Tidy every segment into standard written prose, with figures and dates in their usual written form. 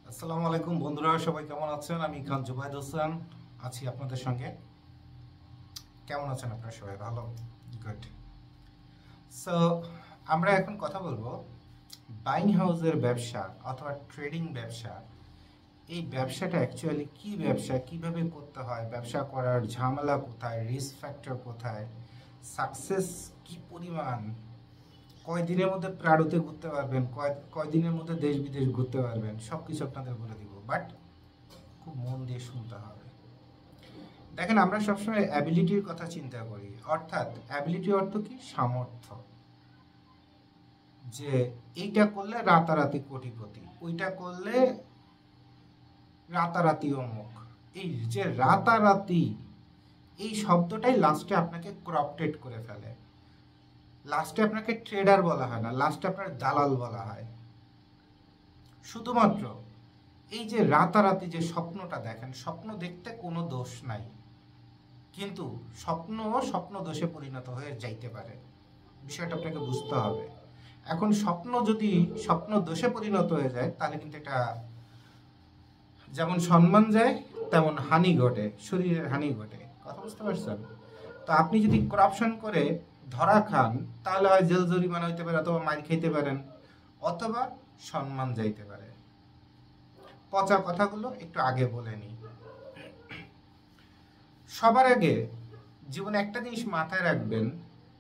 আসসালামু আলাইকুম বন্ধুরা, সবাই কেমন আছেন? আমি খান জুবাইদ হোসেন আছি আপনাদের সঙ্গে। কেমন আছেন আপনারা সবাই? ভালো? গুড। সো আমরা এখন কথা বলবো বাইং হাউসের ব্যবসা অথবা ট্রেডিং ব্যবসা। এই ব্যবসাটা অ্যাকচুয়ালি কি ব্যবসা, কিভাবে করতে হয়, ব্যবসা করার ঝামেলা কোথায়, রিস্ক ফ্যাক্টর কোথায়, সাকসেস কি পরিমাণ, কয় দিনের মধ্যে প্রাড়তে ঘুরতে পারবেন, কয় দিনের মধ্যে দেশ বিদেশ ঘুরতে পারবেন, সব কিছু আপনাদের বলে দিব। বাট খুব মন দিয়ে শুনতে হবে। দেখেন, আমরা সবসময় অ্যাবিলিটির কথা চিন্তা করি, অর্থাৎ অ্যাবিলিটি অর্থ কি? সামর্থ্য। যে এইটা করলে রাতারাতি কোটিপতি, ওইটা করলে রাতারাতি অমুক। এই যে রাতারাতি, এই শব্দটাই লাস্টে আপনাকে করাপ্টেড করে ফেলে। লাস্টে আপনাকে ট্রেডার বলা হয় না, লাস্টে আপনার দালাল বলা হয়। শুধুমাত্র এই যে রাতারাতি যে স্বপ্নটা দেখেন, স্বপ্ন দেখতে কোনো দোষ নাই, কিন্তু স্বপ্ন দোষে পরিণত হয়ে যাইতে পারে। বিষয়টা আপনাকে বুঝতে হবে। এখন যদি স্বপ্ন দোষে পরিণত হয়ে যায়, তাহলে কিন্তু এটা যেমন সম্মান যায় তেমন হানি ঘটে, শরীরের হানি ঘটে। কথা বুঝতে পারছেন? তো আপনি যদি করাপশন করে ধরা খান, তাহলে হয় জেল জরিমানা হইতে পারে, অথবা মার খাইতে পারেন, অথবা সম্মান যাইতে পারে। পচা কথাগুলো একটু আগে বলে নিই। সবার আগে জীবনে একটা জিনিস মাথায় রাখবেন,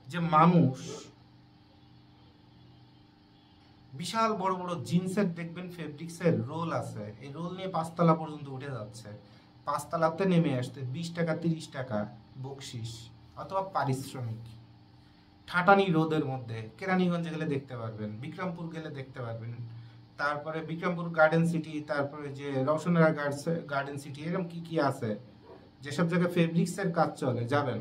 যে মানুষ বিশাল বড় বড় জিন্সের দেখবেন ফেব্রিক্সের রোল আছে, এই রোল নিয়ে 5 তলা পর্যন্ত উঠে যাচ্ছে। 5 তলাতে নেমে আসতে 20 টাকা 30 টাকা বকশিস অথবা পারিশ্রমিক। ঠাটানি রোদের মধ্যে কেরানীগঞ্জে গেলে দেখতে পারবেন, বিক্রমপুর গেলে দেখতে পারবেন, তারপরে বিক্রমপুর গার্ডেন সিটি, তারপরে যে রওশনারা গার্ডেন সিটি, এরকম কি কি আছে যেসব জায়গায় ফেব্রিক্সের কাজ চলে, যাবেন।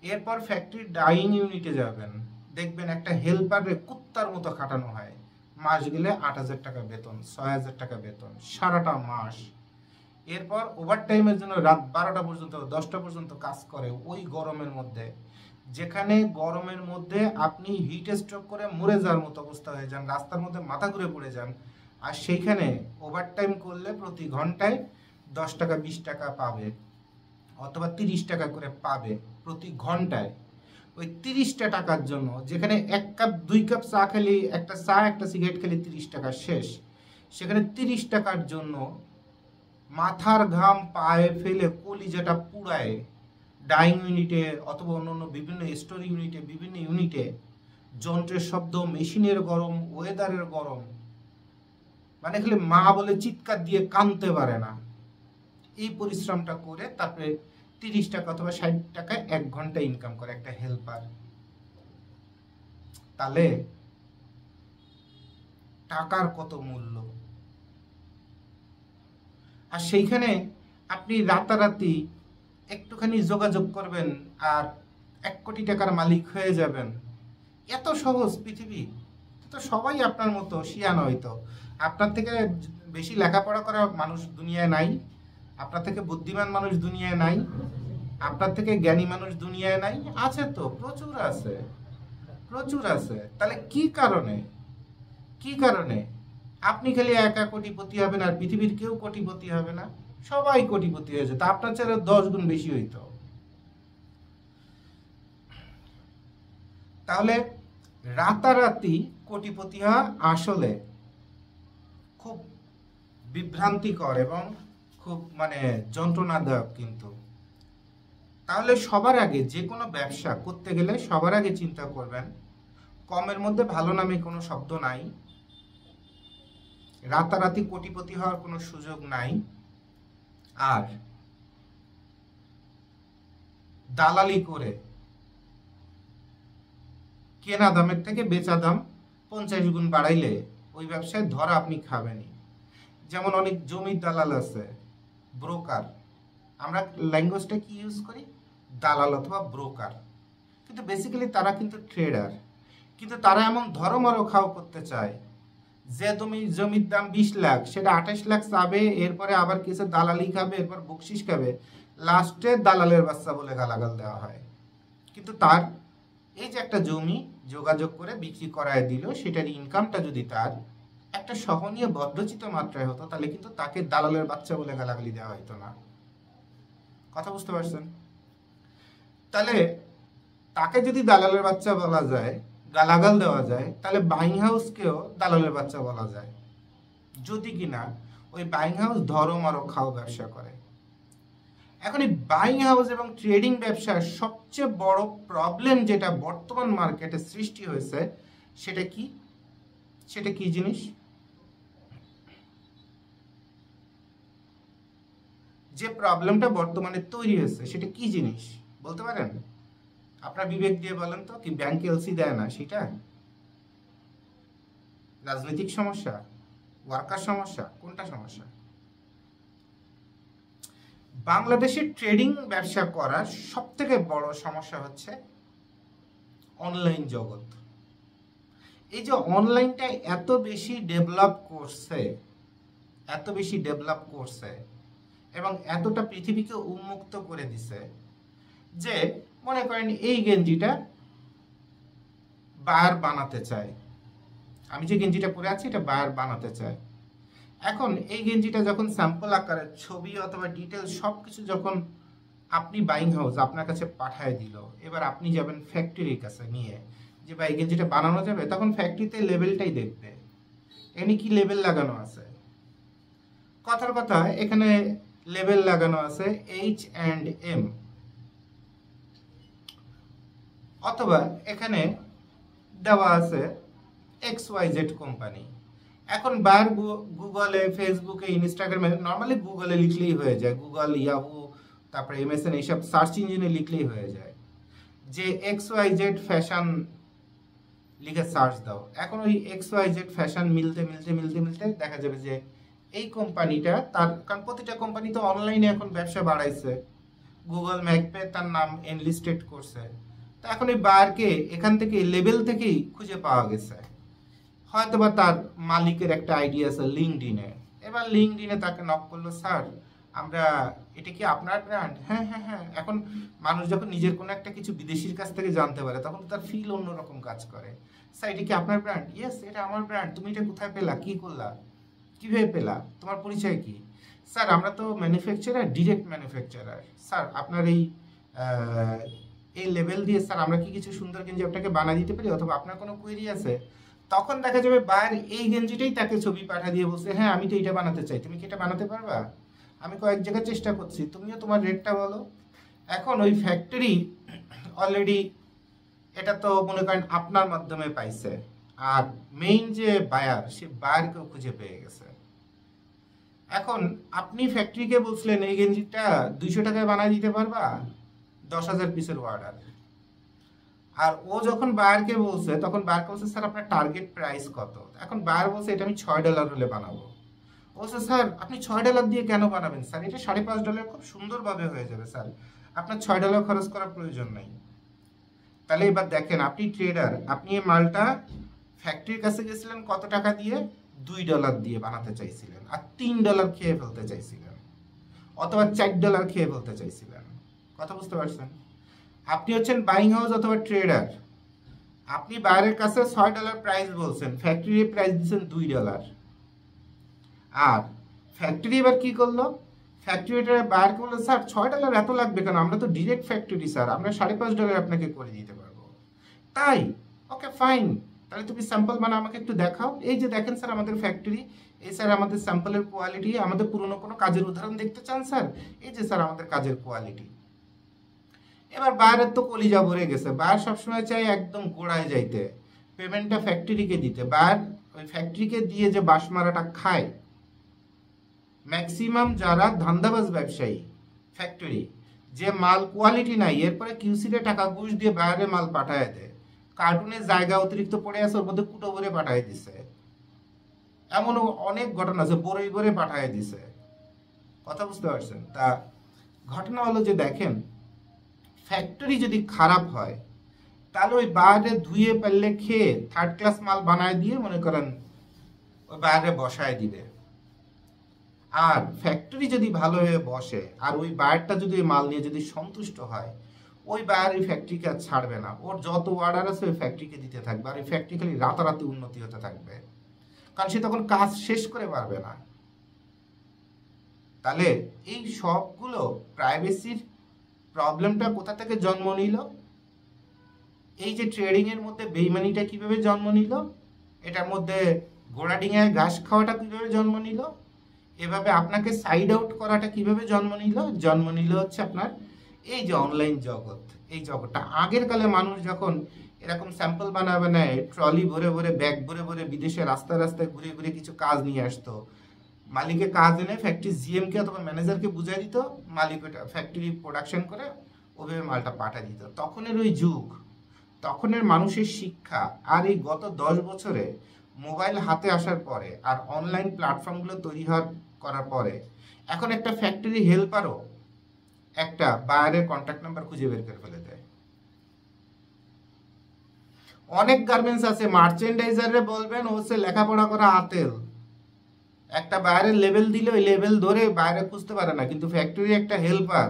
এরপর ফ্যাক্টরি ডাইং ইউনিটে যাবেন, দেখবেন একটা হেল্পারে কুত্তার মতো খাটানো হয়। মাস গেলে 8,000 টাকা বেতন, 6,000 টাকা বেতন সারাটা মাস। এরপর ওভারটাইমের জন্য রাত 12টা পর্যন্ত 10টা পর্যন্ত কাজ করে ওই গরমের মধ্যে, যেখানে গরমের মধ্যে আপনি হিট স্ট্রোক করে মরে যাওয়ার মতো অবস্থা হয়ে যান, রাস্তার মধ্যে মাথা ঘুরে পড়ে যান। আর সেইখানে ওভারটাইম করলে প্রতি ঘন্টায় 10 টাকা 20 টাকা পাবে, অথবা 30 টাকা করে পাবে প্রতি ঘন্টায়। ওই 30টা টাকার জন্য, যেখানে 1 কাপ 2 কাপ চা খেলে, একটা চা একটা সিগারেট খেলে 30 টাকা শেষ, সেখানে 30 টাকার জন্য মাথার ঘাম পায়ে ফেলে কলিজাটা পুড়ায় ডাইং ইউনিটে অথবা অন্য বিভিন্ন স্টোর ইউনিটে, বিভিন্ন ইউনিটে যন্ত্রের শব্দ, মেশিনের গরম, ওয়েদারের গরম, মানে খালি মা বলে চিৎকার দিয়ে কাঁদতে পারে না। এই পরিশ্রমটা করে তারপরে 30 টাকা অথবা 60 টাকায় 1 ঘন্টা ইনকাম করে একটা হেল্পার। তাহলে টাকার কত মূল্য! আর সেইখানে আপনি রাতারাতি একটুখানি যোগাযোগ করবেন আর 1 কোটি টাকার মালিক হয়ে যাবেন। এত সহজ পৃথিবী! তো সবাই আপনার মতো শিয়ান, হয়তো আপনার থেকে বেশি লেখাপড়া করা মানুষ দুনিয়ায় নাই, আপনার থেকে বুদ্ধিমান মানুষ দুনিয়ায় নাই, আপনার থেকে জ্ঞানী মানুষ দুনিয়ায় নাই। আছে তো, প্রচুর আছে, প্রচুর আছে। তাহলে কি কারণে আপনি খালি একা কোটিপতি হবেন আর পৃথিবীর কেউ কোটিপতি হবে না? সবাই কোটিপতি হয়ে যেত, আপনার চেয়ে 10 গুণ বেশি হইতো। তাহলে রাতারাতি কোটিপতি হওয়া আসলে খুব বিভ্রান্তিকর এবং খুব যন্ত্রণাদায়ক কিন্তু। তাহলে সবার আগে যে কোনো ব্যবসা করতে গেলে সবার আগে চিন্তা করবেন, কমের মধ্যে ভালো নামে কোনো শব্দ নাই, রাতারাতি কোটিপতি হওয়ার কোনো সুযোগ নাই, আর দালালি করে কেনা দামের থেকে বেচা দাম 50 গুণ বাড়াইলে ওই ব্যবসায় ধরা আপনি খাবেনই। যেমন অনেক জমির দালাল আছে, ব্রোকার, আমরা ল্যাঙ্গুয়েজটা কি ইউজ করি? দালাল অথবা ব্রোকার, কিন্তু বেসিক্যালি তারা কিন্তু ট্রেডার। কিন্তু তারা এমন ধরমারও খাও করতে চায়, যে জমির দাম 20 লাখ সেটা 28 লাখ চাবে, এরপরে আবার কিছু দালালি খাবে, এরপর বকশিস খাবে, লাস্টে দালালের বাচ্চা বলে গালাগাল দেওয়া হয়। কিন্তু তার এই যে একটা জমি যোগাযোগ করে বিক্রি করায় দিল, সেটার ইনকামটা যদি তার একটা সহনীয় ভদ্রচিত মাত্রায় হতো, তাহলে কিন্তু তাকে দালালের বাচ্চা বলে গালাগালি দেওয়া হতো না। কথা বুঝতে পারছেন? তাহলে তাকে যদি দালালের বাচ্চা বলা যায়, গালাগাল দেওয়া যায়, তাহলে বাইং হাউসকেও দালালের বাচ্চা বলা যায়, যদি কিনা ওই বাইং হাউস ধরো মারো খাও ব্যবসা করে। এখন এই বাইং হাউস এবং ট্রেডিং ব্যবসার সবচেয়ে বড় প্রবলেম যেটা বর্তমান মার্কেটে সৃষ্টি হয়েছে, সেটা কি? সেটা কি জিনিস? যে প্রবলেমটা বর্তমানে তৈরি হয়েছে সেটা কি জিনিস বলতে পারেন? আপনার বিবেক দিয়ে বলেন তো। কি ব্যাংক এলসি দেয় না সেটা? রাজনৈতিক সমস্যা? ওয়ার্কার সমস্যা? কোনটা সমস্যা? বাংলাদেশের ট্রেডিং ব্যবসা করার সব থেকে বড় সমস্যা হচ্ছে অনলাইন জগৎ। এই যে অনলাইনটা এত বেশি ডেভেলপ করছে এবং এতটা পৃথিবীকে উন্মুক্ত করে দিছে যে মনে করেন এই গেঞ্জিটা বায়ার বানাতে চায়, আমি যে গেঞ্জিটা পরে আছি এটা বায়ার বানাতে চায়। এখন এই গেঞ্জিটা যখন স্যাম্পল আকারে ছবি অথবা ডিটেলস সবকিছু যখন আপনি বাইং হাউস আপনার কাছে পাঠায় দিল, এবার আপনি যাবেন ফ্যাক্টরির কাছে নিয়ে যে ভাই এই গেঞ্জিটা বানানো যাবে, তখন ফ্যাক্টরিতে লেবেলটাই দেখবে এখানে কি লেবেল লাগানো আছে। কথার কথা, এখানে লেবেল লাগানো আছে H&M, অথবা এখানে দেওয়া আছে XYZ কোম্পানি। এখন বার গুগলে, ফেসবুকে, ইনস্টাগ্রামে, নর্মালি গুগলে লিখলেই হয়ে যায়, গুগল, ইয়াহু, তারপরে MSN, এইসব সার্চ ইঞ্জিনে লিখলেই হয়ে যায় যে XYZ ফ্যাশন লিখে সার্চ দাও। এখন ওই XYZ ফ্যাশন মিলতে দেখা যাবে যে এই কোম্পানিটা তার, কারণ প্রতিটা কোম্পানি তো অনলাইনে এখন ব্যবসা বাড়াইছে, গুগল ম্যাপে তার নাম এনলিস্টেড করছে। তো এখন এই বায়ারকে এখান থেকে লেবেল থেকেই খুঁজে পাওয়া গেছে। হয়তোবা তার মালিকের একটা আইডিয়া আছে লিঙ্কডিনে, এবার লিঙ্কডিনে তাকে নক করলো, স্যার আমরা, এটা কি আপনার ব্র্যান্ড? হ্যাঁ হ্যাঁ হ্যাঁ। এখন মানুষ যখন নিজের কোনো একটা কিছু বিদেশির কাছ থেকে জানতে পারে তখন তার ফিল অন্যরকম কাজ করে। স্যার এটা কি আপনার ব্র্যান্ড? ইয়েস, এটা আমার ব্র্যান্ড। তুমি এটা কোথায় পেলা, কি করলা, কিভাবে পেলা, তোমার পরিচয় কি? স্যার আমরা তো ম্যানুফ্যাকচারার, ডিরেক্ট ম্যানুফ্যাকচারার। স্যার আপনার এই লেভেল দিয়ে স্যার আমরা কি কিছু সুন্দর গেঞ্জি আপনাকে বানিয়ে দিতে পারি, অথবা আপনার কোনো কোয়েরি আছে? তখন দেখা যাবে বায়ার এই গেঞ্জিটাই তাকে ছবি পাঠা দিয়ে বলছে, হ্যাঁ আমি তো এটা বানাতে চাই, তুমি কি এটা বানাতে পারবা? আমি কয়েক জায়গায় চেষ্টা করছি, তুমিও তোমার রেটটা বলো। এখন ওই ফ্যাক্টরি অলরেডি এটা তো মনে করেন আপনার মাধ্যমে পাইছে, আর মেইন যে বায়ার, সে বায়ারকেও খুঁজে পেয়ে গেছে। এখন আপনি ফ্যাক্টরিকে বলছিলেন এই গেঞ্জিটা 200 টাকায় বানিয়ে দিতে পারবা, 10,000 পিসের অর্ডার। আর ও যখন বায়ারকে বলছে তখন বায়ারকে বলছে, স্যার আপনার টার্গেট প্রাইস কত? এখন বায়ার বলছে এটা আমি $6 হলে বানাবো। ও বলছে, স্যার আপনি $6 দিয়ে কেন বানাবেন? স্যার এটা $5.5 খুব সুন্দরভাবে হয়ে যাবে স্যার, আপনার $6 খরচ করার প্রয়োজন নাই। তাহলে এবার দেখেন, আপনি ট্রেডার, আপনি এই মালটা ফ্যাক্টরির কাছে গেছিলেন কত টাকা দিয়ে? $2 দিয়ে বানাতে চাইছিলেন, আর $3 খেয়ে ফেলতে চাইছিলেন, অথবা $4 খেয়ে ফেলতে চাইছিলেন। কথা বুঝতে পারছেন? আপনি হচ্ছেন বাইং হাউস অথবা ট্রেডার, আপনি বাইরের কাছে $6 প্রাইস বলছেন, ফ্যাক্টরি প্রাইস দিচ্ছেন $2। আর ফ্যাক্টরি এবার কি করলো? ফ্যাক্টরিটা বাইর করলো, স্যার $6 এত লাগবে কেন, আমরা তো ডিরেক্ট ফ্যাক্টরি স্যার, আমরা $5.5 আপনাকে করে দিতে পারবো। তাই? ওকে ফাইন, তাহলে তুমি স্যাম্পল মানে আমাকে একটু দেখাও। এই যে দেখেন স্যার আমাদের ফ্যাক্টরি, এই স্যার আমাদের স্যাম্পলের কোয়ালিটি, আমাদের পুরনো কোনো কাজের উদাহরণ দেখতে চান স্যার? এই যে স্যার আমাদের কাজের কোয়ালিটি। এবার বায়ারের তো কলিজা ভরে গেছে, বায়ার সবসময় চাই একদম গোড়ায় যাইতে, পেমেন্টটা ফ্যাক্টরিকে দিতে। বায়ার ওই ফ্যাক্টরিকে দিয়ে যে বাস মারাটা খায়, ম্যাক্সিমাম যারা ধান্দাবাজ ব্যবসায়ী ফ্যাক্টরি, যে মাল কোয়ালিটি নাই, এরপরে কিউসিতে টাকা ঘুষ দিয়ে বাইরে মাল পাঠায় দেয়, কার্টুনের জায়গা অতিরিক্ত পড়ে আছে ওর মধ্যে কুটো ভরে পাঠায় দিছে, এমনও অনেক ঘটনা আছে, বড়ই ভরে পাঠায় দিছে। কথা বুঝতে পারছেন? তা ঘটনা হলো যে দেখেন, ফ্যাক্টরি যদি খারাপ হয় তাহলে ওই বাইরে ধুয়ে পারলে খেয়ে 3rd ক্লাস মাল বানায় দিয়ে মনে করেন ওই বাইরে বসায় দিবে। আর ফ্যাক্টরি যদি ভালো হয়ে বসে আর ওই বায়ারটা যদি ওই মাল নিয়ে যদি সন্তুষ্ট হয়, ওই বায়ার ওই ফ্যাক্টরিকে আর ছাড়বে না, ওর যত অর্ডার আছে ওই ফ্যাক্টরিকে দিতে থাকবে, আর ওই ফ্যাক্টরি খালি রাতারাতি উন্নতি হতে থাকবে। কারণ সে তখন কাজ শেষ করে পারবে না। তাহলে এই সবগুলো প্রাইভেসির প্রবলেমটা কোথা থেকে জন্ম নিল? এই যে ট্রেডিং এর মধ্যে বেইমানিটা কিভাবে জন্ম নিল, এটার মধ্যে ঘোড়া ডিঙায় ঘাস খাওয়াটা কিভাবে জন্ম নিল, এভাবে আপনাকে সাইড আউট করাটা কিভাবে জন্ম নিল? জন্ম নিল হচ্ছে আপনার এই যে অনলাইন জগৎ। এই জগৎটা আগের কালে মানুষ যখন এরকম স্যাম্পল বানায় ট্রলি ভরে ভরে ব্যাগ ভরে ভরে বিদেশে রাস্তায় রাস্তায় ঘুরে ঘুরে কিছু কাজ নিয়ে আসতো, মালিকের কাজ এনে ফ্যাক্টরি জিএমকে অথবা ম্যানেজারকে বুঝাই দিত, মালিক ওটা ফ্যাক্টরি প্রোডাকশন করে ওভাবে মালটা পাঠিয়ে দিত। তখনের ওই যুগ, তখনের মানুষের শিক্ষা। আর এই গত 10 বছরে মোবাইল হাতে আসার পরে আর অনলাইন প্ল্যাটফর্মগুলো তৈরি করার পরে এখন একটা ফ্যাক্টরি হেল্পারও একটা বায়ারের কন্ট্যাক্ট নাম্বার খুঁজে বের করে ফেলে দেয়। অনেক গার্মেন্টস আছে মার্চেন্ডাইজারে বলবেন ও সে লেখাপড়া করা আতেল, একটা বায়ারের লেভেল দিলে ওই লেভেল ধরে বাইরে খুঁজতে পারে না, কিন্তু ফ্যাক্টরি একটা হেল্পার,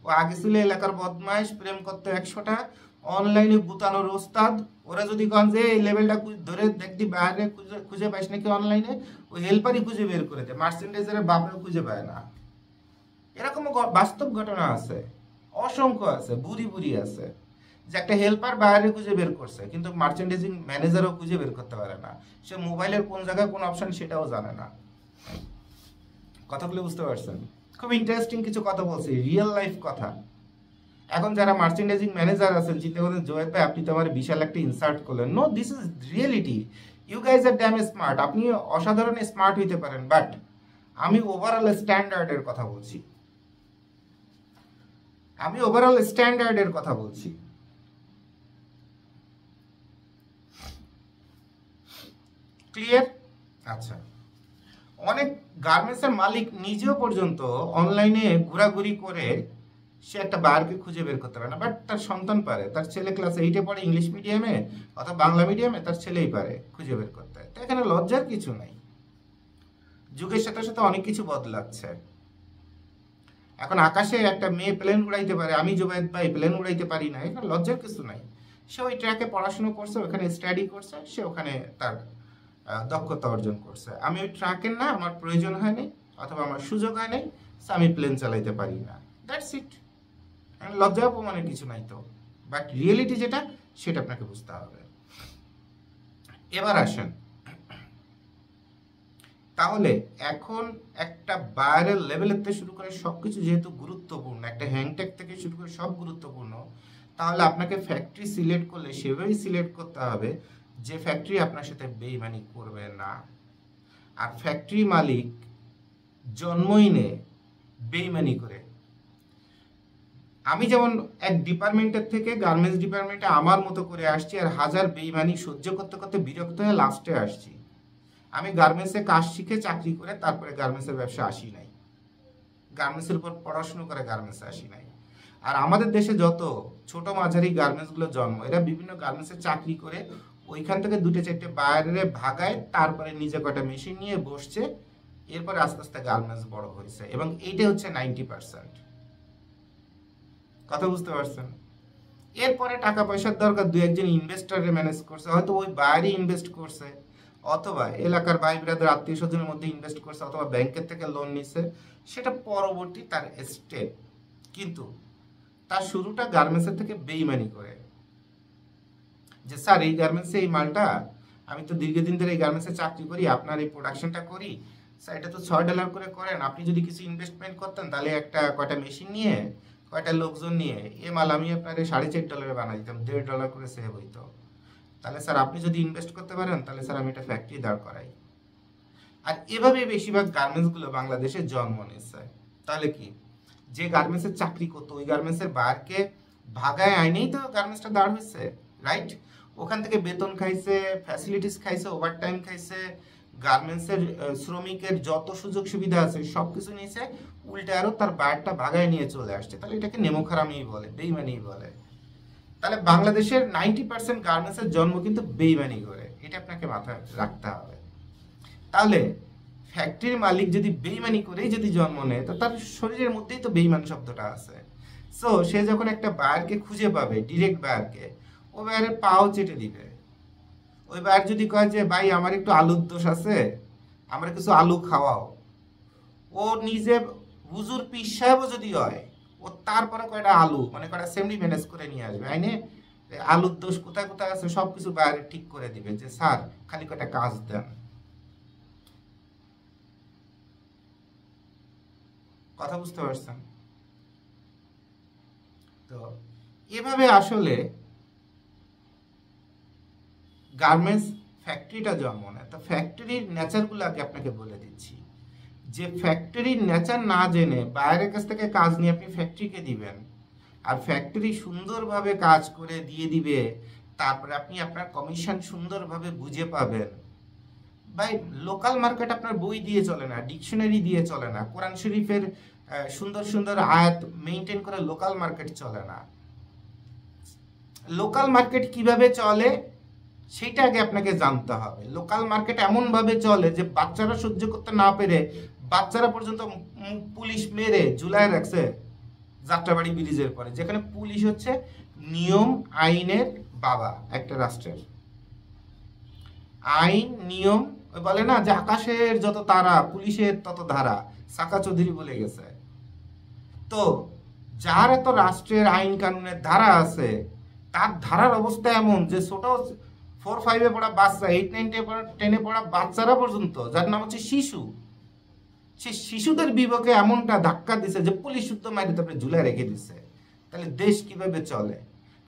ও আগে ছিল এলাকার বদমাইশ, প্রেম করতে 100টা, অনলাইনে গুতানোর ওস্তাদ। ওরা যদি কন যে এই লেভেলটা ধরে দেখবি বাইরে খুঁজে পাইস নাকি অনলাইনে, ওই হেল্পারই খুঁজে বের করে দেয়, মার্চেন্ডাইজারের বাপরেও খুঁজে পায় না। এরকমও বাস্তব ঘটনা আছে, অসংখ্য আছে, বুড়ি বুড়ি আছে, যে একটা হেল্পার বাইরে খুঁজে বের করছে, কিন্তু মার্চেন্ডাইজিং ম্যানেজারও খুঁজে বের করতে পারে না। সে মোবাইলের কোন জায়গায় কোন অপশন সেটাও জানে না। কথাগুলো বুঝতে পারছেন? খুব ইন্টারেস্টিং কিছু কথা বলছি, রিয়েল লাইফ কথা। এখন যারা মার্চেন্ডাইজিং ম্যানেজার আছেন চিন্তা করেন জয়েদ ভাই আপনি তো আমার বিশাল একটা ইনসার্ট করলেন। No, this is reality. You guys are damn smart, আপনি অসাধারণ স্মার্ট হইতে পারেন, বাট আমি ওভারঅল স্ট্যান্ডার্ডের কথা বলছি। ক্লিয়ার? আচ্ছা, অনেক গার্মেন্টসের মালিক নিজেও পর্যন্ত অনলাইনে ঘোরাঘুরি করে সে একটা বায়ারকে খুঁজে বের করতে পারে না, বাট তার সন্তান পারে। তার ছেলে ক্লাস 8-এ পড়ে ইংলিশ মিডিয়ামে অথবা বাংলা মিডিয়ামে, তার ছেলেই পারে খুঁজে বের করতে। তো এখানে লজ্জার কিছু নাই। যুগের সাথে সাথে অনেক কিছু বদলাচ্ছে। এখন আকাশে একটা মেয়ে প্লেন উড়াইতে পারে, আমি জুবাইদ ভাই প্লেন উড়াইতে পারি না, এখানে লজ্জার কিছু নাই। সে ওই ট্র্যাকে পড়াশোনা করছে, ওখানে স্টাডি করছে, সে ওখানে তার দক্ষতা অর্জন করছে। আমি ওই ট্রাকের না, আমার প্রয়োজন হয়নি অথবা আমার সুযোগ হয় নাই, আমি প্লেন চালাইতে পারি না, দ্যাটস ইট। লজ্জা অপমানের কিছু নাই তো, বাট রিয়েলিটি যেটা সেটা আপনাকে বুঝতে হবে। এবার আসেন, তাহলে এখন একটা বায়ারের লেভেলের থেকে শুরু করে সবকিছু যেহেতু গুরুত্বপূর্ণ, একটা হ্যাংট্যাগ থেকে শুরু করে সব গুরুত্বপূর্ণ, তাহলে আপনাকে ফ্যাক্টরি সিলেক্ট করলে সেভাবেই সিলেক্ট করতে হবে যে ফ্যাক্টরি আপনার সাথে বেইমানি করবে না। আর ফ্যাক্টরি মালিক জন্মই নেয় বেইমানি করে। আমি যেমন এক ডিপার্টমেন্টের থেকে গার্মেন্টস ডিপার্টমেন্টে আমার মতো করে আসছি, আর হাজার বেইমানি সহ্য করতে করতে বিরক্ত হয়ে লাস্টে আসছি। আমি গার্মেন্টসে কাজ শিখে চাকরি করে তারপরে গার্মেন্টসের ব্যবসা আসি নাই, গার্মেন্টসের উপর পড়াশুনো করে গার্মেন্টসে আসি নাই। আর আমাদের দেশে যত ছোট মাঝারি গার্মেন্টসগুলো জন্ম, এরা বিভিন্ন গার্মেন্টসে চাকরি করে ওইখান থেকে 2-4টে বাইরে ভাগায়, তারপরে নিজে কটা মেশিন নিয়ে বসছে, এরপরে আস্তে আস্তে গার্মেন্টস বড় হয়েছে। এবং এইটা হচ্ছে 90%। কথা বুঝতে পারছেন? এরপরে টাকা পয়সার দরকার, 2-1জন ইনভেস্টরে ম্যানেজ করছে, হয়তো ওই বাইরে ইনভেস্ট করছে, অথবা এলাকার ভাই ব্রাদার আত্মীয় স্বজনের মধ্যে ইনভেস্ট করছে, অথবা ব্যাংকের থেকে লোন নিছে, সেটা পরবর্তী তার স্টেপ। কিন্তু তার শুরুটা গার্মেন্টসের থেকে বেইমানি করে, যে স্যার এই গার্মেন্টসে এই মালটা, আমি তো দীর্ঘদিন ধরে এই গার্মেন্টসে চাকরি করি, আপনার এই প্রোডাকশনটা করি, স্যার এটা তো $6 করে করেন, আপনি যদি কিছু ইনভেস্টমেন্ট করতেন তাহলে একটা কয়টা মেশিন নিয়ে কয়টা লোকজন নিয়ে এ মাল আমি আপনার $4.5 বানাই দিতাম, $1.5 করে সেভ হইতো। তাহলে স্যার আপনি যদি ইনভেস্ট করতে পারেন তাহলে স্যার আমি একটা ফ্যাক্টরি দাঁড় করাই। আর এভাবে বেশিরভাগ গার্মেন্টসগুলো বাংলাদেশে জন্ম নিচ্ছে। তাহলে কি, যে গার্মেন্টসের চাকরি করতো ওই গার্মেন্টসের বারকে ভাগায় আইনেই তো গার্মেন্টসটা দাঁড় হয়েছে, রাইট? ওখান থেকে বেতন খাইছে, ফ্যাসিলিটিস খাইছে, ওভারটাইম খাইছে, গার্মেন্টসের শ্রমিকের যত সুযোগ সুবিধা আছে সব কিছু নিয়েছে, উল্টে আরও তার বারটা ভাগায় নিয়ে চলে আসছে। তাহলে এটাকে নেমোখারামিই বলে, বেইমানিই বলে। তাহলে বাংলাদেশের 90% গার্মেন্টসের জন্ম কিন্তু বেইমানি করে, এটা আপনাকে মাথায় রাখতে হবে। তাহলে ফ্যাক্টরির মালিক যদি বেইমানি করেই যদি জন্ম নেয়, তো তার শরীরের মধ্যেই তো বেইমান শব্দটা আছে। সো সে যখন একটা বায়ারকে খুঁজে পাবে, ডিরেক্ট বায়ারকে, ও বায়ারের পাও চেটে দিবে, ওই বায়ার যদি কয় যে ভাই আমার একটু আলুর দোষ আছে, আমার কিছু আলু খাওয়াও, ও নিজে হুজুর পীর সাহেবও যদি হয়, ও তারপরে কয়টা আলু মানে কয়টা সেমনি ম্যানেজ করে নিয়ে আসবে আইনে। আলুর দোষ কোথায় কোথায় আছে সবকিছু বাইরে ঠিক করে দিবে, যে স্যার খালি কয়টা কাজ দেন। কথা বুঝতে পারছেন? তো এভাবে আসলে গার্মেন্টস ফ্যাক্টরিটা জন্ম নেয়। তো ফ্যাক্টরির নেচারগুলো আগে আপনাকে বলে দিচ্ছি, যে ফ্যাক্টরির নেচার না জেনে বাইরের কাছ থেকে কাজ নিয়ে আপনি ফ্যাক্টরিকে দিবেন, আর ফ্যাক্টরি সুন্দরভাবে কাজ করে দিয়ে দিবে, তারপরে আপনি আপনার কমিশন সুন্দরভাবে বুঝে পাবেন। ভাই লোকাল মার্কেট আপনার বই দিয়ে চলে না, ডিকশনারি দিয়ে চলে না, কোরআন শরীফের সুন্দর সুন্দর আয়াত মেনটেন করে লোকাল মার্কেট চলে না। লোকাল মার্কেট কিভাবে চলে সেটা আগে আপনাকে জানতে হবে। লোকাল মার্কেট এমনভাবে চলে যে বাচ্চারা সহ্য করতে না পেরে বাচ্চারা পর্যন্ত পুলিশ মেরে ঝুলায় রাখছে যাত্রাবাড়ি ব্রিজের পরে, যেখানে পুলিশ হচ্ছে নিয়ম আইনের বাবা একটা রাষ্ট্রের। আইন নিয়ম, বলে না যে আকাশের যত তারা পুলিশের তত ধারা, সাকা চৌধুরী বলে গেছে। তো যার এত রাষ্ট্রের আইন কানুনের ধারা আছে, তার ধারার অবস্থা এমন যে ছোট 4-5-এ পড়া বাচ্চা, 8-9-10-এ পড়া বাচ্চারা পর্যন্ত, যার নাম হচ্ছে শিশু, সে শিশুদের বিবেকে এমনটা ধাক্কা দিছে যে পুলিশ শুদ্ধ মারি তারপরে ঝুলে রেখে দিছে। তাহলে দেশ কিভাবে চলে?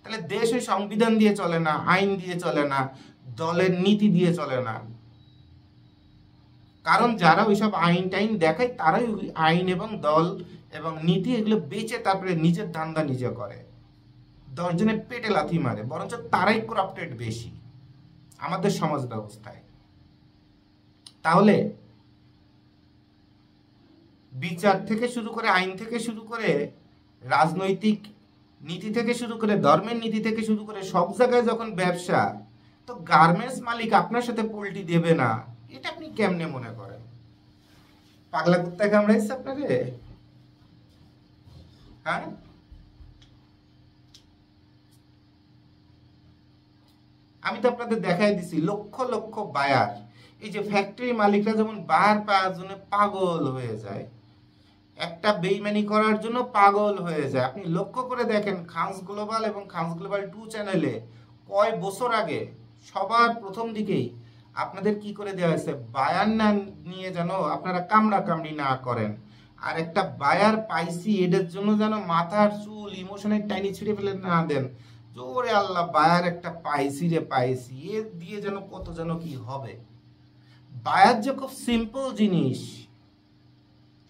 তাহলে দেশ ওই সংবিধান দিয়ে চলে না, আইন দিয়ে চলে না, দলের নীতি দিয়ে চলে না। কারণ যারা ওইসব আইন টাইন দেখায় তারাই আইন এবং দল এবং নীতি এগুলো বেচে তারপরে নিজের ধান্দা নিজে করে, 10 জনের পেটে লাথি মারে, বরঞ্চ তারাই করাপ্টেড বেশি আমাদের সমাজ ব্যবস্থায়। তাহলে বিচার থেকে শুরু করে, আইন থেকে শুরু করে, রাজনৈতিক নীতি থেকে শুরু করে, ধর্মের নীতি থেকে শুরু করে, সব জায়গায় যখন ব্যবসা, তো গার্মেন্টস মালিক আপনার সাথে পোল্টি দেবে না, এটা আপনি কেমনে মনে করেন? পাগলা কুত্তা কামড়াইছে আপনারে? হ্যাঁ, আমি তো আপনাদের দেখাই দিছি লক্ষ লক্ষ বায়ার। এই যে ফ্যাক্টরি মালিকরা যেমন বায়ার পাওয়ার জন্য পাগল হয়ে যায়, একটা বেইমানি করার জন্য পাগল হয়ে যায়। আপনি লক্ষ্য করে দেখেন খানস গ্লোবাল এবং খানস গ্লোবাল 2 চ্যানেলে কয় বছর আগে সবার প্রথম দিকেই আপনাদের কি করে দেওয়া হয়েছে, বায়ার না নিয়ে যেন আপনারা কামড়া কামড়ি না করেন, আর একটা বায়ার পাইছি এদের জন্য যেন মাথার চুল ইমোশনের টাইনি ছিঁড়ে ফেলে না দেন। জোরে আল্লাহ বায়ার একটা পাইছি রে পাইছি, এর দিয়ে যেন কত যেন কি হবে। বায়ার যে খুব সিম্পল জিনিস,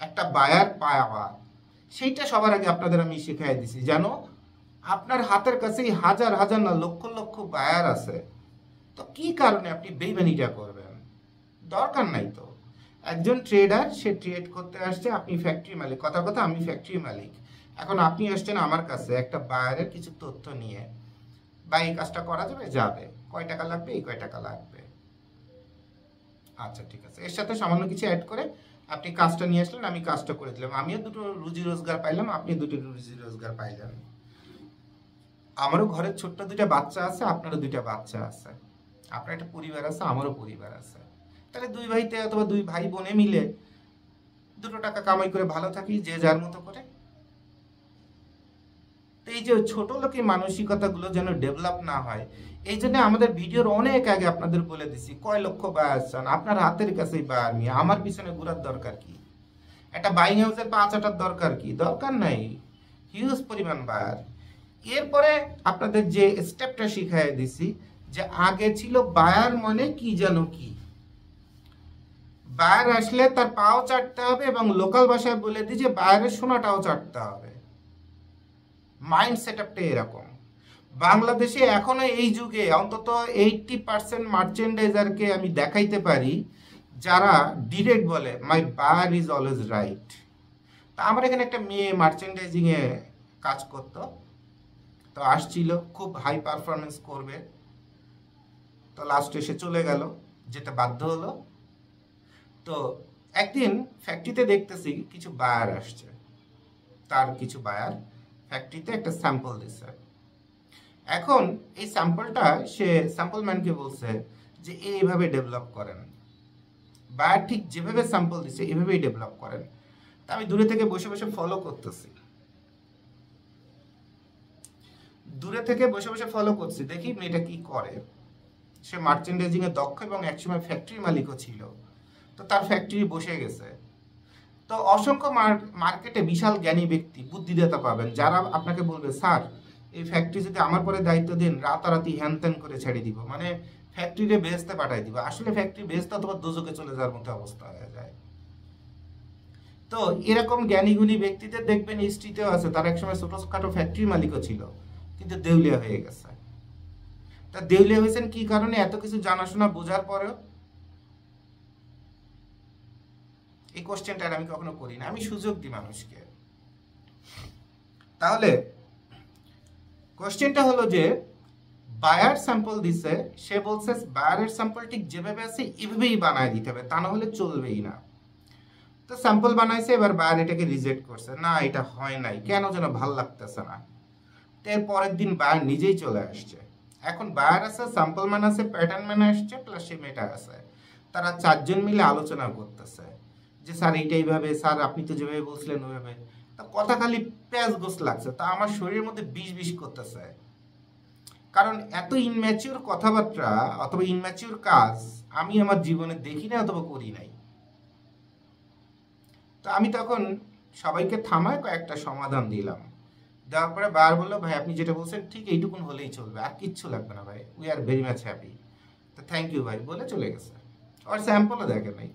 একটা বায়ার পাওয়া, সেইটা সবার আগে আপনাদের আমি শিখাই দিছি। জানো আপনার হাতের কাছেই হাজার হাজার না লক্ষ লক্ষ বায়ার আছে, তো কি কারণে আপনি বেইমানিটা করবেন? দরকার নাই তো। একজন ট্রেডার, সে ট্রেড করতে আসছে, আপনি ফ্যাক্টরি মালিক, কথা কথা আমি ফ্যাক্টরি মালিক, এখন আপনি আসছেন আমার কাছে একটা বায়ারের কিছু তথ্য নিয়ে, বা এই কাজটা করা যাবে, যাবে, কয় টাকা লাগবে, এই কয় টাকা লাগবে, আচ্ছা ঠিক আছে, এর সাথে সামান্য কিছু অ্যাড করে আপনি কাজটা নিয়ে আসলেন, আমি কাজটা করে দিলাম, আমিও দুটো রুজি রোজগার পাইলাম, আপনি দুটো রুজি রোজগার পাইলেন। আমারও ঘরের ছোট্ট 2টা বাচ্চা আছে, আপনারও 2টা বাচ্চা আছে, আপনার একটা পরিবার আছে, আমারও পরিবার আছে। তাহলে 2 ভাইতে অথবা 2 ভাই বোনে মিলে 2 টাকা কামাই করে ভালো থাকি, যে যার মতো করে। তো এই যে ছোট লোকের মানসিকতাগুলো যেন ডেভেলপ না হয়, এই জন্য আমাদের ভিডিওর অনেক আগে আপনাদের বলে দিছি, কয় লক্ষ বায়ার চান, আপনার হাতের কাছেই বায়ার নিয়ে আমার পিছনে ঘোরার দরকার কি? একটা বাইং হাউসের 5 আটার দরকার কি? দরকার নাই, হিউজ পরিমাণ বায়ার। এরপরে আপনাদের যে স্টেপটা শিখাই দিছি, যে আগে ছিল বায়ার মানে কি জানো কি, বায়ার আসলে তার পাও চাটতে হবে, এবং লোকাল ভাষায় বলে দিই যে বায়ারের সোনাটাও চাটতে হবে। মাইন্ড সেটআপটা এরকম। বাংলাদেশে এখনো এই যুগে অন্তত 80% মার্চেন্ডাইজারকে আমি দেখাইতে পারি যারা ডিরেক্ট বলে মাই বায়ার ইজ অলওয়েজ রাইট। তা আমার এখানে একটা মেয়ে মার্চেন্ডাইজিং এ কাজ করতো, তো আসছিল খুব হাই পারফরমেন্স করবে, তো লাস্টে এসে চলে গেল, যেটা বাধ্য হলো। তো একদিন ফ্যাক্টরিতে দেখতেছি কিছু বায়ার আসছে, তার কিছু বায়ার ফ্যাক্টরিতে একটা স্যাম্পল দিচ্ছে। এখন এই স্যাম্পলটা সে স্যাম্পল ম্যানকে বলছে যে এইভাবে ডেভেলপ করেন, বায়ার ঠিক যেভাবে স্যাম্পল দিচ্ছে এভাবেই ডেভেলপ করেন। তা আমি দূরে থেকে বসে বসে ফলো করতেছি, দেখি মেয়েটা কি করে। সে মার্চেন্ডাইজিং এ দক্ষ এবং একসময় ফ্যাক্টরি মালিকও ছিল, তো তার ফ্যাক্টরি বসে গেছে। তো অসংখ্য মার্কেটে বিশাল জ্ঞানী ব্যক্তি, বুদ্ধিদাতা পাবেন, যারা আপনাকে বলবে স্যার এই ফ্যাক্টরি যদি আমার পরে দায়িত্ব দিন, রাতারাতি হ্যান ত্যান করে ছেড়ে দিব, মানে ফ্যাক্টরিতে বেচতে পাঠাই দিব। আসলে ফ্যাক্টরি বেচতে অথবা দোজকে চলে যাওয়ার মতো অবস্থা হয়ে যায়। তো এরকম জ্ঞানী গুণী ব্যক্তিদের দেখবেন হিস্ট্রিতেও আছে, তারা একসময় ছোটখাটো ফ্যাক্টরি মালিকও ছিল, কিন্তু দেউলিয়া হয়ে গেছে। তা দেউলিয়া হয়েছেন কি কারণে? এত কিছু জানাশোনা বোঝার পরেও। এই কোশ্চেনটা আমি কখনো করি না, আমি সুযোগ দিই মানুষকে। তাহলে কোশ্চেনটা হলো যে বায়ার স্যাম্পল দিছে, সে বলছে বায়ারের স্যাম্পল ঠিক যেভাবে আছে এভাবেই বানায় দিতে হবে, তা না হলে চলবেই না। তো স্যাম্পল বানাইছে, এবার বায়ার এটাকে রিজেক্ট করছে, না এটা হয় নাই, কেন যেন ভাল লাগতেছে না। তো এর পরের দিন বায়ার নিজেই চলে আসছে। এখন বায়ার আছে, স্যাম্পল ম্যান আছে, প্যাটার্ন ম্যান আসছে, প্লাস সে মেটা আছে। তারা চারজন মিলে আলোচনা করতেছে যে স্যার এইটাই ভাবে, স্যার আপনি তো যেভাবে বলছিলেন ওইভাবে। তা কথা খালি প্যাঁচ গোস লাগছে, তা আমার শরীরের মধ্যে বিষ বিষ করতেছে। কারণ এত ইনম্যাচিওর কথাবার্তা অথবা ইনম্যাচিওর কাজ আমি আমার জীবনে দেখি না অথবা করি নাই। তো আমি তখন সবাইকে থামায় কয়েকটা সমাধান দিলাম, দেওয়ার পরে বার বললো ভাই আপনি যেটা বলছেন ঠিক এইটুকুন হলেই চলবে, আর কিচ্ছু লাগবে না ভাই, we are very much happy. তো থ্যাংক ইউ ভাই বলে চলে গেছে। আর স্যাম্পলও দেখে নাই।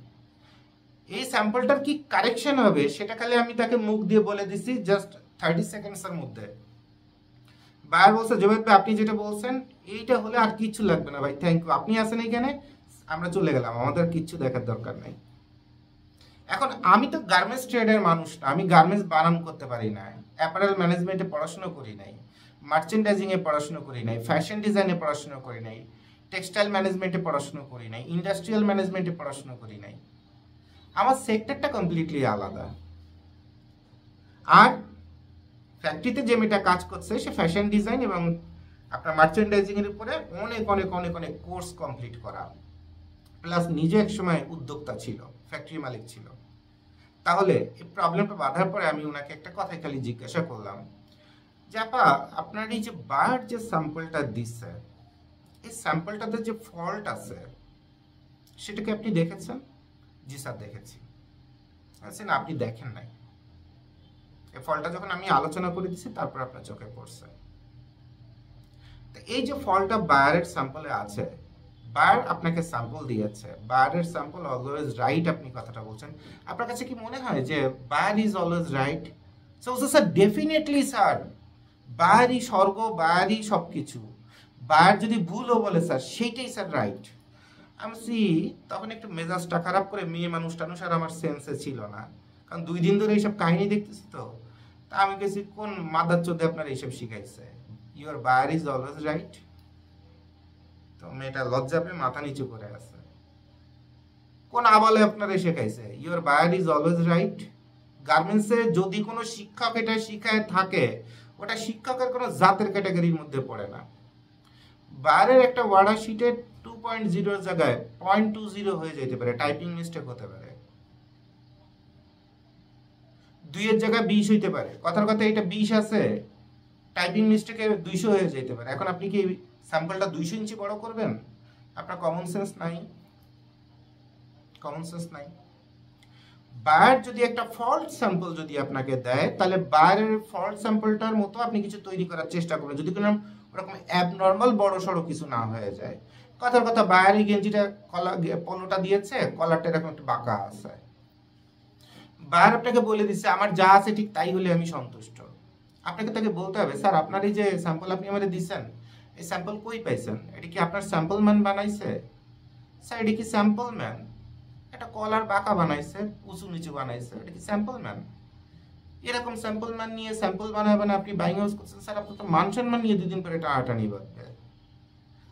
এই স্যাম্পলটার কি কারেকশন হবে সেটা খালি আমি তাকে মুখ দিয়ে বলে দিছি জাস্ট 30 সেকেন্ডসের মধ্যে। বায়ার বলছে জবেদ ভাই আপনি যেটা বলছেন এইটা হলে আর কিচ্ছু লাগবে না ভাই, থ্যাংক ইউ, আপনি আছেন এখানে, আমরা চলে গেলাম, আমাদের কিচ্ছু দেখার দরকার নাই। এখন আমি তো গার্মেন্টস ট্রেডের মানুষ না, আমি গার্মেন্টস বানান করতে পারি না, অ্যাপারেল ম্যানেজমেন্টে পড়াশোনা করি নাই, মার্চেন্ডাইজিং এ পড়াশোনা করি নাই, ফ্যাশন ডিজাইনে পড়াশোনা করি নাই, টেক্সটাইল ম্যানেজমেন্টে পড়াশোনা করি নাই, ইন্ডাস্ট্রিয়াল ম্যানেজমেন্টে পড়াশোনা করি নাই। আমার সেক্টরটা কমপ্লিটলি আলাদা। আর ফ্যাক্টরিতে যে মেয়েটা কাজ করছে সে ফ্যাশন ডিজাইন এবং আপনার মার্চেন্ডাইজিং এর উপরে অনেক অনেক অনেক অনেক কোর্স কমপ্লিট করা, প্লাস নিজে এক সময় উদ্যোক্তা ছিল, ফ্যাক্টরি মালিক ছিল। তাহলে এই প্রবলেমটা বাঁধার পরে আমি ওনাকে একটা কথাই খালি জিজ্ঞাসা করলাম যে আপা আপনার এই যে বায়ার যে স্যাম্পলটা দিচ্ছে, এই স্যাম্পলটাতে যে ফল্ট আছে সেটাকে আপনি দেখেছেন? জি স্যার দেখেছি। আচ্ছা না আপনি দেখেন নাই, এই ফলটা যখন আমি আলোচনা করে দিছি তারপর আপনার চোখে পড়ছে। তো এই যে ফলটা বায়ারের স্যাম্পলে আছে, বায়ার আপনাকে স্যাম্পল দিয়েছে, বায়ারের স্যাম্পল অলওয়েজ রাইট, আপনি কথাটা বলছেন, আপনার কাছে কি মনে হয় যে buyer is always right? So sir definitely sir, বায়ারই স্বর্গ, বায়ারই সব কিছু, বায়ার যদি ভুলও বলে স্যার সেইটাই স্যার রাইট। আমি তখন একটু মেজাজটা খারাপ করে, মেয়ে মানুষ টানুষ আর আমার সেন্সে ছিল না, কারণ 2 দিন ধরে এইসব কাহিনী দেখতেছি। তো তা আমি গেছি কোন মাদার চোদে আপনার এইসব শিখাইছে, your buyer is always right. তো মেয়েটা লজ্জা পেয়ে মাথা নিচু করে আছে। কোন আবালে আপনারা শেখাইছে your buyer is always right? গার্মেন্টসে যদি কোনো শিক্ষক এটা শিখায় থাকে, ওটা শিক্ষকের কোনো জাতের ক্যাটাগরির মধ্যে পড়ে না। বায়ারের একটা ওয়ার্ডার শিটে 2.0 জায়গায় 0.20 হয়ে যেতে পারে, টাইপিং মিস্টেক হতে পারে, 2 এর জায়গায় 20 হইতে পারে, কথার কথা এটা 20 আছে, টাইপিং মিস্টেকে 200 হয়ে যেতে পারে। এখন আপনি কি স্যাম্পলটা 200 ইঞ্চি বড় করবেন? আপনার কমন সেন্স নাই, কমন সেন্স নাই। বায়ার যদি একটা ফল্ট স্যাম্পল যদি আপনাকে দেয়, তাহলে বায়ারের ফল্ট স্যাম্পলটার মতো আপনি কিছু তৈরি করার চেষ্টা করবেন, যদি কোনো ওরকম অ্যাবনর্মাল বড় সড়ো কিছু না হয়ে যায়। কথার কথা বায়ারি গেঞ্জিটা পলোটা দিয়েছে, কলারটা এরকম একটু বাঁকা আছে, বায়ার আপনাকে বলে দিচ্ছে আমার যা আছে ঠিক তাই হলে আমি সন্তুষ্ট। আপনাকে তাকে বলতে হবে স্যার আপনার এই যে স্যাম্পল আপনি আমাদের দিচ্ছেন, এই স্যাম্পল কই পাইছেন? এটা কি আপনার স্যাম্পল ম্যান বানাইছে? স্যার এটা কি স্যাম্পল ম্যান? এটা কলার বাঁকা বানাইছে, উঁচু নিচু বানাইছে, এটা কি স্যাম্পল ম্যান? এরকম স্যাম্পল ম্যান নিয়ে স্যাম্পল বানাবেন আপনি বাইং হাউস করছেন, স্যার আপনার তো মান সম্মান নিয়ে 2 দিন পরে টানাটানি বাঁধবে।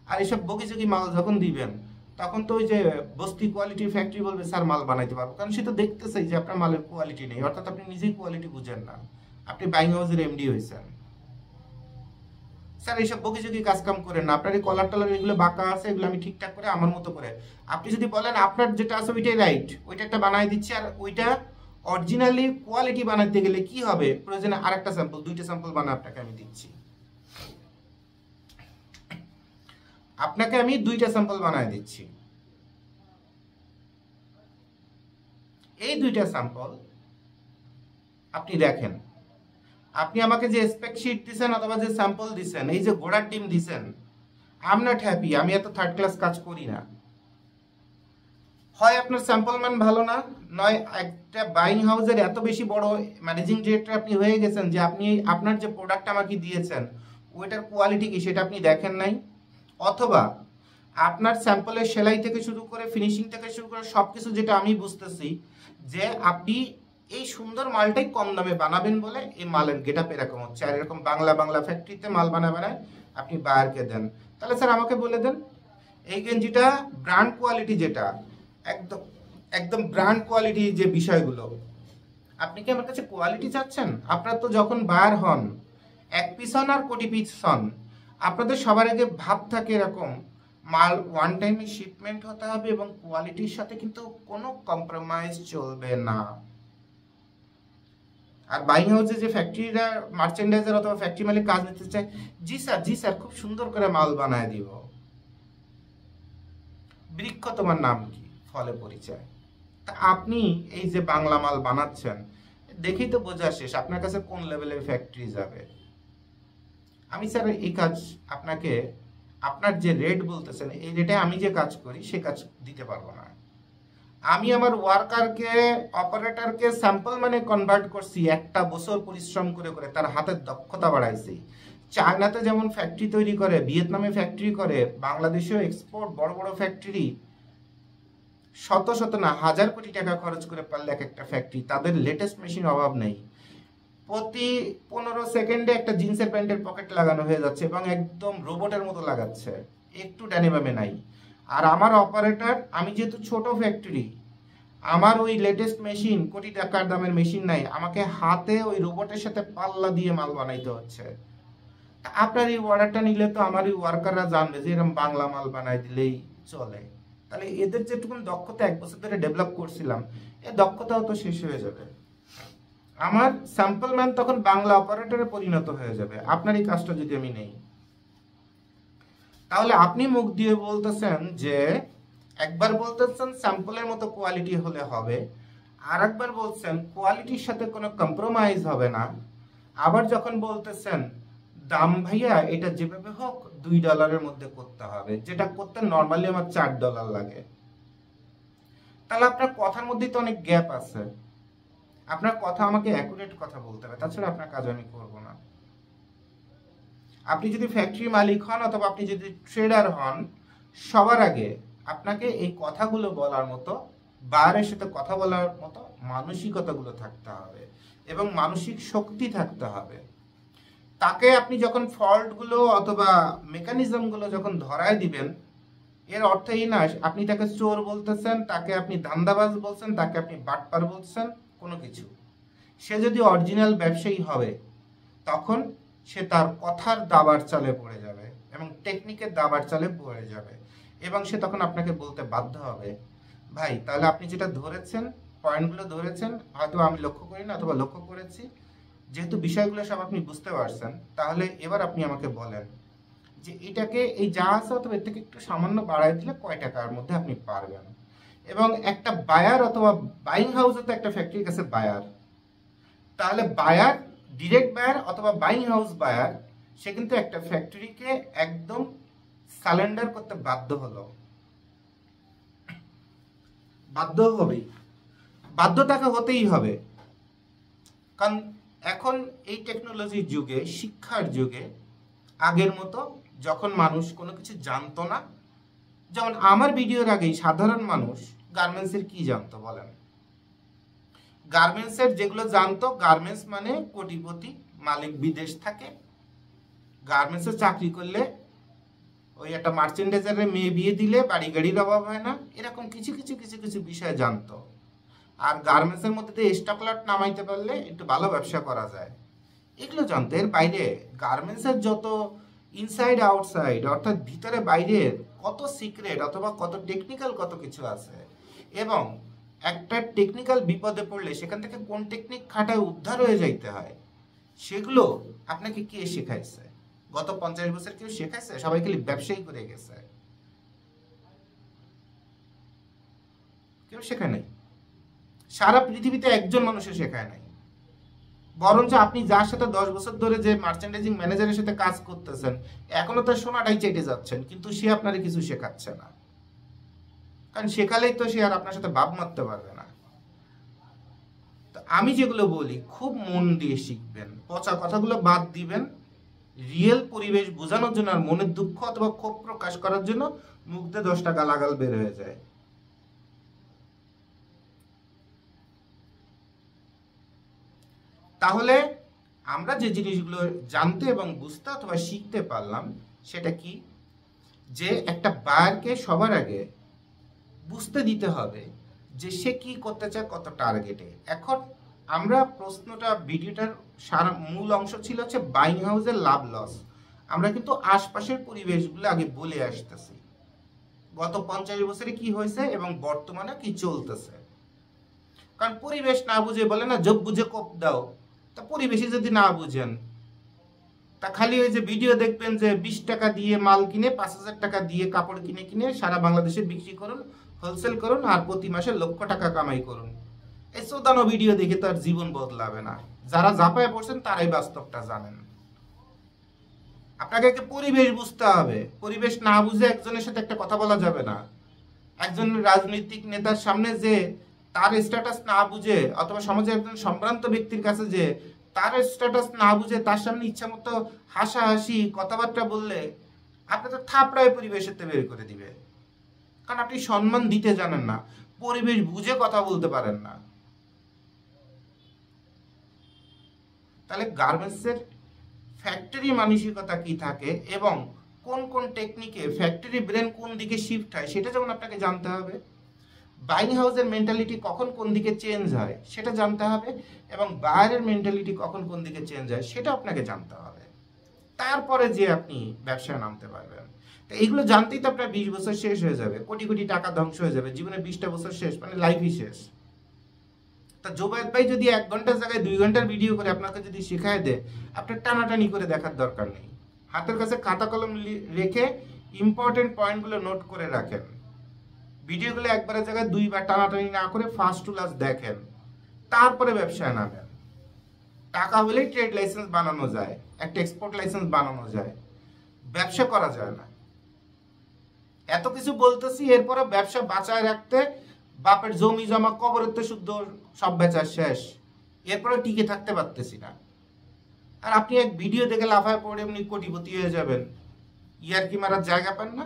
আর এসব বগিচগি মাল যখন দিবেন তখন তো ওই যে বস্তি কোয়ালিটির ফ্যাক্টরি বলবে স্যার মাল বানাইতে পারবো, কারণ সে তো দেখতেছে যে আপনার মালের কোয়ালিটি নেই, অর্থাৎ আপনি নিজেই কোয়ালিটি বুঝেন না, আপনি বাইং হাউসের এমডি হয়েছেন। স্যার এইসব বকিঝকি কাজকাম করেন না, আপনার এই কলার টলার এগুলো বাঁকা আছে, এগুলো আমি ঠিকঠাক করে আমার মতো করে, আপনি যদি বলেন আপনার যেটা আছে ওইটাই রাইট, ওইটা একটা বানাই দিচ্ছি, আর ওইটা অরিজিনালি কোয়ালিটি বানাতে গেলে কি হবে, প্রয়োজনে আরেকটা স্যাম্পল, দুইটা স্যাম্পল বানায় আপনাকে আমি দিচ্ছি। আপনাকে আমি দুইটা স্যাম্পল বানায় দিচ্ছি। এই দুইটা স্যাম্পল আপনি দেখেন, আপনি আমাকে যে স্পেক শিট দিছেন অথবা যে স্যাম্পল দিছেন, এই যে ঘোড়ার ডিম দিছেন, আই এম নট হ্যাপি। আমি এত থার্ড ক্লাস কাজ করি না। হয় আপনার স্যাম্পল মান ভালো না, নয় একটা বাইং হাউসের এত বেশি বড় ম্যানেজিং ডিরেক্টর আপনি হয়ে গেছেন যে আপনি আপনার যে প্রোডাক্ট আমাকে দিয়েছেন ওইটার কোয়ালিটি কি সেটা আপনি দেখেন নাই, অথবা আপনার স্যাম্পলের সেলাই থেকে শুরু করে ফিনিশিং থেকে শুরু করে সব কিছু, যেটা আমি বুঝতেছি যে আপনি এই সুন্দর মালটাই কম দামে বানাবেন বলে এই মালের গেটআপ এরকম হচ্ছে, আর এরকম বাংলা ফ্যাক্টরিতে মাল বানায় আপনি বায়ারকে দেন। তাহলে স্যার আমাকে বলে দেন, এই গেঞ্জিটা ব্র্যান্ড কোয়ালিটি, যেটা একদম একদম ব্র্যান্ড কোয়ালিটি যে বিষয়গুলো, আপনি কি আমার কাছে কোয়ালিটি চাচ্ছেন? আপনার তো যখন বায়ার হন, এক পিস হন আর কোটি পিস হন, আপনাদের সবার আগে ভাব থাকে এরকম, মাল ওয়ান টাইমে শিপমেন্ট হতে হবে এবং কোয়ালিটির সাথে কিন্তু কোনো কম্প্রোমাইজ চলবে না। আর বাইং হাউসে যে ফ্যাক্টরিরা মার্চেন্ডাইজার অথবা ফ্যাক্টরি মালিক কাজ নিতে চায়, জি স্যার খুব সুন্দর করে মাল বানায় দিব। বৃক্ষ তোমার নাম কি, ফলে পরিচয়। তা আপনি এই যে বাংলা মাল বানাচ্ছেন, দেখেই তো বোঝা শেষ আপনার কাছে কোন লেভেলের ফ্যাক্টরি যাবে। আমি স্যার এই কাজ আপনাকে, আপনার যে রেট বলতেছেন এই রেটে আমি যে কাজ করি সে কাজ দিতে পারবো না। আমি আমার ওয়ার্কারকে, অপারেটরকে স্যাম্পল মানে কনভার্ট করছি, একটা বছর পরিশ্রম করে করে তার হাতের দক্ষতা বাড়াইছি। চায়নাতে যেমন ফ্যাক্টরি তৈরি করে, ভিয়েতনামে ফ্যাক্টরি করে, বাংলাদেশেও এক্সপোর্ট, বড় বড় ফ্যাক্টরি, শত শত না হাজার কোটি টাকা খরচ করে পারলে এক একটা ফ্যাক্টরি, তাদের লেটেস্ট মেশিন অভাব নেই। প্রতি 15 সেকেন্ডে একটা জিন্সের প্যান্টের পকেট লাগানো হয়ে যাচ্ছে এবং একদম রোবটের মতো লাগাচ্ছে, একটু ডানে বামে নাই। আর আমার অপারেটর, আমি যেহেতু ছোট ফ্যাক্টরি, আমার ওই লেটেস্ট মেশিন, কোটি টাকার দামের মেশিন নাই, আমাকে হাতে ওই রোবটের সাথে পাল্লা দিয়ে মাল বানাইতে হচ্ছে। আপনার এই অর্ডারটা নিলে তো আমার এই ওয়ার্কাররা জানবে যে এরকম বাংলা মাল বানাই দিলেই চলে। তাহলে এদের যেটুকুন দক্ষতা 1 বছর ধরে ডেভেলপ করছিলাম, এই দক্ষতাও তো শেষ হয়ে যাবে। আমার স্যাম্পল ম্যান তখন বাংলা অপারেটরে পরিণত হয়ে যাবে আপনার এই কাজটা যদি আমি নেই। তাহলে আপনি মুখ দিয়ে বলতেছেন যে, একবার বলতেছেন স্যাম্পলের মতো কোয়ালিটি হলে হবে, আর একবার বলছেন কোয়ালিটির সাথে কোনো কম্প্রোমাইজ হবে না, আবার যখন বলতেছেন দাম ভাইয়া এটা যেভাবে হোক $2 মধ্যে করতে হবে, যেটা করতে নর্মালি আমার $4 লাগে, তাহলে আপনার কথার মধ্যে তো অনেক গ্যাপ আছে। আপনার কথা আমাকে অ্যাকুরেট কথা বলতে হবে, তাছাড়া আপনার কাজ আমি করব না। আপনি যদি ফ্যাক্টরি মালিক হন অথবা আপনি যদি ট্রেডার হন, সবার আগে আপনাকে এই কথাগুলো বলার মতো, বায়ারের সাথে কথা বলার মতো মানসিকতাগুলো থাকতে হবে এবং মানসিক শক্তি থাকতে হবে। তাকে আপনি যখন ফল্টগুলো অথবা মেকানিজমগুলো যখন ধরায় দিবেন, এর অর্থ এই না আপনি তাকে চোর বলতেছেন, তাকে আপনি ধান্দাবাজ বলছেন, তাকে আপনি বাটপার বলছেন, কোনো কিছু। সে যদি অরিজিনাল ব্যবসায়ী হবে তখন সে তার কথার দাবার চালে পড়ে যাবে এবং টেকনিকের দাবার চালে পড়ে যাবে, এবং সে তখন আপনাকে বলতে বাধ্য হবে, ভাই তাহলে আপনি যেটা ধরেছেন, পয়েন্টগুলো ধরেছেন, হয়তো আমি লক্ষ্য করি না অথবা লক্ষ্য করেছি, যেহেতু বিষয়গুলো সব আপনি বুঝতে পারছেন, তাহলে এবার আপনি আমাকে বলেন যে এটাকে এই যা আছে অথবা এর থেকে একটু সামান্য বাড়াই দিলে কয় টাকার মধ্যে আপনি পারবেন। এবং একটা বায়ার অথবা বাইং হাউসে তো একটা ফ্যাক্টরির কাছে বায়ার, তাহলে বায়ার, ডিরেক্ট বায়ার অথবা বাইং হাউস বায়ার, সে কিন্তু একটা ফ্যাক্টরিকে একদম সারেন্ডার করতে বাধ্য হলো, বাধ্য হবেই, বাধ্য তাকে হতেই হবে। কারণ এখন এই টেকনোলজির যুগে, শিক্ষার যুগে, আগের মতো যখন মানুষ কোনো কিছু জানতো না, যেমন আমার ভিডিওর আগেই সাধারণ মানুষ গার্মেন্টসের কি জানতো বলেন? গার্মেন্টসের যেগুলো জানতো, গার্মেন্টস মানে কোটিপতি মালিক বিদেশ থাকে, গার্মেন্টসে চাকরি করলে ওই একটা মার্চেন্ডাইজারের মেয়ে বিয়ে দিলে বাড়ি গাড়ির অভাব হয় না, এরকম কিছু কিছু কিছু কিছু বিষয় জানতো। আর গার্মেন্টসের মধ্যে দিয়ে স্টক লট নামাইতে পারলে একটু ভালো ব্যবসা করা যায়, এগুলো জানতো। এর বাইরে গার্মেন্টসের যত ইনসাইড আউটসাইড, অর্থাৎ ভিতরে বাইরের কত সিক্রেট অথবা কত টেকনিক্যাল কত কিছু আছে, এবং একটা টেকনিক্যাল বিপদে পড়লে সেখান থেকে কোন টেকনিক খাটায় উদ্ধার হয়ে যাইতে হয়, সেগুলো আপনাকে কে শেখাইছে? গত 50 বছর কেউ শেখাইছে? সবাই খালি ব্যবসায়ী করে গেছে, কেউ শেখায় নাই। সারা পৃথিবীতে একজন মানুষের শেখায় নাই। বরঞ্চ আপনি যার সাথে 10 বছর ধরে যে মার্চেন্ডাইজিং ম্যানেজারের সাথে কাজ করতেছেন, এখনো তার সোনাটাই চেটে যাচ্ছেন, কিন্তু সে আপনারে কিছু শেখাচ্ছে না। কারণ শেখালেই তো সে আর আপনার সাথে ভাব মারতে পারবে না। তো আমি যেগুলো বলি খুব মন দিয়ে শিখবেন, পচা কথাগুলো বাদ দিবেন, রিয়েল পরিবেশ বোঝানোর জন্য আর মনের দুঃখ অথবা ক্ষোভ প্রকাশ করার জন্য মুখ দিয়ে 10 টাকা লাগাল বের হয়ে যায়। তাহলে আমরা যে জিনিসগুলো জানতে এবং বুঝতে অথবা শিখতে পারলাম সেটা কি, যে একটা বায়ারকে সবার আগে বুঝতে দিতে হবে যে সে কি করতে চায়, কত টার্গেটে। এখন আমরা প্রশ্নটা, ভিডিওটার সারা মূল অংশ ছিল হচ্ছে বাইং হাউসের লাভ লস। আমরা কিন্তু আশপাশের পরিবেশগুলো আগে বলে আসতেছি, গত 50 বছরে কি হয়েছে এবং বর্তমানে কি চলতেছে। কারণ পরিবেশ না বুঝে, বলে না যোগ বুঝে কোপ দাও, তা পরিবেশে যদি না বুঝেন, তা খালি ওই যে ভিডিও দেখবেন যে 20 টাকা দিয়ে মাল কিনে 5000 টাকা দিয়ে কাপড় কিনে কিনে সারা বাংলাদেশে বিক্রি করুন, হোলসেল করুন, আর প্রতি মাসে লক্ষ টাকা কামাই করুন। এই চোদানো ভিডিও দেখে তো আর জীবন বদলাবে না। যারা জাপায় পড়ছেন তারাই বাস্তবটা জানেন। আপনাকে পরিবেশ বুঝতে হবে। পরিবেশ না বুঝে একজনের সাথে একটা কথা বলা যাবে না। একজন রাজনৈতিক নেতার সামনে যে তার স্ট্যাটাস না বুঝে, অথবা সমাজের একজন সম্ভ্রান্ত ব্যক্তির কাছে যে তার স্ট্যাটাস না বুঝে তার সামনে ইচ্ছা মতো হাসাহাসি কথাবার্তা বললে আপনি তো থাপড়ায় পরিবেশের বের করে দিবে। কারণ আপনি সম্মান দিতে জানেন না, পরিবেশ বুঝে কথা বলতে পারেন না। তাহলে গার্মেন্টসের ফ্যাক্টরি মানসিকতা কি থাকে এবং কোন কোন টেকনিকে ফ্যাক্টরি ব্রেন কোন দিকে শিফট হয় সেটা যেমন আপনাকে জানতে হবে। বাইং হাউসের মেন্টালিটি কখন কোন দিকে চেঞ্জ হয় সেটা জানতে হবে, এবং বায়ারের মেন্টালিটি কখন কোন দিকে চেঞ্জ হয় সেটা আপনাকে জানতে হবে। তারপরে যে আপনি ব্যবসায় নামতে পারবেন। তো এইগুলো জানতেই তো আপনার 20 বছর শেষ হয়ে যাবে, কোটি কোটি টাকা ধ্বংস হয়ে যাবে, জীবনে 20টা বছর শেষ, মানে লাইফই শেষ। তা জোবায়েদ ভাই যদি 1 ঘন্টার জায়গায় 2 ঘন্টার ভিডিও করে আপনাকে যদি শেখায় দেয়, আপনার টানাটানি করে দেখার দরকার নেই। হাতের কাছে খাতা কলম রেখে ইম্পর্টেন্ট পয়েন্টগুলো নোট করে রাখেন। ভিডিওগুলো একবারের জায়গায় 2 বার টানাটানি না করে ফার্স্ট টু লাস্ট দেখেন, তারপরে ব্যবসায় নামেন। টাকা হলেই ট্রেড লাইসেন্স বানানো যায়, একটা এক্সপোর্ট লাইসেন্স বানানো যায়, ব্যবসা করা যায় না। এত কিছু বলতেছি, এরপরে ব্যবসা বাঁচায় রাখতে বাপের জমি জমা কবরের তো শুদ্ধ সব বেচা শেষ, এরপরে টিকে থাকতে পারতেছি না। আর আপনি এক ভিডিও দেখে লাফায় পড়ে এমনি কোটিপতি হয়ে যাবেন, ইয়ার কি মারার জায়গা পান না।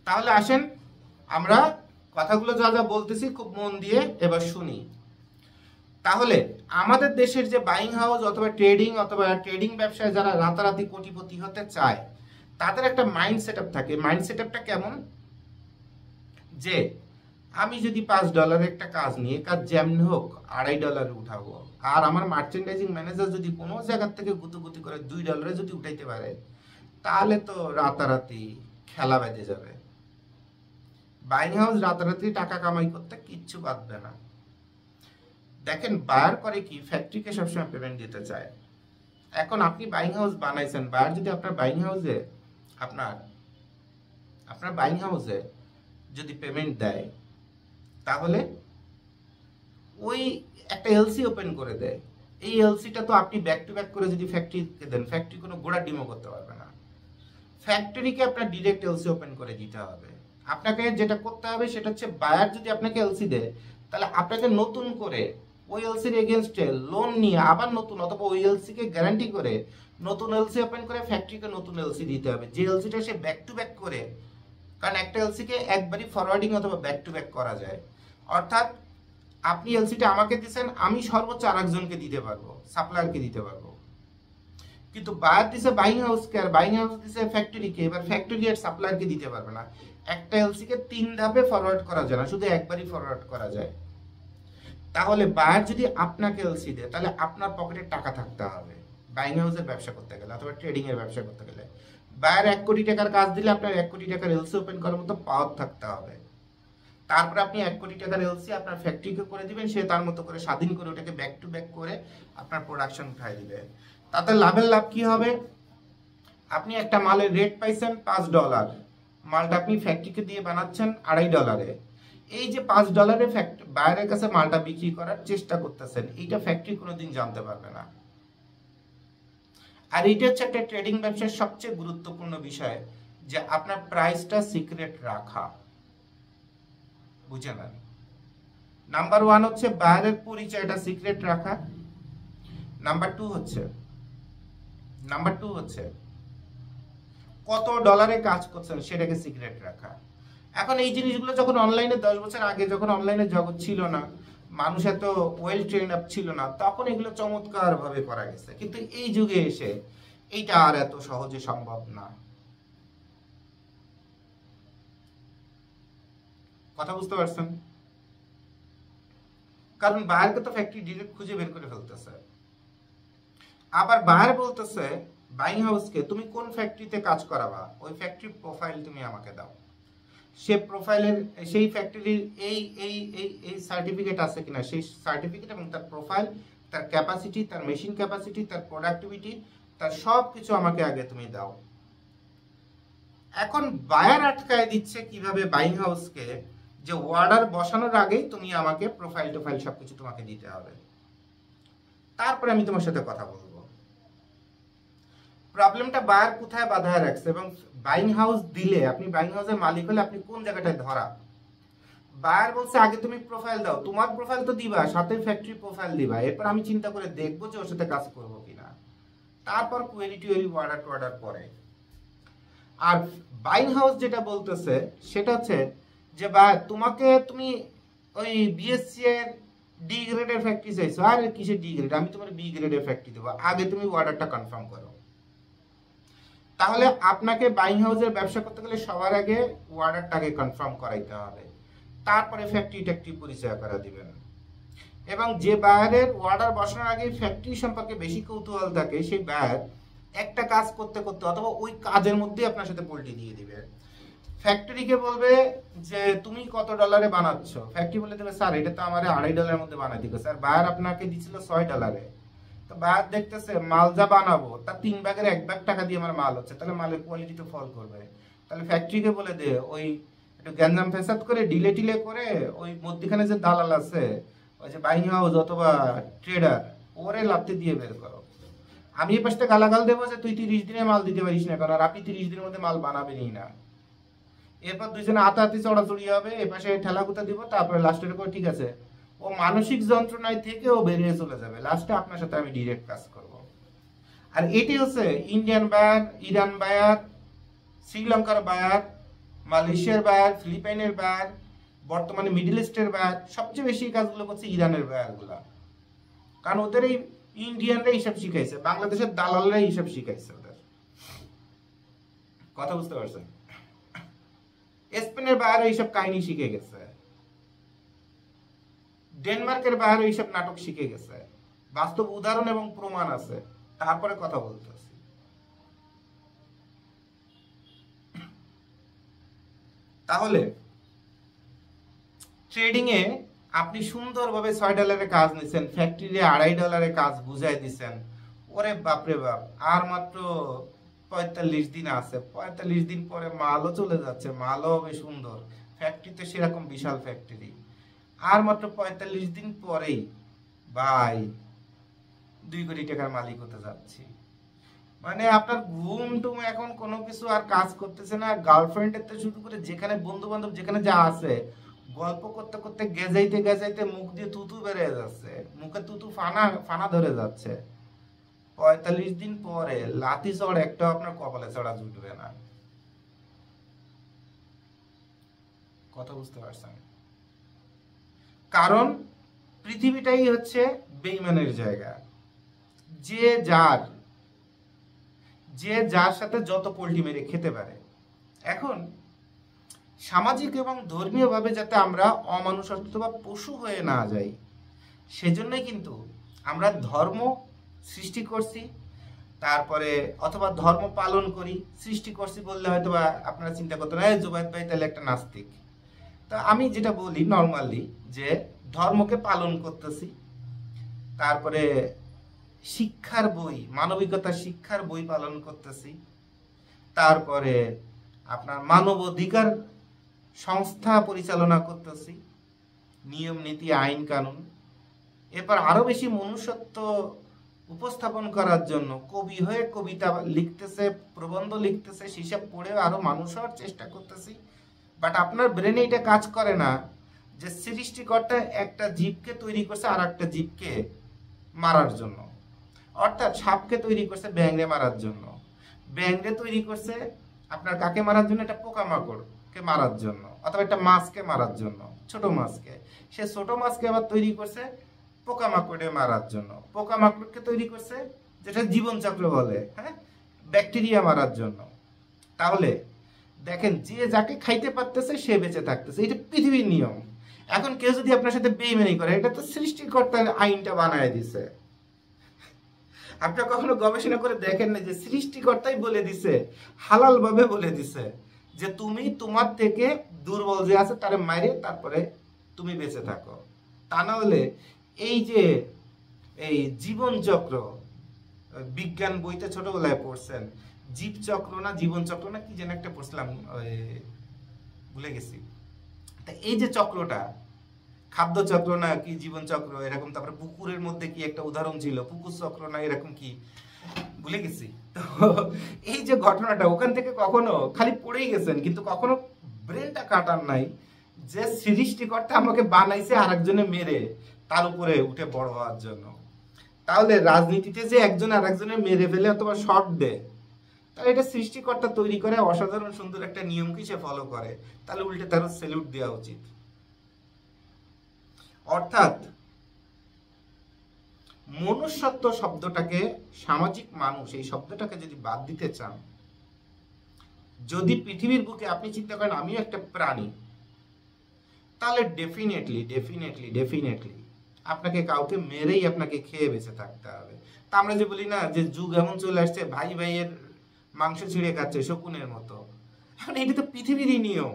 তাহলে আসেন আমরা কথাগুলো যা যা বলতেছি খুব মন দিয়ে এবার শুনি। তাহলে আমাদের দেশের যে বাইং হাউস অথবা ট্রেডিং ব্যবসায় যারা রাতারাতি কোটিপতি হতে চায়, তাদের একটা মাইন্ড সেট আপ থাকে। মাইন্ড সেট আপটা কেমন, যে আমি যদি $5 একটা কাজ নিয়ে কাজ যেমনি হোক $2.5 উঠাবো, আর আমার মার্চেন্ডাইজিং ম্যানেজার যদি কোনো জায়গার থেকে গুতুগুতি করে $2 যদি উঠাইতে পারে, তাহলে তো রাতারাতি খেলা বেঁধে যাবে। বাইং হাউস রাতারাতি টাকা কামাই করতে কিচ্ছু বাঁধবে না। দেখেন বায়ার করে কি, ফ্যাক্টরিকে সবসময় পেমেন্ট দিতে চায়। এখন আপনি বাইং হাউস বানাইছেন, বায়ার যদি আপনার বাইং হাউসে যদি পেমেন্ট দেয়, তাহলে ওই একটা এলসি ওপেন করে দেয়। এই এলসিটা তো আপনি ব্যাক টু ব্যাক করে যদি ফ্যাক্টরিকে দেন, ফ্যাক্টরি কোনো গোড়া ডিমো করতে পারবে না। ফ্যাক্টরিকে আপনার ডিরেক্ট এলসি ওপেন করে দিতে হবে। আপনাকে যেটা করতে হবে সেটা হচ্ছে, বায়ার যদি আপনাকে এলসি দেয়, তাহলে আপনাকে নতুন করে ওই এলসির এগেনস্টে লোন নিয়ে আবার নতুন, অথবা ওই এলসিকে গ্যারান্টি করে নতুন এলসি ওপেন করে ফ্যাক্টরিকে নতুন এলসি দিতে হবে, যে এলসিটা সে ব্যাক টু ব্যাক করে। কারণ একটা এলসিকে একবারই ফরওয়ার্ডিং অথবা ব্যাক টু ব্যাক করা যায়। অর্থাৎ আপনি এলসিটা আমাকে দিচ্ছেন, আমি সর্বোচ্চ আরেকজনকে দিতে পারবো, সাপ্লায়ারকে দিতে পারবো। কিন্তু বায়ার দিছে বাইং হাউসকে, আর বাইং হাউস দিছে ফ্যাক্টরিকে, এবার ফ্যাক্টরি আর সাপ্লায়ারকে দিতে পারবে না। একটা এলসিকে 3 ধাপে ফরওয়ার্ড করা যায় না, শুধু একবারই ফরওয়ার্ড করা যায়। তাহলে বায়ার যদি আপনাকে এলসি দেয়, তাহলে আপনার পকেটে টাকা থাকতে হবে, বাইং হাউসের ব্যবসা করতে গেলে অথবা ট্রেডিং এর ব্যবসা করতে গেলে বায়ার 1 কোটি টাকার কাজ দিলে আপনার 1 কোটি টাকার এলসি ওপেন করার মতো পাওয়ার থাকতে হবে। তারপরে আপনি 1 কোটি টাকার এলসি আপনার ফ্যাক্টরিকে করে দিবেন, সে তার মতো করে স্বাধীন করে ওটাকে ব্যাক টু ব্যাক করে আপনার প্রোডাকশন উঠাই দিবে। তাতে লাভের লাভ কি হবে? আপনি একটা মালের রেট পাইছেন $5, মালটা আপনি ফ্যাক্টরিকে দিয়ে বানাচ্ছেন $2.5। এই যে $5 বায়ারের কাছে মালটা বিক্রি করার চেষ্টা করতেছেন, এইটা ফ্যাক্টরি কোনোদিন জানতে পারবে না। আর এটা হচ্ছে একটা ট্রেডিং ব্যবসার সবচেয়ে গুরুত্বপূর্ণ বিষয়, যে আপনার প্রাইসটা সিক্রেট রাখা। বুঝে নেন, নাম্বার 1 হচ্ছে বায়ারের পরিচয়টা সিক্রেট রাখা। নাম্বার 2 হচ্ছে কত ডলারে কাজ করছেন সেটাকে সিক্রেট রাখা। এখন এই জিনিসগুলো যখন অনলাইনে 10 বছর আগে যখন অনলাইনে জগৎ ছিল না, মানুষ এত ওয়েল ট্রেন্ড আপ ছিল না, তখন এগুলো চমৎকার ভাবে করা গেছে। কিন্তু এই যুগে এসে এইটা আর এত সহজে সম্ভব না। কথা বুঝতে পারছেন? কারণ বায়ারকে তো ফ্যাক্টরি ডিরেক্ট খুঁজে বের করে ফেলতেছে। আবার বায়ার বলতেছে বাইং হাউসকে, তুমি কোন ফ্যাক্টরিতে কাজ করাবা, ওই ফ্যাক্টরির প্রোফাইল তুমি আমাকে দাও। সে প্রোফাইলের সেই ফ্যাক্টরির এই এই এই এই সার্টিফিকেট আছে কিনা, সেই সার্টিফিকেট এবং তার প্রোফাইল, তার ক্যাপাসিটি, তার মেশিন ক্যাপাসিটি, তার প্রোডাক্টিভিটি, তার সব কিছু আমাকে আগে তুমি দাও। এখন বায়ার আটকায় দিচ্ছে কিভাবে বাইং হাউসকে, যে অর্ডার বসানোর আগেই তুমি আমাকে প্রোফাইল টোফাইল সবকিছু তোমাকে দিতে হবে, তারপরে আমি তোমার সাথে কথা বলবো। প্রবলেমটা বায়ার কোথায় বাধায় রাখছে, এবং বাইং হাউস দিলে, আপনি বাইং হাউসের মালিক হলে আপনি কোন জায়গাটায় ধরা। বায়ার বলছে আগে তুমি প্রোফাইল দাও, তোমার প্রোফাইল তো দিবা, সাথে ফ্যাক্টরি প্রোফাইল দিবা, এরপর আমি চিন্তা করে দেখবো যে ওর সাথে কাজ করবো কিনা, তারপর কোয়েরি টুয়েরি অর্ডার টু অর্ডার করে। আর বাইং হাউস যেটা বলতেছে সেটা হচ্ছে যে তোমাকে, তুমি ওই বিএসসি এর ডি গ্রেডের ফ্যাক্টরি চাইছো, আর কিসের ডি গ্রেড, আমি তোমার বি গ্রেডের ফ্যাক্টরি দেবো, আগে তুমি অর্ডারটা কনফার্ম করো। তাহলে আপনাকে বাইং হাউসের ব্যবসা করতে গেলে সবার আগে অর্ডারটাকে কনফার্ম করাইতে হবে, তারপরে ফ্যাক্টরি ট্যাক্টরি পরিচয় করা দিবেন। এবং যে বায়ারের অর্ডার বসানোর আগে ফ্যাক্টরি সম্পর্কে বেশি কৌতূহল থাকে, সেই বায়ার একটা কাজ করতে করতে অথবা ওই কাজের মধ্যেই আপনার সাথে পোল্টি দিয়ে দিবে। ফ্যাক্টরিকে বলবে যে তুমি কত ডলারে বানাচ্ছ, ফ্যাক্টরি বলে দেবে স্যার এটা তো আমার $2.5 মধ্যে বানাই দিবে স্যার, বায়ার আপনাকে দিছিল $6। তো বায়ার দেখতেছে মাল যা বানাবো তার 3 ভাগের 1 ভাগ টাকা দিয়ে আমার মাল হচ্ছে, তাহলে মালের কোয়ালিটি তো ফল করবে। তাহলে ফ্যাক্টরিকে বলে দে ওই একটু গ্যাঞ্জাম ফেসাদ করে ডিলে টিলে করে ওই মধ্যখানে যে দালাল আছে, ওই যে বাইং হাউস অথবা ট্রেডার, ওরে লাত্তি দিয়ে বের করো। আমি এই পাশে গালাগাল দেবো যে তুই 30 দিনে মাল দিতে পারিস না, কারণ আপনি 30 দিনের মধ্যে মাল বানাবেনই না। এরপর দুইজনে হাতাহাতি চড়াচড়ি হবে, এ পাশে ঠেলাকুতা দিব, তারপরে লাস্টের করে ঠিক আছে, ও মানসিক যন্ত্রণায় থেকে ও বেরিয়ে চলে যাবে, লাস্টে আপনার সাথে আমি ডিরেক্ট কাজ করব। আর এটি হচ্ছে ইন্ডিয়ান বায়ার, ইরান বায়ার, শ্রীলঙ্কার বায়ার, মালয়েশিয়ার বায়ার, ফিলিপাইনের বায়ার, বর্তমানে মিডল ইস্টের বায়ার, সবচেয়ে বেশি কাজগুলো করছে ইরানের বায়ারগুলা, কারণ ওদের এই ইন্ডিয়ানরা হিসাব শিখাইছে, বাংলাদেশের দালালরা হিসাব শিখাইছে ওদের। কথা বুঝতে পারছেন? স্পেনের বায়ার এইসব কাহিনী শিখে গেছে, ডেনমার্কের বায়ার এইসব নাটক শিখে গেছে, বাস্তব উদাহরণ এবং প্রমাণ আছে, তারপরে কথা বলতেছি। তাহলে ট্রেডিং এ আপনি সুন্দরভাবে $6 কাজ নিছেন, ফ্যাক্টরিতে $2.5 কাজ বুঝাই দিচ্ছেন, ওরে বাপরে বাপ, আর মাত্র 45 দিন আছে, 45 দিন পরে মালও চলে যাচ্ছে, মালও হবে সুন্দর, ফ্যাক্টরিতে সেরকম বিশাল ফ্যাক্টরি, আর মাত্র 45 দিন পরেই ভাই 2 কোটি টাকার মালিক হতে যাচ্ছি। মানে আপনার ঘুম টুম এখন কোনো কিছু আর কাজ করতেছে না, গার্লফ্রেন্ডের থেকে শুরু করে যেখানে বন্ধু বান্ধব যেখানে যা আছে, গল্প করতে করতে গেজাইতে গেজাইতে মুখ দিয়ে তুতু বেরিয়ে যাচ্ছে, মুখে তুতু ফানা ফানা ধরে যাচ্ছে। 45 দিন পরে লাথি চড় একটা আপনার কপালে চড়া জুটবে না। কথা বুঝতে পারছেন? কারণ পৃথিবীটাই হচ্ছে বেঈমানের জায়গা, যে যার সাথে যত পোল্টি মেরে খেতে পারে। এখন সামাজিক এবং ধর্মীয় ভাবে যাতে আমরা অমানুষ অথবা পশু হয়ে না যাই, সেজন্যই কিন্তু আমরা ধর্ম সৃষ্টি করছি, তারপরে অথবা ধর্ম পালন করি, সৃষ্টি করছি বললে হয়তো বা আপনারা চিন্তা করতেন জুবায়েদ ভাই তাহলে একটা নাস্তিক। তো আমি যেটা বলি নর্মালি যে ধর্মকে পালন করতেছি, তারপরে শিক্ষার বই, মানবিকতার শিক্ষার বই পালন করতেছি, তারপরে আপনার মানবাধিকার সংস্থা পরিচালনা করতেছি, নিয়ম নীতি আইন কানুন, এরপর আরো বেশি মনুষ্যত্ব উপস্থাপন করার জন্য কবি হয়ে কবিতা লিখতেছে, প্রবন্ধ লিখতেছে, সেসব পড়েও আরো মানুষ হওয়ার চেষ্টা করতেছি। বাট আপনার ব্রেনে এটা কাজ করে না যে সৃষ্টিকর্তা একটা জীবকে তৈরি করছে আর একটা জীবকে মারার জন্য, অর্থাৎ সাপকে তৈরি করছে ব্যাঙে মারার জন্য, ব্যাঙে তৈরি করছে আপনার কাকে মারার জন্য, এটা পোকামাকড়কে মারার জন্য, অথবা একটা মাছকে মারার জন্য, ছোট মাছকে। সে ছোট মাছকে আবার তৈরি করছে পোকামাকড়ে মারার জন্য, পোকামাকড়কে তৈরি করছে যেটা জীবনচক্র বলে, হ্যাঁ, ব্যাকটেরিয়া মারার জন্য। তাহলে দেখেন যে যাকে খাইতে পারতেছে সে বেঁচে থাকতেছে, এটা পৃথিবীর নিয়ম। এখন কেউ যদি আপনার সাথে বেইমানি করে, এটা তো সৃষ্টিকর্তার আইনটা বানায় দিছে। আপনারা কখনো গবেষণা করে দেখেন না যে সৃষ্টিকর্তাই বলে দিছে, হালাল ভাবে বলে দিছে যে তুমি তোমার থেকে দুর্বল যে আছে তারে মাইরে তারপরে তুমি বেঁচে থাকো। তা না হলে এই যে এই জীবন চক্র, বিজ্ঞান বইতে ছোটবেলায় পড়ছেন, জীবচক্র না জীবন চক্র না কি যেন একটা পড়ছিলাম, ভুলে গেছি। তা এই যে চক্রটা, খাদ্য চক্র না কি জীবন চক্র এরকম, তারপরে পুকুরের মধ্যে কি একটা উদাহরণ ছিল, পুকুর চক্র না এরকম কি, ভুলে গেছি। তো এই যে ঘটনাটা, ওখান থেকে কখনো খালি পড়েই গেছেন, কিন্তু কখনো ব্রেনটা কাটার নাই যে সৃষ্টিকর্তা আমাকে বানাইছে আরেকজনে মেরে তার উপরে উঠে বড় হওয়ার জন্য। তাহলে রাজনীতিতে যে একজন আরেকজনে মেরে ফেলে অথবা শর্ট দেয়, তাহলে এটা সৃষ্টিকর্তা তৈরি করে অসাধারণ সুন্দর একটা নিয়মকে সে ফলো করে, তাহলে উল্টে তার স্যালুট দেওয়া উচিত। অর্থাৎ মনুষ্যত্ব শব্দটাকে, সামাজিক মানুষ এই শব্দটাকে যদি বাদ দিতে চান, যদি পৃথিবীর বুকে আপনি চিন্তা করেন আমিও একটা প্রাণী, তাহলে ডেফিনেটলি আপনাকে কাউকে মেরেই আপনাকে খেয়ে বেঁচে থাকতে হবে। তা আমরা যে বলি না যে যুগ এমন চলে আসছে ভাই ভাইয়ের মাংস ছিঁড়ে খাচ্ছে শকুনের মতো, এখন এটা তো পৃথিবীরই নিয়ম।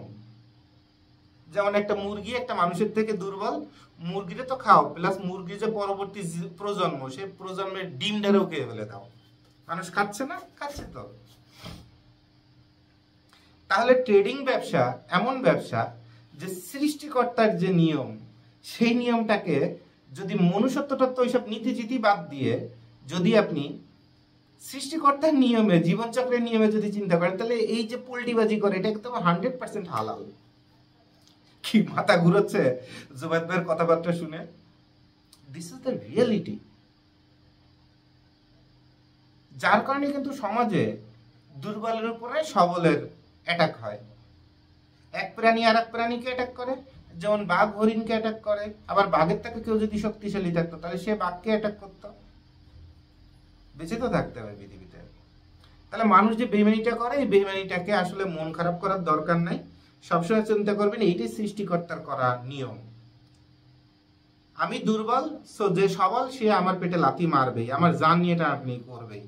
যেমন একটা মুরগি একটা মানুষের থেকে দুর্বল, মুরগিটা তো খাও, প্লাস মুরগির যে পরবর্তী প্রজন্ম, সে প্রজন্মের ডিমটারেও খেয়ে ফেলে দাও। মানুষ খাচ্ছে না? খাচ্ছে তো। তাহলে ট্রেডিং ব্যবসা এমন ব্যবসা যে সৃষ্টিকর্তার যে নিয়ম, সেই নিয়মটাকে যদি মনুষ্যত্বতত্ত্ব এইসব নীতিচিতি বাদ দিয়ে যদি আপনি সৃষ্টিকর্তার নিয়মে, জীবনচক্রের নিয়মে যদি চিন্তা করেন, তাহলে এই যে পোল্টিবাজি করে এটা একদম 100% হালাল। কি মাথা ঘুরোচ্ছে জুবায়েদ ভাইয়ের কথাবার্তা শুনে? This is the reality. যার কারণে কিন্তু সমাজে দুর্বলের উপরে সবলের অ্যাটাক হয়। এক প্রাণী আর এক প্রাণীকে অ্যাটাক করে, যেমন বাঘ হরিণকে অ্যাটাক করে, আবার বাঘের থেকে কেউ যদি শক্তিশালী থাকতো তাহলে সে বাঘকে অ্যাটাক করতো। বেঁচে তো থাকতে হবে পৃথিবীতে। তাহলে মানুষ যে বেইমানিটা করে, এই বেইমানিটাকে আসলে মন খারাপ করার দরকার নাই। সবসময় চিন্তা করবেন এইটাই সৃষ্টিকর্তার করা নিয়ম। আমি দুর্বল, সো যে সবল সে আমার পেটে লাথি মারবেই, আমার জান নিয়ে এটা আপনি করবেই।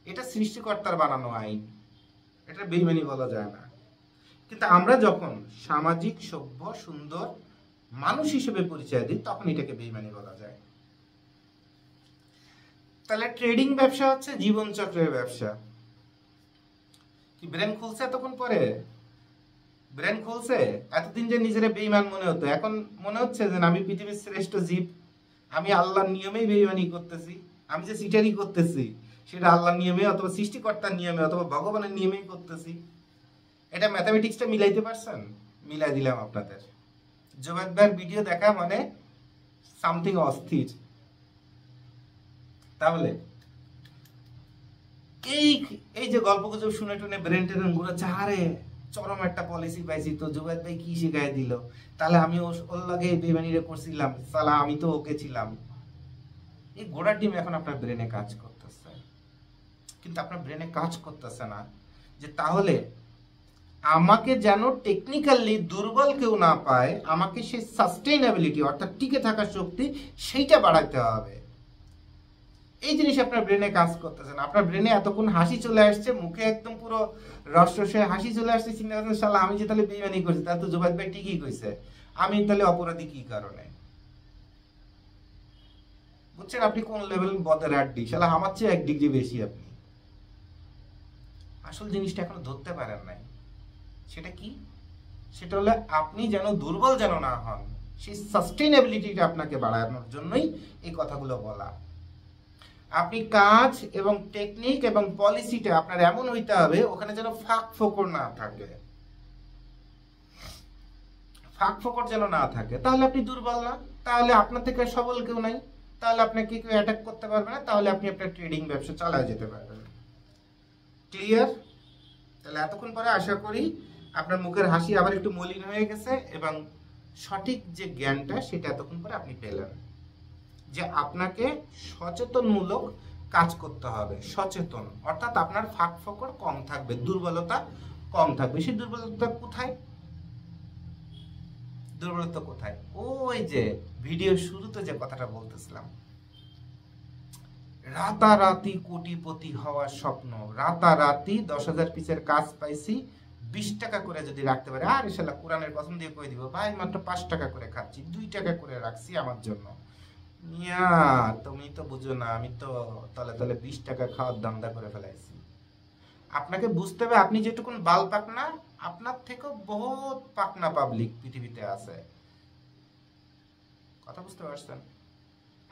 এটা সৃষ্টিকর্তার বানানো আইন, এটা বেইমানি বলা যায় না। কিন্তু আমরা যখন সামাজিক, সভ্য, সুন্দর মানুষ হিসেবে পরিচয় দিই, তখন এটাকে বেইমানি বলা যায়। তাহলে ট্রেডিং ব্যবসা হচ্ছে জীবন চক্রের ব্যবসা। কি ব্রেন খুলছে এতক্ষণ পরে? ব্রেন খুলছে? এতদিন যে নিজের বেঈমান মনে হতো, এখন মনে হচ্ছে যে আমি পৃথিবীর শ্রেষ্ঠ জীব, আমি আল্লাহর নিয়মেই বেঈমানি করতেছি, আমি যে সিটারি করতেছি সেটা আল্লাহর নিয়মে অথবা সৃষ্টিকর্তার নিয়মে অথবা ভগবানের নিয়মেই করতেছি। এটা ম্যাথামেটিক্সটা মিলাইতে পারছেন? মিলাই দিলাম আপনাদের। জুবায়েদ ভাইয়ের ভিডিও দেখা মানে সামথিং অস্থির। তাহলে এই যে গল্প গুজব শুনে টুনে ব্রেন টেন ঘুরাচ্ছে, আরে চরম একটা পলিসি পাইছি তো জুবায়েদ ভাই কি শিখাই দিল, তাহলে আমি ওর লাগে বেইমানিরে করছিলাম, সালা আমি তো ওকে ছিলাম। এই গোড়ার ডিম এখন আপনার ব্রেনে কাজ করতেছে, কিন্তু আপনার ব্রেনে কাজ করতেছে না যে তাহলে আমাকে যেন টেকনিক্যালি দুর্বল কেউ না পায়, আমাকে সেই সাস্টেইনেবিলিটি অর্থাৎ টিকে থাকার শক্তি সেইটা বাড়াইতে হবে। এই জিনিস আপনার ব্রেনে কাজ করতেছে না। আপনার ব্রেনে এতক্ষণ হাসি চলে আসছে, মুখে একদম পুরো রসরসে হাসি চলে আসছে, চিন্তা করছেন শালা আমি যে তাহলে বেইমানি করছি, তাহলে তো জুবাইর ভাই ঠিকই কইছে, আমি তাহলে অপরাধী কি কারণে? বুঝছেন আপনি কোন লেভেল বদের আড্ডি, শালা আমার চেয়ে 1 ডিগ্রি বেশি আপনি। আসল জিনিসটা এখনো ধরতে পারেন নাই। সেটা কি? সেটা হলো আপনি যেন দুর্বল যেন না হন, সেই সাস্টেইনেবিলিটিটা আপনাকে বাড়ানোর জন্যই এই কথাগুলো বলা। আপনি কাজ এবং টেকনিক এবং পলিসিটা আপনার এমন হইতে হবে ওখানে যেন ফাঁক ফোকর না থাকে, ফাঁক ফোকর যেন না থাকে। তাহলে আপনি দুর্বল না, তাহলে আপনার থেকে সবল কেউ নাই, তাহলে আপনাকে কেউ অ্যাটাক করতে পারবে না, তাহলে আপনি আপনার ট্রেডিং ব্যবসা চালায় যেতে পারবেন। ক্লিয়ার? তাহলে এতক্ষণ পরে আশা করি আপনার মুখের হাসি আবার একটু মলিন হয়ে গেছে এবং সঠিক যে জ্ঞানটা সেটা এতক্ষণ পরে আপনি পেলেন, যে আপনাকে সচেতনমূলক কাজ করতে হবে। সচেতন অর্থাৎ আপনার ফাঁক ফোকর কম থাকবে, দুর্বলতা কম থাকবে। সেই দুর্বলতা কোথায়? দুর্বলতা কোথায়? ওই যে ভিডিও শুরুতে যে কথাটা বলতেছিলাম, রাতারাতি কোটিপতি হওয়ার স্বপ্ন, রাতারাতি 10,000 পিসের কাজ পাইছি, 20 টাকা করে যদি রাখতে পারে, আর ইনশাল্লাহ কোরআনের কসম দিয়ে কই দিব ভাই মাত্র 5 টাকা করে খাচ্ছি, 2 টাকা করে রাখছি আমার জন্য। মিয়া তুমি তো বুঝো না, আমি তো তলে তলে 20 টাকা খাওয়ার দান্দা করে ফেলাইছি। আপনাকে বুঝতে হবে আপনি যেটুকুন বাল পাকনা, আপনার থেকেও বহুত পাকনা পাবলিক পৃথিবীতে আছে। কথা বুঝতে পারছেন?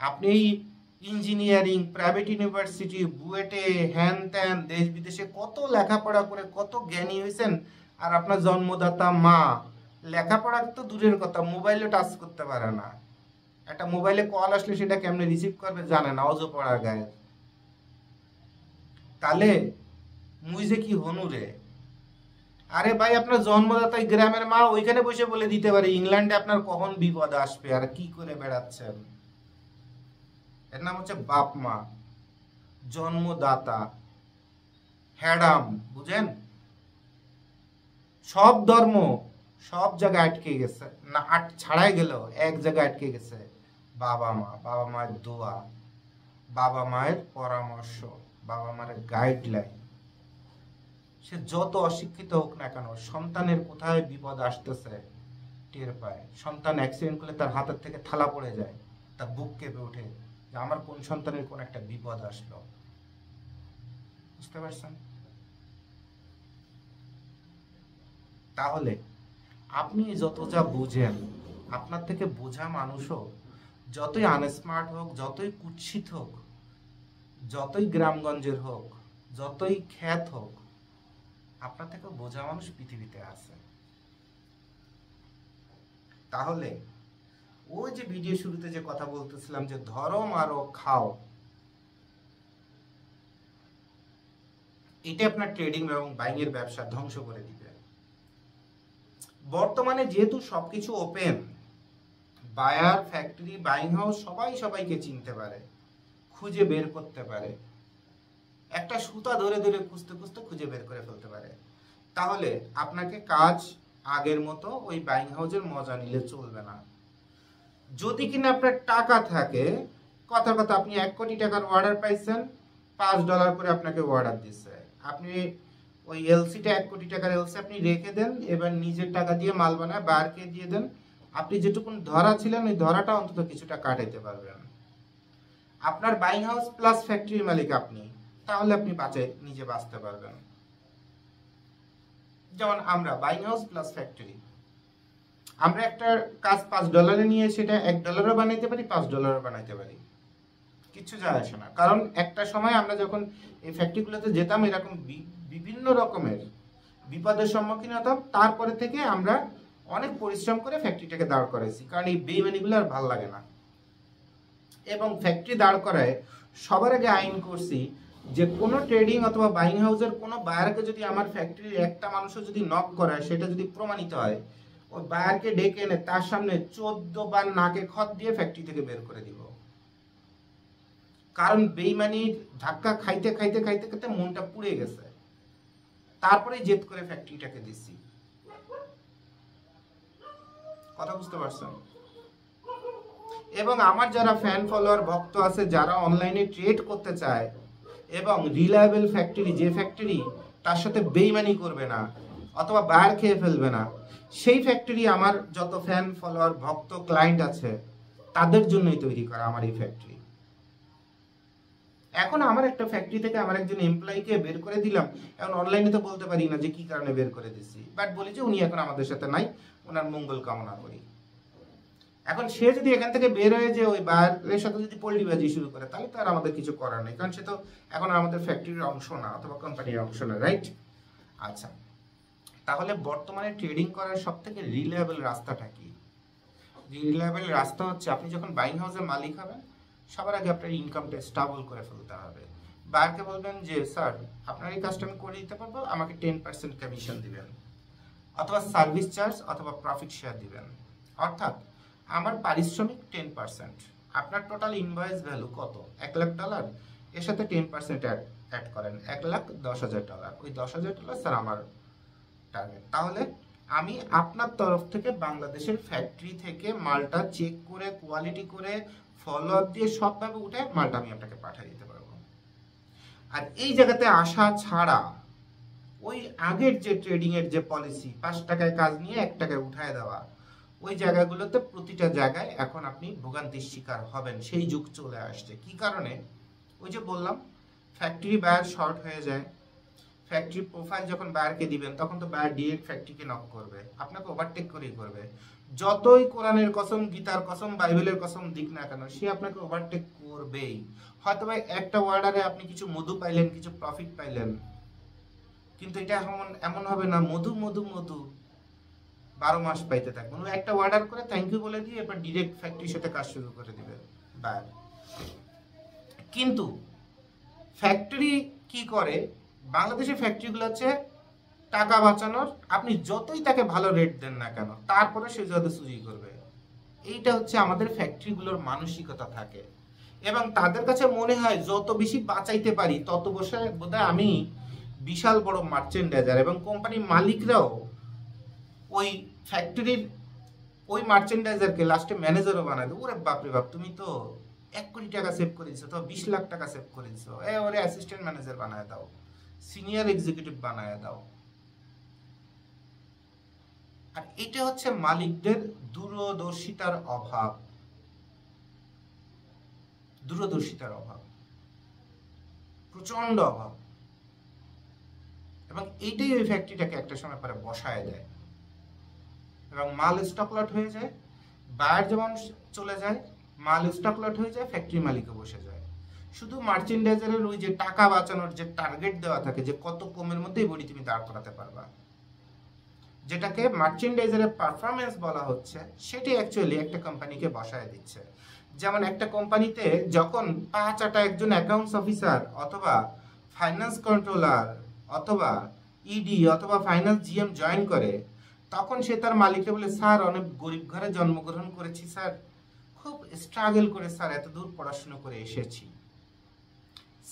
আপনি ইঞ্জিনিয়ারিং, প্রাইভেট ইউনিভার্সিটি, বুয়েটে, হ্যান ত্যান, দেশ বিদেশে কত লেখাপড়া করে কত জ্ঞানী হয়েছেন, আর আপনার জন্মদাতা মা লেখাপড়া তো দূরের কথা, মোবাইলে টাচ করতে পারে না। একটা মোবাইলে কল আসলে সেটা কেমনে রিসিভ করবে জানে না, অজ পড়ার গায়ে। তাহলে মুই যে কি হনু রে? আরে ভাই আপনার জন্মদাতা গ্রামের মা ওইখানে বসে বলে দিতে পারে ইংল্যান্ডে আপনার কখন বিপদ আসবে আর কি করে বেড়াচ্ছেন। এর নাম হচ্ছে বাপ মা, জন্মদাতা, হ্যাডাম। বুঝেন? সব ধর্ম সব জায়গায় আটকে গেছে না, ছাড়াই গেল এক জায়গায় আটকে গেছে, বাবা মা। বাবা মায়ের দোয়া, বাবা মায়ের পরামর্শ, বাবা মায়ের গাইডলাইন। সে যত অশিক্ষিত হোক না কেন, সন্তানের কোথায় বিপদ আসতেছে টের পায়। সন্তান অ্যাক্সিডেন্ট করলে তার হাতের থেকে থালা পড়ে যায়, তার বুক কেঁপে ওঠে যে আমার কোন সন্তানের কোন একটা বিপদ আসলো। বুঝতে পারছেন? তাহলে আপনি যত যা বুঝেন, আপনার থেকে বোঝা মানুষও যতই আনস্মার্ট হোক, যতই কুৎসিত হোক, যতই গ্রামগঞ্জের হোক, যতই খ্যাত হোক, আপনার থেকে বোঝা মানুষ পৃথিবীতে আছে। তাহলে ওই যে ভিডিও শুরুতে যে কথা বলতেছিলাম যে ধরো মারো খাও, এটা আপনার ট্রেডিং এবং বাইং এর ব্যবসা ধ্বংস করে দিবে। বর্তমানে যেহেতু সবকিছু open, buyer, factory, buying house সবাই সবাইকে চিনতে পারে, খুঁজে বের করতে পারে, একটা সুতা ধরে ধরে খুঁজতে খুঁজতে খুঁজে বের করে ফেলতে পারে। তাহলে আপনাকে কাজ আগের মতো ওই বাইং হাউসের মজা নিলে চলবে না। যদি কিনা আপনার টাকা থাকে, কথার কথা আপনি 1 কোটি টাকার অর্ডার পাইছেন, $5 করে আপনাকে অর্ডার দিচ্ছে, আপনি ওই এলসিটা 1 কোটি টাকার এলসি আপনি রেখে দেন, এবার নিজের টাকা দিয়ে মাল বানায় বায়ারকে দিয়ে দেন, আপনি যেটুকুন ধরা ছিলেন ওই ধরাটা অন্তত কিছুটা কাটাইতে পারবেন। আপনার বাইং হাউস প্লাস ফ্যাক্টরির মালিক আপনি, তাহলে আপনি নিজে বাঁচতে পারবেন। যেমন আমরা বাইং হাউস প্লাস ফ্যাক্টরি, আমরা একটা কাজ $5 নিয়ে সেটা $1 বানাইতে পারি, $5 বানাইতে পারি, কিছু যায় আসে না। কারণ একটা সময় আমরা যখন এই ফ্যাক্টরিগুলোতে যেতাম এরকম বিভিন্ন রকমের বিপদের সম্মুখীন হতাম, তারপরে থেকে আমরা অনেক পরিশ্রম করে ফ্যাক্টরিটাকে দাঁড় করাইছি, কারণ এই বেইমানিগুলো আর ভাল লাগে না। এবং ফ্যাক্টরি দাঁড় করায় সবার আগে আইন করছি যে কোনো ট্রেডিং অথবা বাইং হাউসের কোনো বায়ারকে যদি আমার ফ্যাক্টরির একটা মানুষও যদি নক করায়, সেটা যদি প্রমাণিত হয়, ওই বায়ারকে ডেকে এনে তার সামনে 14 বার নাকে খত দিয়ে ফ্যাক্টরি থেকে বের করে দিব। কারণ বেইমানির ধাক্কা খাইতে খাইতে খাইতে খাইতে মনটা পুড়ে গেছে, তারপরে জেদ করে ফ্যাক্টরিটাকে দিচ্ছি। কথা বুঝতে পারছেন? এবং আমার যারা ফ্যান ফলোয়ার ভক্ত আছে, যারা অনলাইনে ট্রেড করতে চায় এবং রিলায়েবল ফ্যাক্টরি, যে ফ্যাক্টরি তার সাথে বেইমানি করবে না অথবা বায়ার খেয়ে ফেলবে না, সেই ফ্যাক্টরি আমার যত ফ্যান ফলোয়ার ভক্ত ক্লায়েন্ট আছে তাদের জন্যই তৈরি করা আমার এই ফ্যাক্টরি। এখন আমার একটা ফ্যাক্টরি থেকে আমার একজন এমপ্লয়িকে বের করে দিলাম, এখন অনলাইনে তো বলতে পারি না যে কি কারণে বের করে দিচ্ছি, বাট বলি যে উনি এখন আমাদের সাথে নাই, ওনার মঙ্গল কামনা করি। এখন সে যদি এখান থেকে বের হয়ে যে ওই বায়ারের সাথে যদি পল্লিবাজি শুরু করে, তাহলে তো আর আমাদের কিছু করার নেই, কারণ সে তো এখন আমাদের ফ্যাক্টরির অংশ না অথবা কোম্পানির অংশ না, রাইট? আচ্ছা, তাহলে বর্তমানে ট্রেডিং করার সব থেকে রিলায়েবল রাস্তাটা কি? রিলায়েবল রাস্তা হচ্ছে, আপনি যখন বাইং হাউসের মালিক হবেন, সবার আগে আপনার ইনকামটা স্টেবল করে ফেলতে হবে। বায়ারকে বলবেন যে স্যার আপনার এই কাজটা আমি করে দিতে পারবো, আমাকে 10% কমিশন দিবেন, অথবা সার্ভিস চার্জ অথবা প্রফিট শেয়ার দিবেন। অর্থাৎ আমার পারিশ্রমিক 10%, আপনার টোটাল ইনভয়েস ভ্যালু কত, $1,00,000, এর সাথে 10% অ্যাড করেন, $1,10,000। ওই $10,000 স্যার আমার টার্গেট। তাহলে আমি আপনার তরফ থেকে বাংলাদেশের ফ্যাক্টরি থেকে মালটা চেক করে, কোয়ালিটি করে, ফলো আপ দিয়ে সবভাবে উঠে মালটা আমি আপনাকে পাঠিয়ে দিতে পারবো। আর এই জায়গাতে আসা ছাড়া ওই আগের যে ট্রেডিং এর যে পলিসি, 5 টাকায় কাজ নিয়ে 1 টাকায় উঠায় দেওয়া, ওই জায়গাগুলোতে প্রতিটা জায়গায় এখন আপনি ভোগান্তির শিকার হবেন। সেই যুগ চলে আসছে। কি কারণে? ওই যে বললাম, ফ্যাক্টরি বায়ার শর্ট হয়ে যায়। ফ্যাক্টরি প্রোফাইল যখন বায়ারকে দিবেন, তখন তো বায়ার ডিরেক্ট ফ্যাক্টরিকে নক করবে, আপনাকে ওভারটেক করেই করবে। যতই কোরআনের কসম, গীতার কসম, বাইবেলের কসম দিক না কেন, সে আপনাকে ওভারটেক করবেই। হয়তো ভাই একটা অর্ডারে আপনি কিছু মধু পাইলেন, কিছু প্রফিট পাইলেন, কিন্তু এটা এমন হবে না মধু মধু মধু 12 মাস পাইতে থাকবেন। একটা অর্ডার করে থ্যাংক ইউ বলে দিয়ে এবার ডিরেক্ট ফ্যাক্টরির সাথে কাজ শুরু করে দিবে বায়ার। কিন্তু ফ্যাক্টরি কি করে, বাংলাদেশের ফ্যাক্টরিগুলো হচ্ছে টাকা বাঁচানোর, আপনি যতই তাকে ভালো রেট দেন না কেন, তারপরে সে যত চুরি করবে। এইটা হচ্ছে আমাদের ফ্যাক্টরিগুলোর মানসিকতা থাকে, এবং তাদের কাছে মনে হয় যত বেশি বাঁচাইতে পারি তত বসে বোধহয় আমি বিশাল বড় মার্চেন্ডাইজার। এবং কোম্পানির মালিকরাও ওই ফ্যাক্টরির ওই মার্চেন্ডাইজারকে লাস্টে ম্যানেজারও বানায় দেয়। ওরে বাপরে বাপ, তুমি তো 1 কোটি টাকা সেভ করে দিচ্ছ, তো 20 লাখ টাকা সেভ করে দিচ্ছ, ওরে অ্যাসিস্ট্যান্ট ম্যানেজার বানায় দাও, সিনিয়র এক্সিকিউটিভ বানায় দাও। আর এটা হচ্ছে মালিকদের দূরদর্শিতার অভাব, দূরদর্শিতার অভাব, প্রচন্ড অভাব। এবং এইটাই ওই ফ্যাক্টরিটাকে একটা সময় পরে বসায় দেয়, এবং মাল স্টক লট হয়ে যায়। বায়ার যেমন চলে যায়, মাল স্টক লট হয়ে যায়, ফ্যাক্টরি মালিকও বসে যায়। শুধু মার্চেন্ডাইজারের ওই যে টাকা বাঁচানোর যে টার্গেট দেওয়া থাকে, যে কত কমের মধ্যে এই বডি তুমি দাঁড় করাতে পারবা, যেটাকে মার্চেন্ডাইজারের পারফরমেন্স বলা হচ্ছে, সেটি অ্যাকচুয়ালি একটা কোম্পানিকে বসায় দিচ্ছে। যেমন একটা কোম্পানিতে যখন 5 একজন অ্যাকাউন্টস অফিসার অথবা ফাইন্যান্স কন্ট্রোলার অথবা ইডি অথবা ফাইন্যান্স জিএম জয়েন করে, তখন সে তার মালিককে বলে, স্যার অনেক গরিব ঘরে জন্মগ্রহণ করেছি স্যার, খুব স্ট্রাগল করে স্যার এত দূর পড়াশোনা করে এসেছি,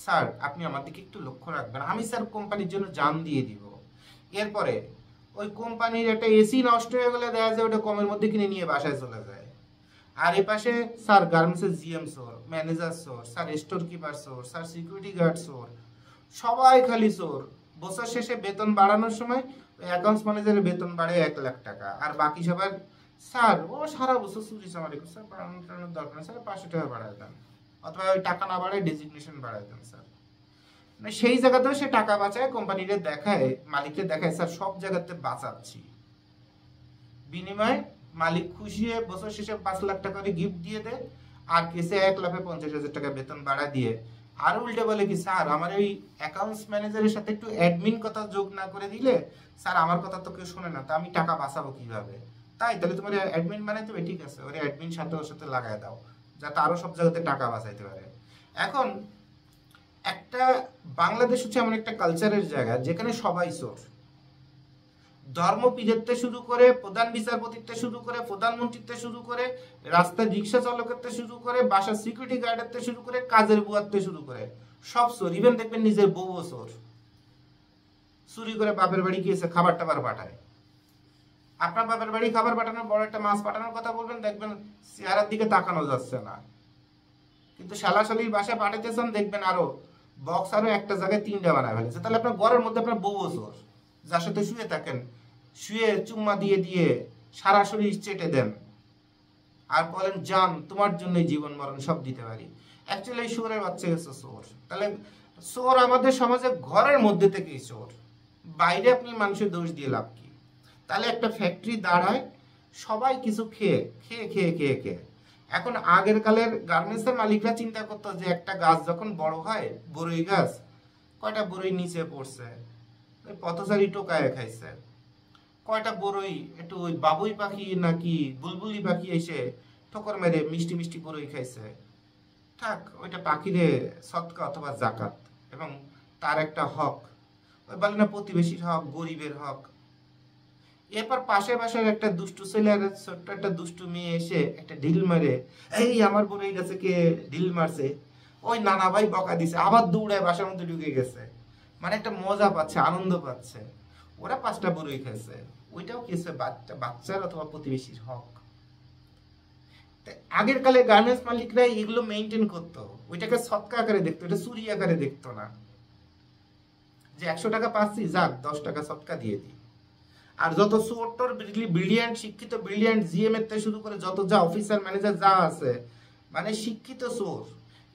স্যার আপনি আমার দিকে একটু লক্ষ্য রাখবেন, আমি স্যার কোম্পানির জন্য জান দিয়ে দিব। এরপরে ওই কোম্পানির একটা এসি নষ্ট হয়ে গেলে দেখা যায় ওটা কমের মধ্যে কিনে নিয়ে বাসায় চলে যায়। আর এ পাশে স্যার গার্মেন্টসের জিএম সোর, ম্যানেজার সোর, স্যার স্টোর কিপার সোর, স্যার সিকিউরিটি গার্ড সোর, সবাই খালি সোর। বছর শেষে বেতন বাড়ানোর সময় অ্যাকাউন্টস ম্যানেজারের বেতন বাড়ে 1 লাখ টাকা, আর বাকি সবার স্যার ও সারা বছর চুরি চামারি করে, স্যার বাড়ানোর দরকার নেই স্যার, 500 টাকা বাড়ায় দেন, অথবা ওই টাকা না বাড়ায় ডেজিগনেশন বাড়ায় দেন স্যার। সেই জায়গাতেও সে টাকা বাঁচায়, কোম্পানিরে দেখায়, মালিককে দেখায় স্যার সব জায়গাতে বাঁচাচ্ছি। বিনিময়ে মালিক খুশি হয়ে বছর শেষে 5 লাখ টাকা করে গিফট দিয়ে দেয়, আর কেসে 1,50,000 টাকা বেতন বাড়া দিয়ে আর উল্টে বলে কি, স্যার আমার ওই অ্যাকাউন্টস ম্যানেজারের সাথে একটু অ্যাডমিন কথা যোগ না করে দিলে, স্যার আমার কথা তো কেউ শোনে না, তো আমি টাকা বাঁচাবো কিভাবে? তাই তাহলে তোমার অ্যাডমিন বানাইতে হবে, ঠিক আছে, ওর অ্যাডমিন সাথে ওর সাথে লাগায় দাও, যাতে আরো সব জায়গাতে টাকা বাঁচাইতে পারে। এখন একটা বাংলাদেশ হচ্ছে এমন একটা কালচারের জায়গা যেখানে সবাই চোর। ধর্মপীঠেরতে শুরু করে, প্রধান বিচারপতিতে শুরু করে, প্রধানমন্ত্রীতে শুরু করে, রাস্তায় রিক্সা চালকেরতে শুরু করে, বাসার সিকিউরিটি গার্ডেরতে শুরু করে, কাজের বুয়ারতে শুরু করে, সব চোর। ইভেন দেখবেন নিজের বউও চোর, চুরি করে বাপের বাড়ি গিয়েছে খাবার টাবার পাঠায়। আপনার বাপের বাড়ি খাবার পাঠানোর, বড় একটা মাছ পাঠানোর কথা বলবেন, দেখবেন চেহারার দিকে তাকানো যাচ্ছে না। কিন্তু শালাশালির বাসায় পাঠাইতেছেন, দেখবেন আরো বক্স আরো একটা জায়গায় 3টা বানায় ফেলেছে। তাহলে আপনার ঘরের মধ্যে আপনার বউ চোর, যার সাথে শুয়ে থাকেন, শুয়ে চুম্মা দিয়ে দিয়ে সারা শরীর চেটে দেন, আর বলেন জান তোমার জন্যই জীবন মরণ সব দিতে পারি। অ্যাকচুয়ালি এই শুয়োরের বাচ্চা গেছে চোর। তাহলে চোর আমাদের সমাজে ঘরের মধ্যে থেকেই চোর, বাইরে আপনি মানুষের দোষ দিয়ে লাভ কি? তাহলে একটা ফ্যাক্টরি দাঁড়ায় সবাই কিছু খেয়ে খেয়ে খেয়ে খেয়ে খেয়ে। এখন আগের কালের গার্মেন্টসের মালিকরা চিন্তা করতো যে একটা গাছ যখন বড় হয়, বড়ই গাছ, কয়টা বড়ই নিচে পড়ছে, ওই পথচারী টোকায় খাইছে, কয়টা বড়ই একটু ওই বাবুই পাখি নাকি বুলবুলি পাখি এসে ঠোকর মেরে মিষ্টি মিষ্টি বড়ই খাইছে, থাক ওইটা পাখিরে সৎকা অথবা জাকাত, এবং তার একটা হক, ওই বলে না প্রতিবেশীর হক, গরিবের হক। এরপর পাশের বাসার একটা দুষ্টু ছেলে আর ছোট্ট একটা দুষ্টু মেয়ে এসে একটা ঢিল মারে, এই আমার বড়ই গাছে কে ঢিল মারছে, ওই নানা ভাই বকা দিছে, আবার দৌড়ায় বাসার মধ্যে ঢুকে গেছে, মানে একটা মজা পাচ্ছে, আনন্দ পাচ্ছে। ওরা 5টা বড়ই খেয়েছে, ওইটাও খেয়েছে বাচ্চার অথবা প্রতিবেশীর হক। আগের কালে গার্মেন্টস মালিকরা এগুলো মেনটেন করতো, ওইটাকে সৎকা আকারে দেখতো, এটা চুরি আকারে দেখতো না, যে 100 টাকা পাচ্ছি যাক 10 টাকা সৎকা দিয়ে দিই। আর যত সোটর ব্রিলিয়ান্ট শিক্ষিত ব্রিলিয়ান্ট জিএম এর থেকে শুরু করে যত যা অফিসার ম্যানেজার যা আছে, মানে শিক্ষিত চোর,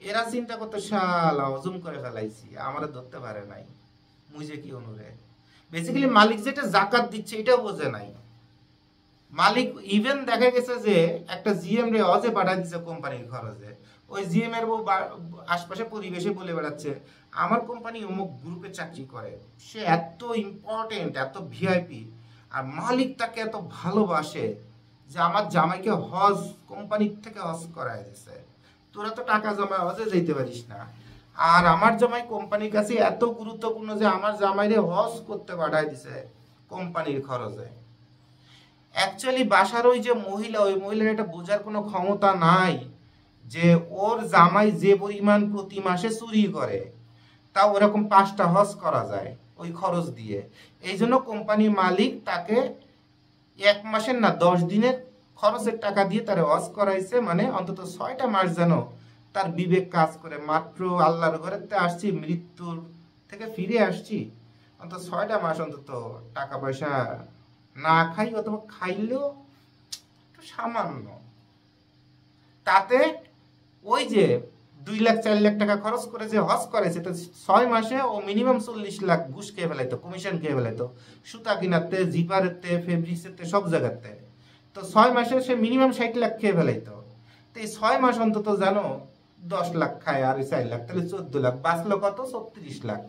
এরা চিন্তা করতে শালা হজম করে ফেলাইছি, আমারা ধরতে পারে নাই, মুজে কি অনুরে। বেসিক্যালি মালিক যেটা জাকাত দিচ্ছে এটাও বোঝে নাই মালিক। ইভেন দেখা গেছে যে একটা জিএম রে অজে পাঠা দিচ্ছে কোম্পানির খরচে, ওই জিএম এর বউ আশপাশে পরিবেশে বলে বেড়াচ্ছে আমার কোম্পানি অমুক গ্রুপে চাকরি করে, সে এত ইম্পর্টেন্ট, এত ভিআইপি, আর মালিক তাকে এত ভালোবাসে যে আমার জামাইকে হজ কোম্পানির থেকে হজ করায় দিছে। তোরা তো টাকা জমায় হজে যেতে পারিস না, আর আমার জামাই কোম্পানির কাছে এত গুরুত্বপূর্ণ যে আমার জামাইরে হজ করতে পাঠায় দিছে কোম্পানির খরচে। অ্যাকচুয়ালি বাসার ওই যে মহিলা, ওই মহিলার এটা বোঝার কোনো ক্ষমতা নাই যে ওর জামাই যে পরিমাণ প্রতি মাসে চুরি করে, তা ওরকম 5টা হজ করা যায় ওই খরচ দিয়ে। এই জন্য কোম্পানি মালিক তাকে 1 মাসের না 10 দিনের খরচের টাকা দিয়ে তার হজ করাইছে, মানে অন্তত 6টা মাস যেন তার বিবেক কাজ করে। মাত্র আল্লাহর ঘরেতে আসছি, মৃত্যুর থেকে ফিরে আসছি, অন্তত 6টা মাস অন্তত টাকা পয়সা না খাই অথবা খাইলেও একটু সামান্য, তাতে ওই যে 2 লাখ 4 লাখ টাকা খরচ করে যে হজ করেছে, তো 6 মাসে ও মিনিমাম 40 লাখ ঘুষ খেয়ে ফেলাইতো, কমিশন খেয়ে ফেলাইতো, সুতা কিনাতে, জিপারেতে, ফেব্রিক্সেতে, সব জায়গাতে। তো 6 মাসে সে মিনিমাম 60 লাখ খেয়ে ফেলাইতো। তো এই 6 মাস অন্তত জানো 10 লাখ খায়, আর 4 লাখ, তাহলে 14 লাখ, বাঁচলো কত? 36 লাখ।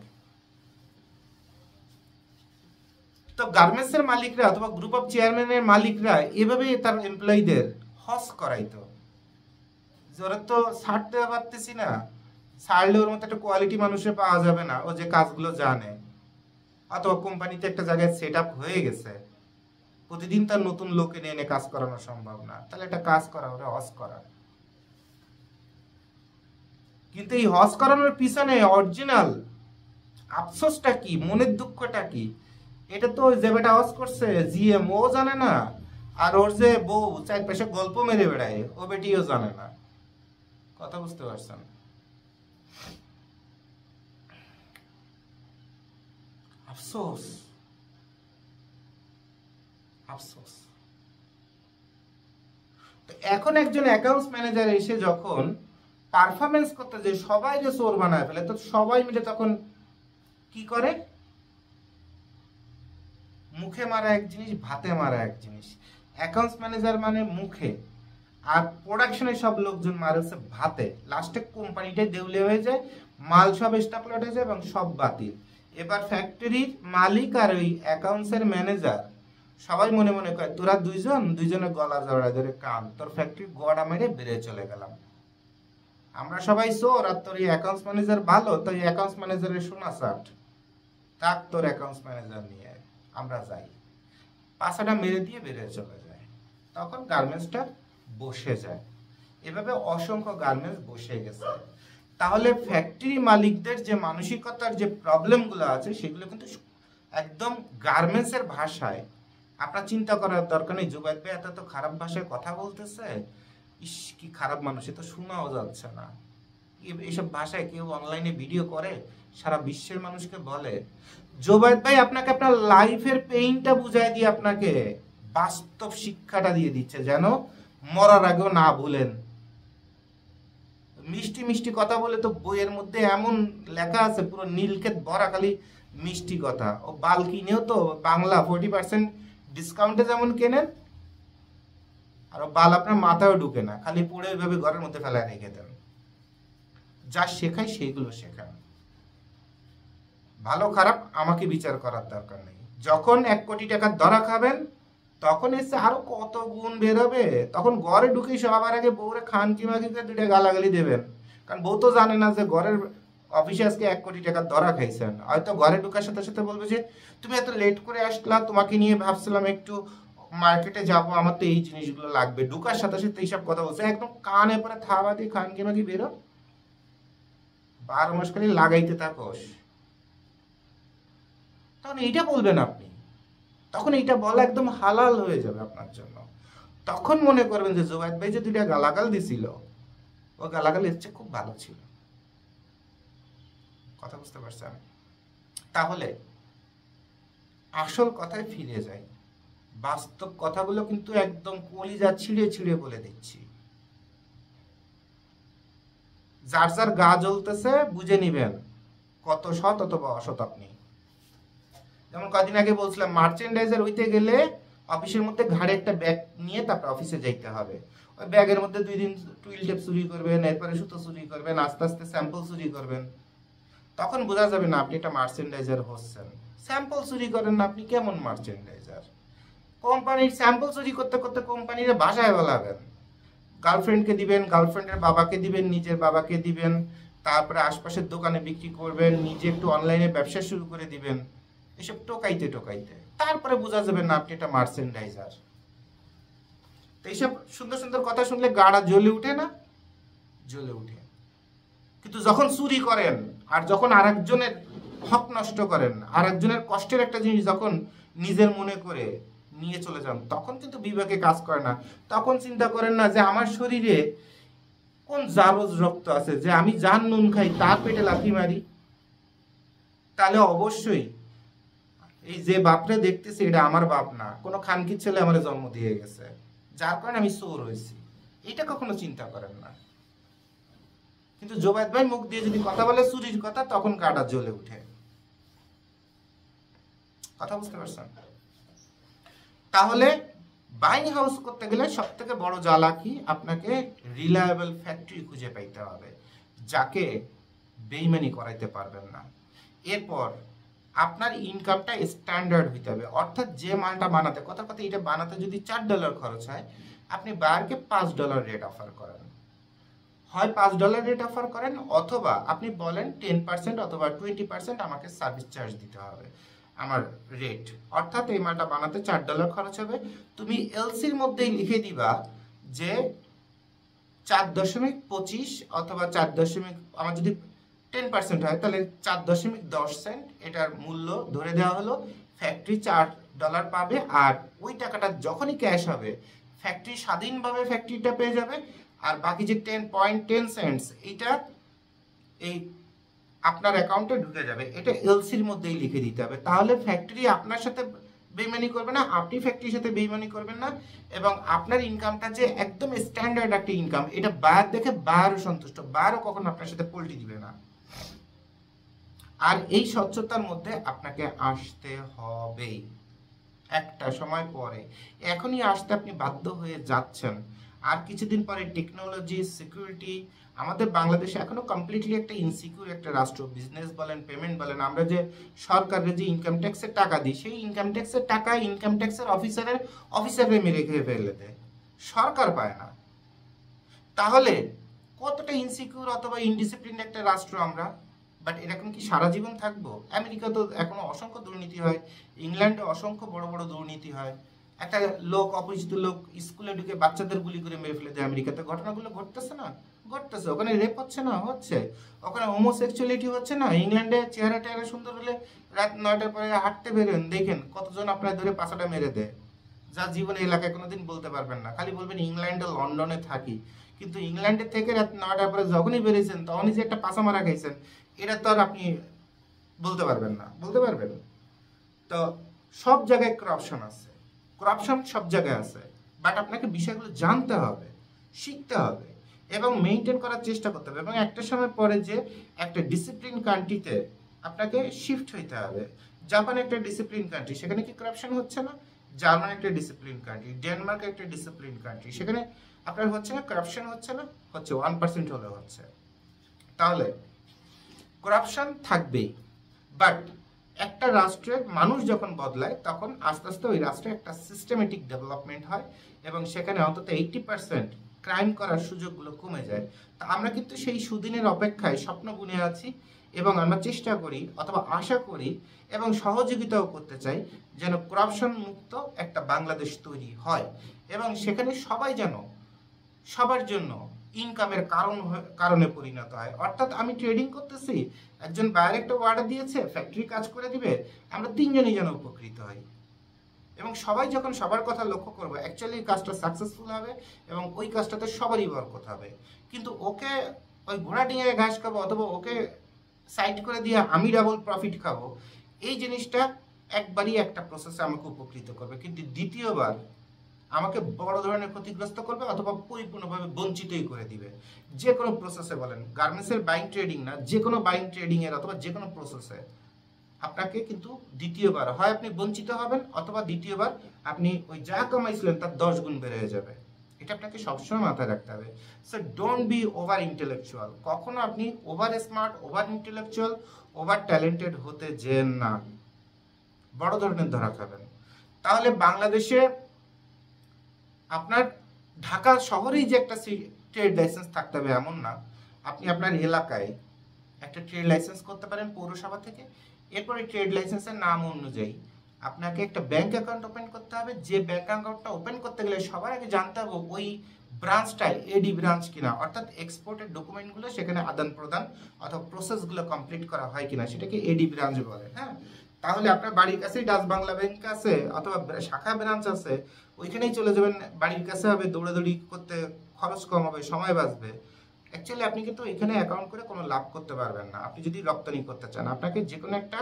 তো গার্মেন্টসের মালিকরা অথবা গ্রুপ অফ চেয়ারম্যানের মালিকরা এভাবে তার এমপ্লয়ীদের হজ করাইতো। ওরা তো ছাড়তে পারতেছি না, ছাড়লে ওর মতো একটা কোয়ালিটি মানুষের পাওয়া যাবে না, ও যে কাজগুলো জানে, অথবা কোম্পানিতে একটা জায়গায় সেট আপ হয়ে গেছে, প্রতিদিন তার নতুন লোক এনে এনে কাজ করানো সম্ভব না, তাহলে একটা কাজ করা, ওরা হজ করা। কিন্তু এই হজ করানোর পিছনে অরিজিনাল আফসোসটা কি, মনের দুঃখটা কি, এটা তো যে বেটা হজ করছে জিএম ও জানে না, আর ওর যে বউ 4 পয়সা গল্প মেরে বেড়ায় ও বেটিও জানে না। কথা বুঝতে পারছেন? আফসোস, আফসোস। তো এখন একজন অ্যাকাউন্টস ম্যানেজার এসে যখন পারফরমেন্স করতে যায়, সবাই যে চোর বানায় ফেলে, তো সবাই মিলে তখন কি করে? মুখে মারা এক জিনিস, ভাতে মারা এক জিনিস। অ্যাকাউন্টস ম্যানেজার মানে মুখে, আর প্রোডাকশনের সব লোকজন মারে হচ্ছে ভাতে। লাস্টে কোম্পানিটাই দেউলিয়া হয়ে যায়, মাল সব স্টক লট হয়ে যায় এবং সব বাতিল। এবার ফ্যাক্টরির মালিক আর ওই অ্যাকাউন্টসের ম্যানেজার সবাই মনে মনে করে তোরা দুইজনে গলা জড়া ধরে কান, তোর ফ্যাক্টরি গোয়াটা মেরে বেরিয়ে চলে গেলাম। আমরা সবাই চোর, আর তোর এই অ্যাকাউন্টস ম্যানেজার ভালো, তো এই অ্যাকাউন্টস ম্যানেজারের শোনা চাট, তাক তোর অ্যাকাউন্টস ম্যানেজার নিয়ে আমরা যাই, পাশাটা মেরে দিয়ে বেরিয়ে চলে যায়। তখন গার্মেন্টসটা বসে যায়। এভাবে অসংখ্য গার্মেন্টস বসে গেছে। তাহলে ফ্যাক্টরি মালিকদের যে মানসিকতার যে প্রবলেমগুলো আছে, সেগুলো কিন্তু একদম গার্মেন্টসের ভাষায় আপনার চিন্তা করার দরকার নেই জুবাইদ ভাই এত খারাপ ভাষায় কথা বলতেছে, ইস কি খারাপ মানুষ, এ তো শোনাও যাচ্ছে না। এইসব ভাষায় কেউ অনলাইনে ভিডিও করে সারা বিশ্বের মানুষকে বলে। জুবাইদ ভাই আপনাকে আপনার লাইফের পেইনটা বুঝাই দিয়ে আপনাকে বাস্তব শিক্ষাটা দিয়ে দিচ্ছে, যেন মরার আগেও না ভুলেন। মিষ্টি মিষ্টি কথা বলে তো বইয়ের মধ্যে এমন লেখা আছে পুরো নীলক্ষেত ভরা খালি মিষ্টি কথা। ও বাল কিনেও তো বাংলা 40% ডিসকাউন্টে যেমন কেনেন, আর বাল আপনার মাথায় ঢুকে না, খালি পড়ে ওইভাবে ঘরের মধ্যে ফেলায় রেখে দেন। যা শেখায় সেইগুলো শেখান। ভালো খারাপ আমাকে বিচার করার দরকার নেই। যখন 1 কোটি টাকার ধরা খাবেন তখন এসে আরো কত গুণ বেরোবে। তখন ঘরে ঢুকেই সবার আগে বউরে খান কিমাকিতে 2টা গালাগালি দেবেন, কারণ বউ তো জানে না যে ঘরের অফিসে আজকে 1 কোটি টাকার ধরা খাইছেন। হয়তো ঘরে ঢুকার সাথে সাথে বলবে যে তুমি এত লেট করে আসলা, তোমাকে নিয়ে ভাবছিলাম একটু মার্কেটে যাব, আমার তো এই জিনিসগুলো লাগবে। ঢুকার সাথে সাথে এইসব কথা বলছে, একদম কানে পরে থাবা দিয়ে খান কিমাকি বেরো। 12 মাস খালি লাগাইতে থাকোস, তখন এইটা বলবেন আপনি। তখন এইটা বলা একদম হালাল হয়ে যাবে আপনার জন্য। তখন মনে করবেন যে জুবাইদ ভাই যে 2টা গালাগাল দিছিল, ও গালাগাল এর চেয়ে খুব ভালো ছিল। কথা বুঝতে পারছেন? তাহলে আসল কথায় ফিরে যাই। বাস্তব কথাগুলো কিন্তু একদম কলিজা ছিঁড়ে ছিঁড়ে বলে দিচ্ছি। যার যার গা জ্বলতেছে বুঝে নিবেন কত সৎ অথবা অসৎ আপনি। যেমন কদিন আগে বলছিলাম মার্চেন্ডাইজার হইতে গেলে অফিসের মধ্যে ঘাড়ে একটা ব্যাগ নিয়ে তারপর অফিসে যাইতে হবে। ওই ব্যাগের মধ্যে 2 দিন টুইল টেপ চুরি করবেন, এরপরে সুতো চুরি করবেন, আস্তে আস্তে স্যাম্পল চুরি করবেন। তখন বোঝা যাবে না আপনি একটা মার্চেন্ডাইজার হচ্ছেন। স্যাম্পল চুরি করেন না, আপনি কেমন মার্চেন্ডাইজার? কোম্পানির স্যাম্পল চুরি করতে করতে কোম্পানির বাসায় বলাবেন, গার্লফ্রেন্ডকে দিবেন, গার্লফ্রেন্ডের বাবাকে দিবেন, নিজের বাবাকে দিবেন, তারপরে আশপাশের দোকানে বিক্রি করবেন, নিজে একটু অনলাইনে ব্যবসা শুরু করে দিবেন। এসব টোকাইতে টোকাইতে তারপরে বোঝা যাবে না আপনি একটা মার্চেন্ডাইজার। তো এইসব সুন্দর সুন্দর কথা শুনলে গাড়া জ্বলে উঠে না? জ্বলে উঠে। কিন্তু যখন চুরি করেন আর যখন আরেকজনের হক নষ্ট করেন, আরেকজনের কষ্টের একটা জিনিস যখন নিজের মনে করে নিয়ে চলে যান, তখন কিন্তু বিবেকে কাজ করে না। তখন চিন্তা করেন না যে আমার শরীরে কোন জারজ রক্ত আছে যে আমি জান নুন খাই তার পেটে লাথি মারি। তাহলে অবশ্যই এই যে বাপরে দেখতেছি এটা আমার বাপ না, কোনো খানকির ছেলে আমার জন্ম দিয়ে গেছে, যার কারণে আমি চোর হয়েছি। এটা কখনো চিন্তা করেন না। কিন্তু জুবাইদ ভাই মুখ দিয়ে যদি কথা বলে চুরির কথা, তখন গাটা জ্বলে উঠে। কথা বুঝতে পারছেন? তাহলে বাইং হাউস করতে গেলে সব থেকে বড় জ্বালা কি? আপনাকে রিলায়েবল ফ্যাক্টরি খুঁজে পাইতে হবে যাকে বেইমানি করাইতে পারবেন না। এরপর আপনার ইনকামটা স্ট্যান্ডার্ড হইতে হবে, অর্থাৎ যে মালটা বানাতে, কথা এটা বানাতে যদি $4 খরচ হয়, আপনি বায়ারকে $5 রেট অফার করেন। হয় $5 রেট অফার করেন, অথবা আপনি বলেন 10% অথবা 20% আমাকে সার্ভিস চার্জ দিতে হবে আমার রেট। অর্থাৎ এই মালটা বানাতে $4 খরচ হবে, তুমি এলসির মধ্যেই লিখে দিবা যে 4.25 অথবা 4. আমার যদি 10% হয় তাহলে 4.10 সেন্ট এটার মূল্য ধরে দেওয়া হলো। ফ্যাক্টরি $4 পাবে, আর ওই টাকাটা যখনই ক্যাশ হবে ফ্যাক্টরি স্বাধীনভাবে ফ্যাক্টরিটা পেয়ে যাবে। আর বাকি যে 10.10 সেন্টস এটা এই আপনার অ্যাকাউন্টে ঢুকে যাবে। এটা এলসির মধ্যেই লিখে দিতে হবে। তাহলে ফ্যাক্টরি আপনার সাথে বেইমানি করবে না, আপনি ফ্যাক্টরির সাথে বেইমানি করবেন না, এবং আপনার ইনকামটা যে একদম স্ট্যান্ডার্ড একটা ইনকাম, এটা বায়ার দেখে বায়ারও সন্তুষ্ট, বায়ারও কখনো আপনার সাথে পল্টি দিবে না। আর এই স্বচ্ছতার মধ্যে আপনাকে আসতে হবে একটা সময় পরে। এখনই আসতে আপনি বাধ্য হয়ে যাচ্ছেন, আর কিছুদিন পরে টেকনোলজি, সিকিউরিটি, আমাদের বাংলাদেশে এখনো কমপ্লিটলি একটা ইনসিকিউর একটা রাষ্ট্র। বিজনেস বলেন, পেমেন্ট বলেন, আমরা যে সরকারের যে ইনকাম ট্যাক্সের টাকা দিই, সেই ইনকাম ট্যাক্সের টাকা ইনকাম ট্যাক্সের অফিসারে মেরে খেয়ে ফেলে দেয়, সরকার পায় না। তাহলে কতটা ইনসিকিউর অথবা ইনডিসিপ্লিন একটা রাষ্ট্র আমরা। বাট এরকম কি সারা জীবন থাকবো? আমেরিকা তো এখনো অসংখ্য দুর্নীতি হয়, ইংল্যান্ডে অসংখ্য বড় বড় দুর্নীতি হয়। একটা লোক, অপরিচিত লোক স্কুলে ঢুকে বাচ্চাদের গুলি করে মেরে ফেলে দেয়। আমেরিকাতে ঘটনাগুলো ঘটতেছে না? ঘটতেছে। ওখানে রেপ হচ্ছে না? হচ্ছে। ওখানে হোমোসেক্সুয়ালিটি হচ্ছে না? ইংল্যান্ডে চেহারা টেহারা সুন্দর হলে রাত 9টার পরে হাঁটতে বেরোন, দেখেন কতজন আপনার ধরে পাছাটা মেরে দেয়। যা জীবনে এলাকায় কোনোদিন বলতে পারবেন না, খালি বলবেন ইংল্যান্ডে লন্ডনে থাকি, কিন্তু ইংল্যান্ডের থেকে রাত 9টার পরে যখনই বেরিয়েছেন তখনই যে একটা পাছা মারা খাইছেন এটা তো আর আপনি বলতে পারবেন না। বলতে পারবেন? তো সব জায়গায় করাপশন আছে, করাপশন সব জায়গায় আছে, বাট আপনাকে বিষয়গুলো জানতে হবে, শিখতে হবে এবং মেনটেন করার চেষ্টা করতে হবে, এবং একটা সময় পরে যে একটা ডিসিপ্লিন কান্ট্রিতে আপনাকে শিফট হইতে হবে। জাপান একটা ডিসিপ্লিন কান্ট্রি, সেখানে কি করাপশন হচ্ছে না? জার্মান একটা ডিসিপ্লিন কান্ট্রি, ডেনমার্ক একটা ডিসিপ্লিন কান্ট্রি, সেখানে আপনার হচ্ছে না করাপশন? হচ্ছে না? হচ্ছে, 1% হলে হচ্ছে। তাহলে করাপশন থাকবেই, বাট একটা রাষ্ট্রের মানুষ যখন বদলায় তখন আস্তে আস্তে ওই রাষ্ট্রে একটা সিস্টেমেটিক ডেভেলপমেন্ট হয় এবং সেখানে অন্তত 80% ক্রাইম করার সুযোগগুলো কমে যায়। তা আমরা কিন্তু সেই সুদিনের অপেক্ষায় স্বপ্ন বুনে আছি এবং আমরা চেষ্টা করি অথবা আশা করি এবং সহযোগিতাও করতে চাই যেন করাপশন মুক্ত একটা বাংলাদেশ তৈরি হয় এবং সেখানে সবাই যেন সবার জন্য ইনকামের কারণে পরিণত হয়। অর্থাৎ আমি ট্রেডিং করতেছি, একজন বায়ার একটা অর্ডার দিয়েছে, ফ্যাক্টরি কাজ করে দিবে, আমরা তিনজনই যেন উপকৃত হই এবং সবাই যখন সবার কথা লক্ষ্য করবো অ্যাকচুয়ালি কাজটা সাকসেসফুল হবে এবং ওই কাজটাতে সবারই বরকত হবে। কিন্তু ওকে ওই ঘোড়া ডিঙে ঘাস খাবো অথবা ওকে সাইড করে দিয়ে আমি ডাবল প্রফিট খাবো, এই জিনিসটা একবারই একটা প্রসেসে আমাকে উপকৃত করবে, কিন্তু দ্বিতীয়বার আমাকে বড় ধরনের ক্ষতিগ্রস্ত করবে অথবা পরিপূর্ণভাবে বঞ্চিতই করে দিবে। যে কোনো প্রসেসে বলেন, গার্মেন্টসের বাইং ট্রেডিং না, যে কোনো বাইং ট্রেডিং এর অথবা যে কোনো প্রসেসে আপনাকে কিন্তু দ্বিতীয়বার হয় আপনি বঞ্চিত হবেন অথবা দ্বিতীয়বার আপনি ওই যা কামাইছিলেন তার 10 গুণ বেড়ে যাবে। এটা আপনাকে সবসময় মাথায় রাখতে হবে। So don't be over intellectual, কখনো আপনি over smart, over intellectual, over talented হতে যেন না, বড় ধরনের ধরা খাবেন। তাহলে বাংলাদেশে আপনার ঢাকা শহরেই যে একটা ট্রেড লাইসেন্স থাকতে হবে এমন না, আপনি আপনার এলাকায় একটা ট্রেড লাইসেন্স করতে পারেন পৌরসভা থেকে। এরপরে ট্রেড লাইসেন্সের নাম অনুযায়ী আপনাকে একটা ব্যাংক অ্যাকাউন্ট ওপেন করতে হবে। যে ব্যাংক অ্যাকাউন্টটা ওপেন করতে গেলে সবার আগে জানতে হবে ওই ব্রাঞ্চটাই এডি ব্রাঞ্চ কিনা, অর্থাৎ এক্সপোর্টের ডকুমেন্টগুলো সেখানে আদান প্রদান অথবা প্রসেসগুলো কমপ্লিট করা হয় কিনা, সেটাকে এডি ব্রাঞ্চ বলে। হ্যাঁ, তাহলে আপনার বাড়ির কাছেই ডাচ বাংলা ব্যাংক আছে অথবা শাখা ব্রাঞ্চ আছে, ওইখানেই চলে যাবেন, বাড়ির কাছে হবে, দৌড়াদৌড়ি করতে খরচ কম হবে, সময় বাঁচবে। অ্যাকচুয়ালি আপনি কিন্তু এখানে অ্যাকাউন্ট করে কোনো লাভ করতে পারবেন না। আপনি যদি রপ্তানি করতে চান আপনাকে যে কোনো একটা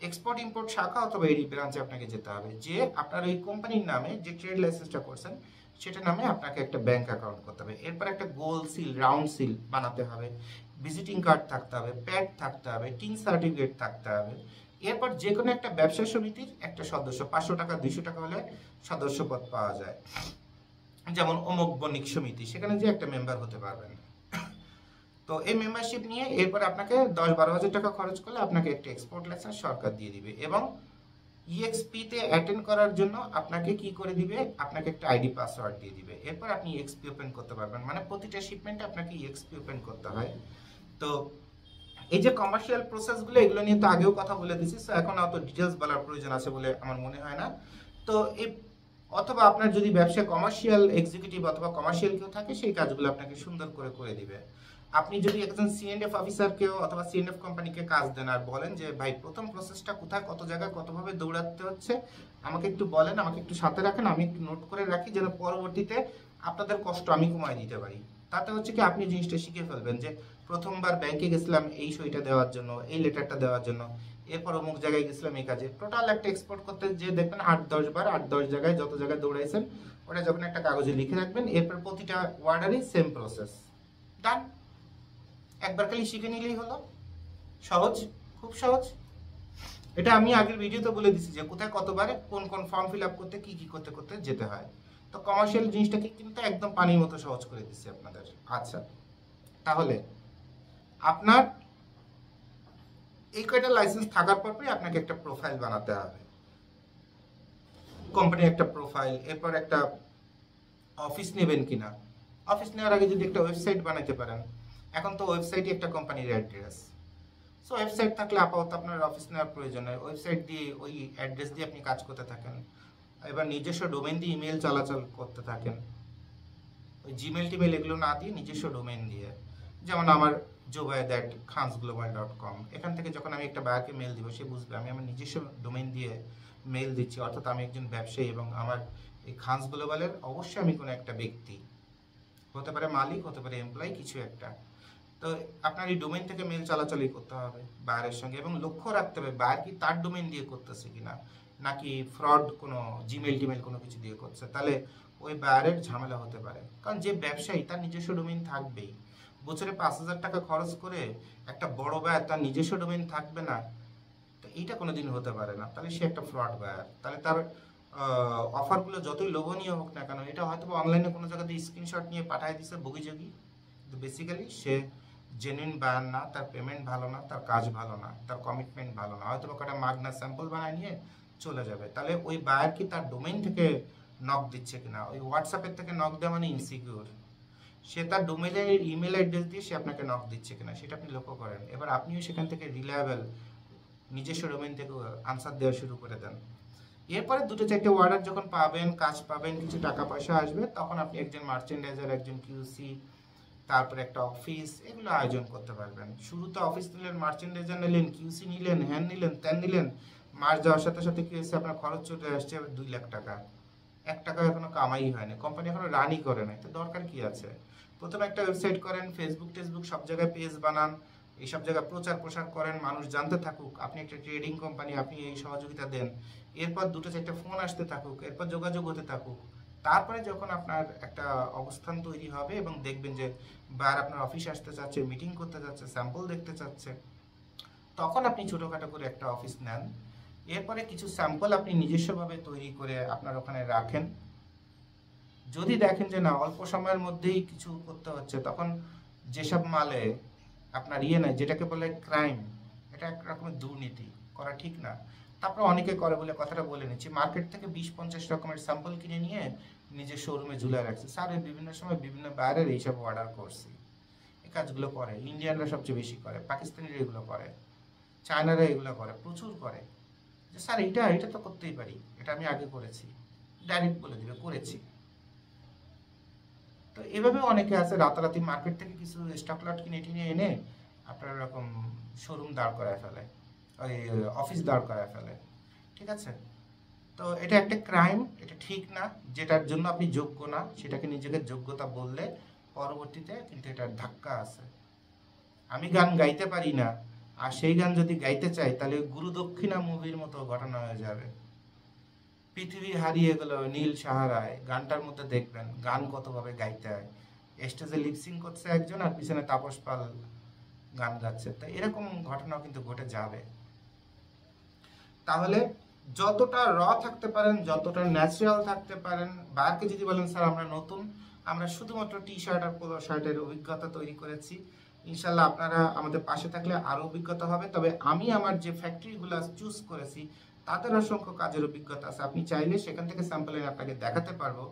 এক্সপোর্ট ইম্পোর্ট শাখা অথবা এডি ব্রাঞ্চে আপনাকে যেতে হবে, যে আপনার ওই কোম্পানির নামে যে ট্রেড লাইসেন্সটা করছেন সেটা নামে আপনাকে একটা ব্যাংক অ্যাকাউন্ট করতে হবে। এরপর একটা গোল সিল, রাউন্ড সিল বানাতে হবে, ভিজিটিং কার্ড থাকতে হবে, প্যাড থাকতে হবে, টিন সার্টিফিকেট থাকতে হবে। এরপর যে কোনো একটা ব্যবসা সমিতির একটা সদস্য, 500 টাকা 200 টাকা হলে সদস্যপদ পাওয়া যায়, যেমন অমুক বণিক সমিতি, সেখানে যে একটা মেম্বার হতে পারবেন। তো এই মেম্বারশিপ নিয়ে এরপর আপনাকে 10-12 হাজার টাকা খরচ করলে আপনাকে একটা এক্সপোর্ট লাইসেন্স সরকার দিয়ে দিবে এবং ইএক্সপি তে অ্যাটেন্ড করার জন্য আপনাকে কি করে দিবে, আপনাকে একটা আইডি পাসওয়ার্ড দিয়ে দিবে। এরপর আপনি ইএক্সপি ওপেন করতে পারবেন, মানে প্রতিটা শিপমেন্টে আপনাকে ইএক্সপি ওপেন করতে হয়। তো এই যে কমার্শিয়াল প্রসেসগুলো, এগুলো নিয়ে তো আগেও কথা বলে দিয়েছি, সো এখন অত ডিটেলস বলার প্রয়োজন আছে বলে আমার মনে হয় না। তো এই অথবা আপনার যদি ব্যবসায় কমার্শিয়াল এক্সিকিউটিভ অথবা কমার্শিয়াল কেউ থাকে, সেই কাজগুলো আপনাকে সুন্দর করে করে দিবে। আপনি যদি একজন সিএনএফ অফিসারকেও অথবা সিএনএফ কোম্পানিকে কাজ দেন আর বলেন যে ভাই প্রথম প্রসেসটা কোথায়, কত জায়গায়, কতভাবে দৌড়াতে হচ্ছে আমাকে একটু বলেন, আমাকে একটু সাথে রাখেন, আমি একটু নোট করে রাখি যেন পরবর্তীতে আপনাদের কষ্ট আমি কমায় দিতে পারি। তাতে হচ্ছে কি আপনি জিনিসটা শিখে ফেলবেন যে প্রথমবার ব্যাংকে গেছিলাম এই সইটা দেওয়ার জন্য, এই লেটারটা দেওয়ার জন্য, এরপর অমুক জায়গায় গেছিলাম এই কাজে। টোটাল একটা এক্সপোর্ট করতে যে দেখবেন 8-10 বার 8-10 জায়গায় যত জায়গায় দৌড়াইছেন ওটা যখন একটা কাগজে লিখে রাখবেন, এরপর প্রতিটা ওয়ার্ডারই সেম প্রসেস, ডান। একবার খালি শিখে নিলেই হলো। সহজ, খুব সহজ। এটা আমি আগের ভিডিওতে বলে দিছি যে কোথায় কতবার কোন কোন ফর্ম ফিল আপ করতে কি কি করতে করতে যেতে হয়। তো কমার্শিয়াল জিনিসটাকে কিন্তু একদম পানির মতো সহজ করে দিচ্ছি আপনাদের। আচ্ছা, তাহলে আপনার এই কয়টা লাইসেন্স থাকার পরই আপনাকে একটা প্রোফাইল বানাতে হবে, কোম্পানির একটা প্রোফাইল। এরপর একটা অফিস নেবেন কিনা, অফিস নেওয়ার আগে যদি একটা ওয়েবসাইট বানাতে পারেন, এখন তো ওয়েবসাইটই একটা কোম্পানির অ্যাড্রেস। সো ওয়েবসাইট থাকলে আপাতত আপনার অফিস নেওয়ার প্রয়োজন হয়, ওয়েবসাইট দিয়ে ওই অ্যাড্রেস দিয়ে আপনি কাজ করতে থাকেন। এবার নিজস্ব ডোমেন দিয়ে ইমেল চলাচল করতে থাকেন, ওই জিমেল টিমেল এগুলো না দিয়ে নিজস্ব ডোমেন দিয়ে, যেমন আমার jobaid@khansglobal.com। এখান থেকে যখন আমি একটা বায়ারকে মেল দিব, সে বুঝবে আমি আমার নিজস্ব ডোমেন দিয়ে মেল দিচ্ছি, অর্থাৎ আমি একজন ব্যবসায়ী এবং আমার এই খানস গ্লোবালের অবশ্যই আমি কোনো একটা ব্যক্তি, হতে পারে মালিক, হতে পারে এমপ্লয়ি, কিছু একটা। তো আপনার এই ডোমেইন থেকে মেল চলাচলই করতে হবে বায়ারের সঙ্গে, এবং লক্ষ্য রাখতে হবে বায়ার কি তার ডোমেইন দিয়ে করতেছে কিনা, নাকি ফ্রড কোনো জিমেল টিমেল কোনো কিছু দিয়ে করছে, তাহলে ওই বায়ারের ঝামেলা হতে পারে। কারণ যে ব্যবসায়ী তার নিজস্ব ডোমেইন থাকবেই। বছরে 5,000 টাকা খরচ করে একটা বড় বায়ার তার নিজস্ব ডোমেইন থাকবে না, তো এইটা কোনোদিন হতে পারে না। তাহলে সে একটা ফ্রড বায়ার। তাহলে তার অফারগুলো যতই লোভনীয় হোক না কেন, এটা হয়তো অনলাইনে কোনো জায়গাতে স্ক্রিনশট নিয়ে পাঠিয়ে দিছে বগিযোগী, কিন্তু বেসিক্যালি সে জেনুইন বায়ার না, তার পেমেন্ট ভালো না, তার কাজ ভালো না, তার কমিটমেন্ট ভালো না, হয়তো কটা মাগনা স্যাম্পল বানায় নিয়ে চলে যাবে। তাহলে ওই বায়ার কি তার ডোমেইন থেকে নক দিচ্ছে কিনা? ওই হোয়াটসঅ্যাপের থেকে নক দেওয়া মানে ইনসিকিউর। সে তার ডোমেইনের ইমেল অ্যাড্রেস দিয়ে সে আপনাকে নক দিচ্ছে কিনা সেটা আপনি লক্ষ্য করেন। এবার আপনিও সেখান থেকে রিলায়েবল নিজস্ব ডোমেইন থেকে আনসার দেওয়া শুরু করে দেন। এরপরে 2-4টে অর্ডার যখন পাবেন, কাজ পাবেন, কিছু টাকা পয়সা আসবে, তখন আপনি একজন মার্চেন্ডাইজার, একজন কিউসি, তারপরে একটা অফিস, এগুলো আয়োজন করতে পারবেন। শুরুতে অফিস নিলেন, মার্চেন্ডাইজার নিলেন, কিউসি নিলেন, হ্যান নিলেন, ত্যান নিলেন, মাস যাওয়ার সাথে সাথে কি হচ্ছে, আপনার খরচ চলে আসছে 2 লাখ টাকা। 1 টাকা এখনো কামাই হয়নি, কোম্পানি এখনো রানই করে নাই, তো দরকার কি আছে? প্রথমে একটা ওয়েবসাইট করেন, ফেসবুক টেসবুক সব জায়গায় পেজ বানান, এইসব জায়গায় প্রচার প্রসার করেন, মানুষ জানতে থাকুক আপনি একটা ট্রেডিং কোম্পানি, আপনি এই সহযোগিতা দেন। এরপর 2-4টে ফোন আসতে থাকুক, এরপর যোগাযোগ হতে থাকুক। তারপরে যখন আপনার একটা অবস্থান তৈরি হবে এবং দেখবেন যে বায়ার আপনার অফিস আসতে চাচ্ছে, মিটিং করতে চাচ্ছে, স্যাম্পল দেখতে চাচ্ছে, তখন আপনি ছোটোখাটো করে একটা অফিস নেন। এরপরে কিছু স্যাম্পল আপনি নিজস্বভাবে তৈরি করে আপনার ওখানে রাখেন। যদি দেখেন যে না, অল্প সময়ের মধ্যেই কিছু করতে হচ্ছে, তখন যেসব মালে আপনার নাই, যেটাকে বলে ক্রাইম, এটা এক রকমের দুর্নীতি, করা ঠিক না। তারপর অনেকে করে বলে কথাটা বলে নিচ্ছি, মার্কেট থেকে 20-50 রকমের স্যাম্পল কিনে নিয়ে নিজের শোরুমে ঝুলে রাখছে। স্যার বিভিন্ন সময় বিভিন্ন বাইরের এইসব অর্ডার করছি। এই কাজগুলো করে ইন্ডিয়ানরা সবচেয়ে বেশি করে, পাকিস্তানিরা এগুলো করে, চায়নারা এগুলো করে, প্রচুর করে। যে স্যার এটা এটা তো করতেই পারি, এটা আমি আগে করেছি, ডাইরেক্ট বলে দিবে করেছি। তো এভাবে অনেকে আছে রাতারাতি মার্কেট থেকে কিছু স্টক লট কিনে টিনে এনে আপনার এরকম শোরুম দাঁড় করায় ফেলে, ওই অফিস দাঁড় করায় ফেলে। ঠিক আছে? তো এটা একটা ক্রাইম, এটা ঠিক না। যেটার জন্য আপনি যোগ্য না সেটাকে নিজেকে যোগ্যতা বললে পরবর্তীতে কিন্তু এটার ধাক্কা আছে। আমি গান গাইতে পারি না, আর সেই গান যদি গাইতে চাই তাহলে গুরু দক্ষিণা মুভির মতো ঘটনা হয়ে যাবে। পৃথিবী হারিয়ে গেল নীল সাহারায়, গানটার মধ্যে দেখবেন গান কতভাবে গাইতে হয়। স্টেজে লিপসিং করছে একজন, আর পিছনে তাপস পাল গান গাচ্ছে। তো এরকম ঘটনাও কিন্তু ঘটে যাবে। তাহলে যতটা র থাকতে পারেন, যতটা ন্যাচারাল থাকতে পারেন। বায়ারকে যদি বলেন স্যার আমরা নতুন, আমরা শুধুমাত্র টি শার্ট আর পোলো শার্টের অভিজ্ঞতা তৈরি করেছি, ইনশাল্লাহ আপনারা আমাদের পাশে থাকলে আরও অভিজ্ঞতা হবে। তবে আমি আমার যে ফ্যাক্টরিগুলো চুজ করেছি তাদের অসংখ্য কাজের অভিজ্ঞতা আছে, আপনি চাইলে সেখান থেকে স্যাম্পল এনে আপনাকে দেখাতে পারবো।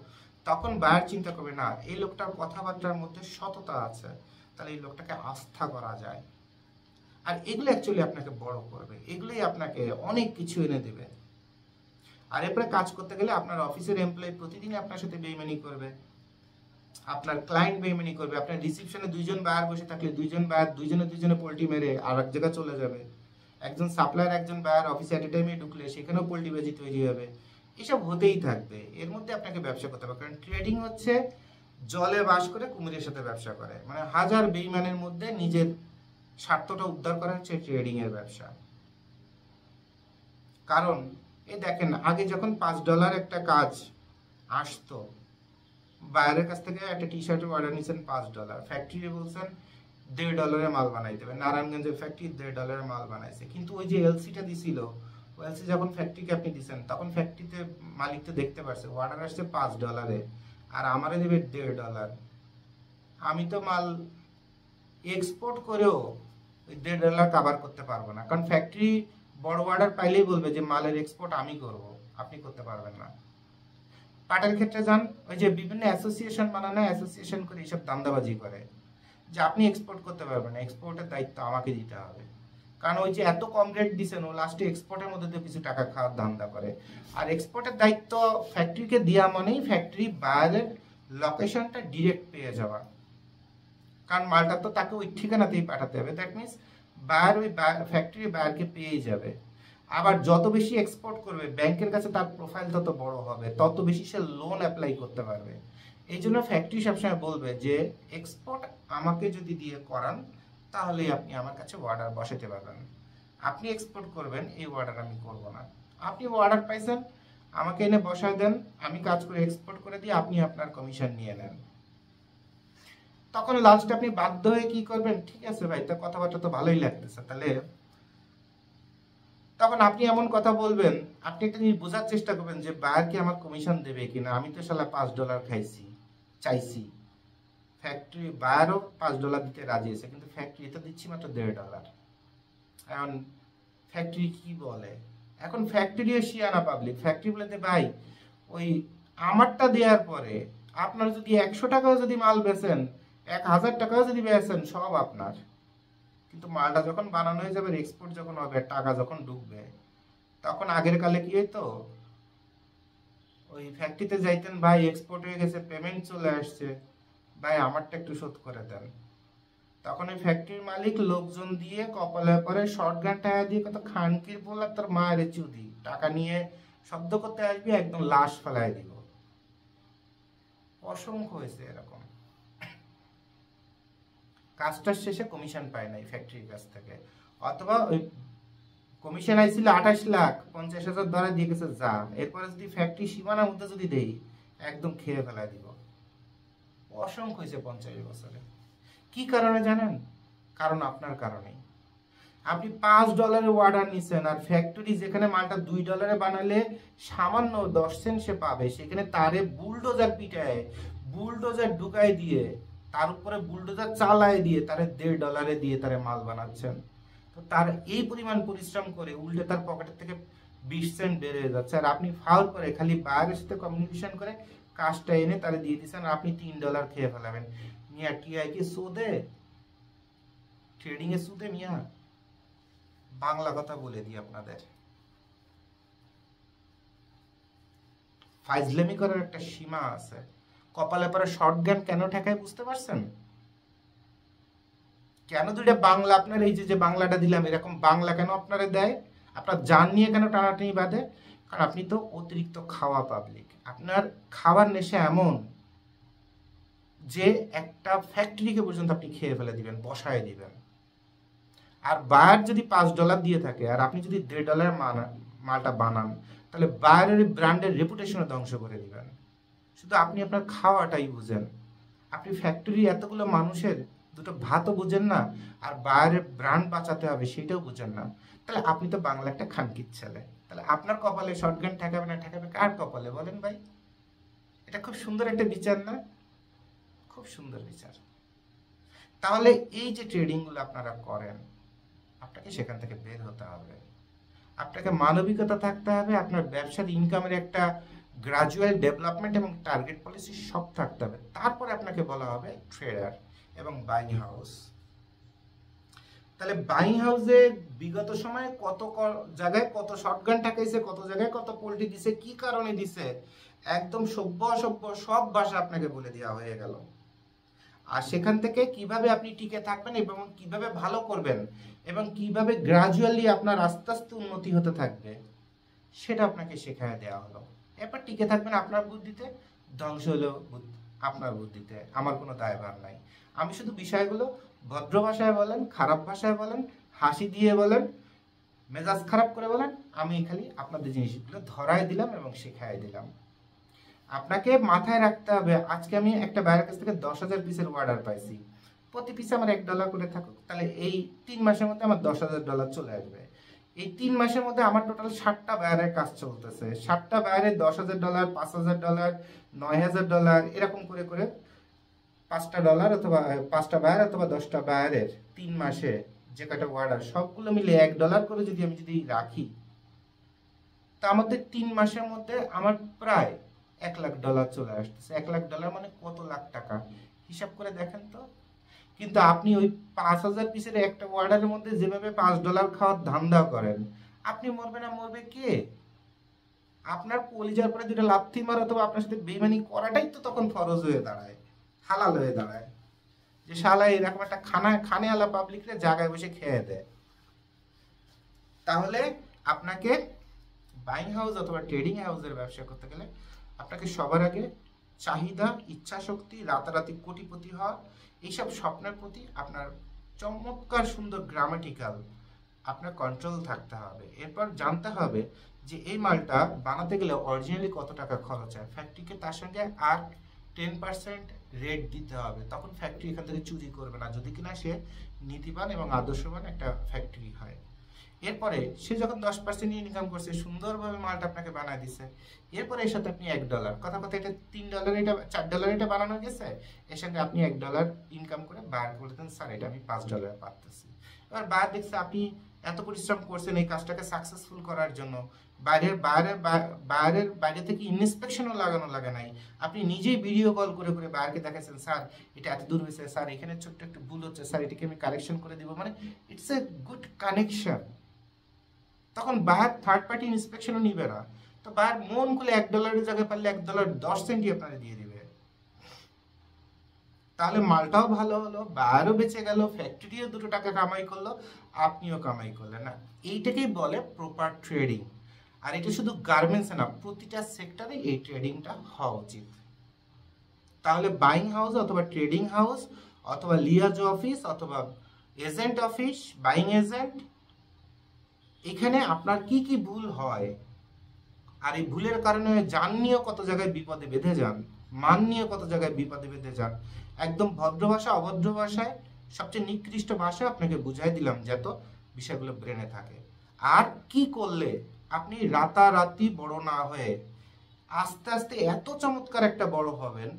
তখন বায়ার চিন্তা করবে না এই লোকটার কথাবার্তার মধ্যে সততা আছে, তাহলে এই লোকটাকে আস্থা করা যায়। আর এগুলো অ্যাকচুয়ালি আপনাকে বড় করবে, এগুলোই আপনাকে অনেক কিছু এনে দেবে। আর এরপরে কাজ করতে গেলে আপনার অফিসের এমপ্লয়ি প্রতিদিন আপনার সাথে বেইমানি করবে, আপনার ক্লায়েন্ট বেইমানি করবে। আপনার রিসিপশনে 2জন বায়ার বসে থাকলে 2জন বায়ার দুইজনে পোল্টি মেরে আর এক জায়গায় চলে যাবে। একজন সাপ্লায়ার একজন বায়ার অফিসে এট এ টাইমে ঢুকলে সেখানেও পোল্টিবাজি তৈরি হবে। এসব হতেই থাকবে। এর মধ্যে আপনাকে ব্যবসা করতে হবে, কারণ ট্রেডিং হচ্ছে জলে বাস করে কুমিরের সাথে ব্যবসা করে, মানে হাজার বেইমানের মধ্যে নিজের স্বার্থটা উদ্ধার করা হচ্ছে ট্রেডিং এর ব্যবসা। কারণ এই দেখেন আগে যখন $5 একটা কাজ আসতো, বায়ারের কাছ থেকে একটা টি শার্টের অর্ডার নিয়েছেন $5, ফ্যাক্টরি বলছেন $1.5 মাল বানাই দেবে। নারায়ণগঞ্জের ফ্যাক্টরি $1.5 মাল বানাইছে, কিন্তু ওই যে এলসিটা দিছিল, ওই এলসি যখন ফ্যাক্টরিকে আপনি দিচ্ছেন তখন ফ্যাক্টরিতে মালিক তো দেখতে পারছে অর্ডার আসছে $5 আর আমারে দেবে $1.5। আমি তো মাল এক্সপোর্ট করেও ওই $1.5 কাভার করতে পারবো না, কারণ ফ্যাক্টরি বড় অর্ডার পাইলেই বলবে যে মালের এক্সপোর্ট আমি করব, আপনি করতে পারবেন না। পাটের ক্ষেত্রে যান, ওই যে বিভিন্ন অ্যাসোসিয়েশন বানানো, অ্যাসোসিয়েশন করে এইসব দান্দাবাজি করে যে আপনি এক্সপোর্ট করতে পারবেন না, এক্সপোর্টের দায়িত্ব আমাকে দিতে হবে। কারণ ওই যে এত কম রেট দিচ্ছেন, ও লাস্টে এক্সপোর্টের মধ্যে দিয়ে কিছু টাকা খাওয়ার ধান্দা করে। আর এক্সপোর্টের দায়িত্ব ফ্যাক্টরিকে দেওয়া মানেই ফ্যাক্টরি বাইরের লোকেশনটা ডিরেক্ট পেয়ে যাওয়া, কারণ মালটা তো তাকে ওই ঠিকানাতেই পাঠাতে হবে। দ্যাট মিনস বায়ার ওই ফ্যাক্টরি বায়ারকে পেয়ে যাবে। আবার যত বেশি এক্সপোর্ট করবে ব্যাংকের কাছে তার প্রোফাইল তত বড় হবে, তত বেশি সে লোন অ্যাপ্লাই করতে পারবে। এই জন্য ফ্যাক্টরি সবসময় বলবে যে এক্সপোর্ট আমাকে যদি দিয়ে করান তাহলে আপনি আমার কাছে অর্ডার বসাতে পারবেন, আপনি এক্সপোর্ট করবেন এই অর্ডার আমি করব না। আপনি অর্ডার পাইছেন, আমাকে এনে বসায় দেন, আমি কাজ করে এক্সপোর্ট করে দিই, আপনি আপনার কমিশন নিয়ে নেন। তখন লাস্টে আপনি বাধ্য হয়ে কি করবেন, ঠিক আছে ভাই তো কথাবার্তা তো ভালোই লাগতেছে, তাহলে তখন আপনি এমন কথা বলবেন, আপনি একটা জিনিস বোঝার চেষ্টা করবেন যে বায়ার কি আমার কমিশন দেবে কিনা, আমি তো শালা $5 খাইছি চাইছি, ফ্যাক্টরি বায়ারও $5 দিতে রাজি আছে, কিন্তু ফ্যাক্টরি তো দিচ্ছি মাত্র $1.5। এখন ফ্যাক্টরি কি বলে, এখন ফ্যাক্টরিও শিয়ানা পাবলিক, ফ্যাক্টরি বলে যে ভাই ওই আমারটা দেওয়ার পরে আপনার যদি 100 টাকাও যদি মাল বেচেন, 1000 টাকাও যদি বেচেন, সব আপনার, কিন্তু মালটা যখন বানানো হয়ে যাবে, এক্সপোর্ট যখন হবে, টাকা যখন ঢুকবে, তখন আগের কালে কি হইতো, ওই ফ্যাক্টরিতে যাইতেন, ভাই এক্সপোর্ট হয়ে গেছে, পেমেন্ট চলে আসছে, ভাই আমারটা একটু শোধ করে দেন। তখন ওই ফ্যাক্টরির মালিক লোকজন দিয়ে কপালে পরে শর্ট গান টাকা দিয়ে কত খানকির বলা তার মায়ের চুদি টাকা নিয়ে শব্দ করতে আসবি, একদম লাশ ফেলায় দিব। অসংখ্য হয়েছে এরকম, কাজটার শেষে কমিশন পায় নাই ফ্যাক্টরির কাছ থেকে, অথবা ওই কমিশন আইছিল 28 লাখ, 50,000 ধরে দিয়ে গেছে যা, এরপরে যদি ফ্যাক্টরি সীমানার মধ্যে যদি দেই, একদম খেয়ে ফেলায় দিব। অসংখ্য হয়েছে 50 বছরে। কি কারণে জানেন? কারণ আপনার কারণেই। আপনি $5 অর্ডার নিছেন, আর ফ্যাক্টরি যেখানে মালটা $2 বানালে সামান্য 10 সেন্ট সে পাবে, সেখানে তারে বুলডোজার পিটায়, বুলডোজার ঢুকাই দিয়ে, তার উপরে বুলডোজার চালায় দিয়ে তারে $1.5 দিয়ে তারে মাল বানাচ্ছেন। তো তার এই পরিমাণ পরিশ্রম করে উল্টে তার পকেটের থেকে 20 সেন্ট বের হয়ে যাচ্ছে, আর আপনি ফাউল করে খালি বায়ারের সাথে কমিউনিকেশন করে কাজটা এনে তারে দিয়ে দিচ্ছেন, আর আপনি $3 খেয়ে ফেলাবেন। মিয়া টিআই কি সুদে, ট্রেডিং এ সুদে মিয়া? বাংলা কথা বলে দিই আপনাদের, ফাইজলামি করার একটা সীমা আছে। কপালে পরে শর্ট গান কেন ঠেকায় বুঝতে পারছেন? কেন দুইটা বাংলা আপনার এই যে বাংলাটা দিলাম, এরকম বাংলা কেন আপনারা দেয়, আপনার জান নিয়ে কেন টানাটানি বাঁধে? কারণ আপনি তো অতিরিক্ত খাওয়া পাবলিক, আপনার খাওয়ার নেশা এমন যে একটা ফ্যাক্টরিকে পর্যন্ত আপনি খেয়ে ফেলে দিবেন, বসায় দিবেন। আর বায়ার যদি $5 দিয়ে থাকে, আর আপনি যদি $1.5 মালটা বানান, তাহলে বায়ারের ব্র্যান্ডের রেপুটেশনও ধ্বংস করে দিবেন। শুধু আপনি আপনার খাওয়াটাই বুঝেন, আপনি ফ্যাক্টরি এতগুলো মানুষের দুটো ভাতও বুঝেন না, আর বায়ারের ব্র্যান্ড বাঁচাতে হবে সেটাও বুঝেন না, তাহলে আপনি তো বাংলা একটা খানকির ছেলে। তাহলে আপনার কপালে শর্টগান ঠেকাবে না, ঠেকাবে কার কপালে বলেন ভাই? এটা খুব সুন্দর একটা বিচার না? খুব সুন্দর বিচার। তাহলে এই যে ট্রেডিংগুলো আপনারা করেন, আপনাকে সেখান থেকে বের হতে হবে, আপনাকে মানবিকতা থাকতে হবে, আপনার ব্যবসার ইনকামের একটা গ্রাজুয়াল ডেভেলপমেন্ট এবং টার্গেট পলিসি সব থাকতে হবে, তারপরে আপনাকে বলা হবে ট্রেডার এবং বাইং হাউস। তাহলে বাইং হাউসে বিগত সময়ে কত জায়গায় কত শর্টগান ঠেকাইছে, কত জায়গায় কত পোল্ট্রি দিছে, কি কারণে দিছে, একদম সভ্য অসভ্য সব ভাষা আপনাকে বলে দেওয়া হয়ে গেল। আর সেখান থেকে কিভাবে আপনি টিকে থাকবেন এবং কিভাবে ভালো করবেন এবং কিভাবে গ্রাজুয়ালি আপনার আস্তে আস্তে উন্নতি হতে থাকবে, সেটা আপনাকে শেখায় দেওয়া হলো। এরপর টিকে থাকবেন আপনার বুদ্ধিতে, ধ্বংস হলো আপনার বুদ্ধিতে, আমার কোনো দায়ভার নাই। আমি শুধু বিষয়গুলো ভদ্র ভাষায় বলেন, খারাপ ভাষায় বলেন, হাসি দিয়ে বলেন, মেজাজ খারাপ করে বলেন, আমি খালি আপনাদের জিনিসগুলো ধরায় দিলাম এবং শেখায় দিলাম। আপনাকে মাথায় রাখতে হবে, আজকে আমি একটা বাইরের কাছ থেকে 10,000 পিসের অর্ডার পাইছি, প্রতি পিসে আমার $1 করে থাকুক, তাহলে এই 3 মাসের মধ্যে আমার $10,000 চলে আসবে। এই 3 মাসের মধ্যে আমার টোটাল 60টা বায়ারের কাজ চলতেছে, 60টা বায়ারের $10,000, $5,000, $9,000, এরকম করে করে 5টা ডলার অথবা 5টা বায়ার অথবা 10টা বায়ারের 3 মাসে যে কটা অর্ডার, সবগুলো মিলে $1 করে যদি আমি রাখি, তা আমাদের 3 মাসের মধ্যে আমার প্রায় $1,00,000 চলে আসতেছে। $1,00,000 মানে কত লাখ টাকা, হিসাব করে দেখেন তো। কিন্তু আপনি ওই 5,000 পিসের একটা অর্ডারের মধ্যে যেভাবে $5 খাওয়ার ধান্দা করেন, আপনি মরবে না, মরবে কে? আপনার কলিজার পরে দুটো লাথি মারা অথবা আপনার সাথে বেইমানি করাটাই তো তখন ফরজ হয়ে দাঁড়ায়, হালাল হয়ে দাঁড়ায়, যে শালা এরকম একটা খানে আলা পাবলিকরে জায়গায় বসে খেয়ে দেয়। তাহলে আপনাকে বাইং হাউস অথবা ট্রেডিং হাউসের ব্যবসা করতে গেলে আপনাকে সবার আগে চাহিদা, ইচ্ছা শক্তি, রাতারাতি কোটিপতি হওয়া, এইসব স্বপ্নের প্রতি আপনার চমৎকার সুন্দর গ্রামাটিক্যাল আপনার কন্ট্রোল থাকতে হবে। এরপর জানতে হবে যে এই মালটা বানাতে গেলে অরিজিনালি কত টাকা খরচ হয়, ফ্যাক্টরিকে তার সঙ্গে আর 10% রেট দিতে হবে, তখন ফ্যাক্টরি এখান থেকে চুরি করবে না, যদি কিনা সে নীতিবান এবং আদর্শবান একটা ফ্যাক্টরি হয়। এরপরে সে যখন 10% ইনকাম করছে, সুন্দরভাবে মালটা আপনাকে বানায় দিছে, এরপরে এর সাথে আপনি $1 কথা কথা এটা $3 এটা $4 এটা বানানো গেছে, এর সঙ্গে আপনি $1 ইনকাম করে বার করে দেন, স্যার এটা আমি $5 পাচ্ছি। এবার বার দেখছে আপনি এত পরিশ্রম করছেন এই কাজটাকে সাকসেসফুল করার জন্য, বাইরে থেকে ইন্সপেকশনও লাগানো লাগে নাই, আপনি নিজেই ভিডিও কল করে করে বাইরকে দেখাচ্ছেন, স্যার এটা এত দূর হয়েছে, স্যার এখানে ছোট্ট একটু ভুল হচ্ছে, স্যার এটাকে আমি কারেকশন করে দিব, মানে ইটস এ গুড কানেকশন। তখন বাইরে থার্ড পার্টি ইন্সপেকশনও নিবে না, তো বাইরে মন খুলে $1 জায়গায় পারলে $1.10 আপনারা দিয়ে দিবে, তাহলে মালটাও ভালো হলো, বাইরেও বেঁচে গেল, ফ্যাক্টরিও 2 টাকা কামাই করলো, আপনিও কামাই করলেন না। এইটাকেই বলে প্রপার ট্রেডিং। আর এটা শুধু গার্মেন্টসে না, প্রতিটা সেক্টরে এই ট্রেডিংটা হওয়া উচিত। তাহলে বাইং হাউস অথবা ট্রেডিং হাউস অথবা লিয়াজ অফিস অথবা এজেন্ট অফিস, বাইং এজেন্ট, এখানে আপনার কি কি ভুল হয়, আর এই ভুলের কারণে যান নিয়েও কত জায়গায় বিপদে বেঁধে যান, মান নিয়ে কত জায়গায় বিপদে বেঁধে যান, একদম ভদ্র ভাষা অভদ্র ভাষায় সবচেয়ে নিকৃষ্ট ভাষায় আপনাকে বুঝাই দিলাম, যাতে বিষয়গুলো ব্রেনে থাকে। আর কি করলে আপনি রাতারাতি বড় না হয়ে আস্তে আস্তে এত চমৎকার একটা বড় হবেন,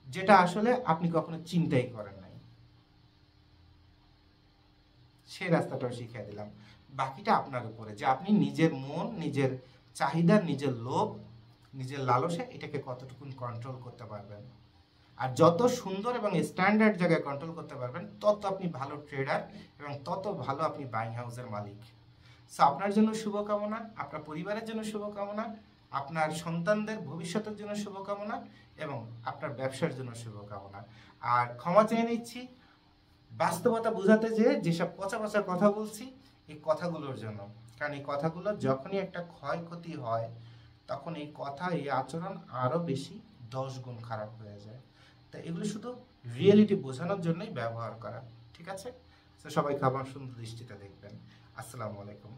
যেটা আসলে আপনি কখনো চিন্তাই করেন নাই, সেই রাস্তাটাও শিখিয়ে দিলাম। বাকিটা আপনার উপরে, যে আপনি নিজের মন, নিজের চাহিদা, নিজের লোভ, নিজের লালসা, এটাকে কতটুকুন কন্ট্রোল করতে পারবেন। আর যত সুন্দর এবং স্ট্যান্ডার্ড জায়গায় কন্ট্রোল করতে পারবেন, তত আপনি ভালো ট্রেডার এবং তত ভালো আপনি বাইং হাউসের মালিক। সো আপনার জন্য শুভকামনা, আপনার পরিবারের জন্য শুভকামনা, আপনার সন্তানদের ভবিষ্যতের জন্য শুভকামনা এবং আপনার ব্যবসার জন্য শুভকামনা। আর ক্ষমা চেয়ে নিচ্ছি বাস্তবতা বোঝাতে যেসব পচা পচা কথা বলছি, এই কথাগুলোর জন্য। কারণ এই কথাগুলো যখনই একটা ক্ষয়ক্ষতি হয়, তখন এই কথা, এই আচরণ আরও বেশি 10 গুণ খারাপ হয়ে যায়। তো এগুলো শুধু রিয়েলিটি বোঝানোর জন্যই ব্যবহার করা, ঠিক আছে? তো সবাই খাবার সুন্দর দৃষ্টিতে দেখবেন। আসসালামু আলাইকুম।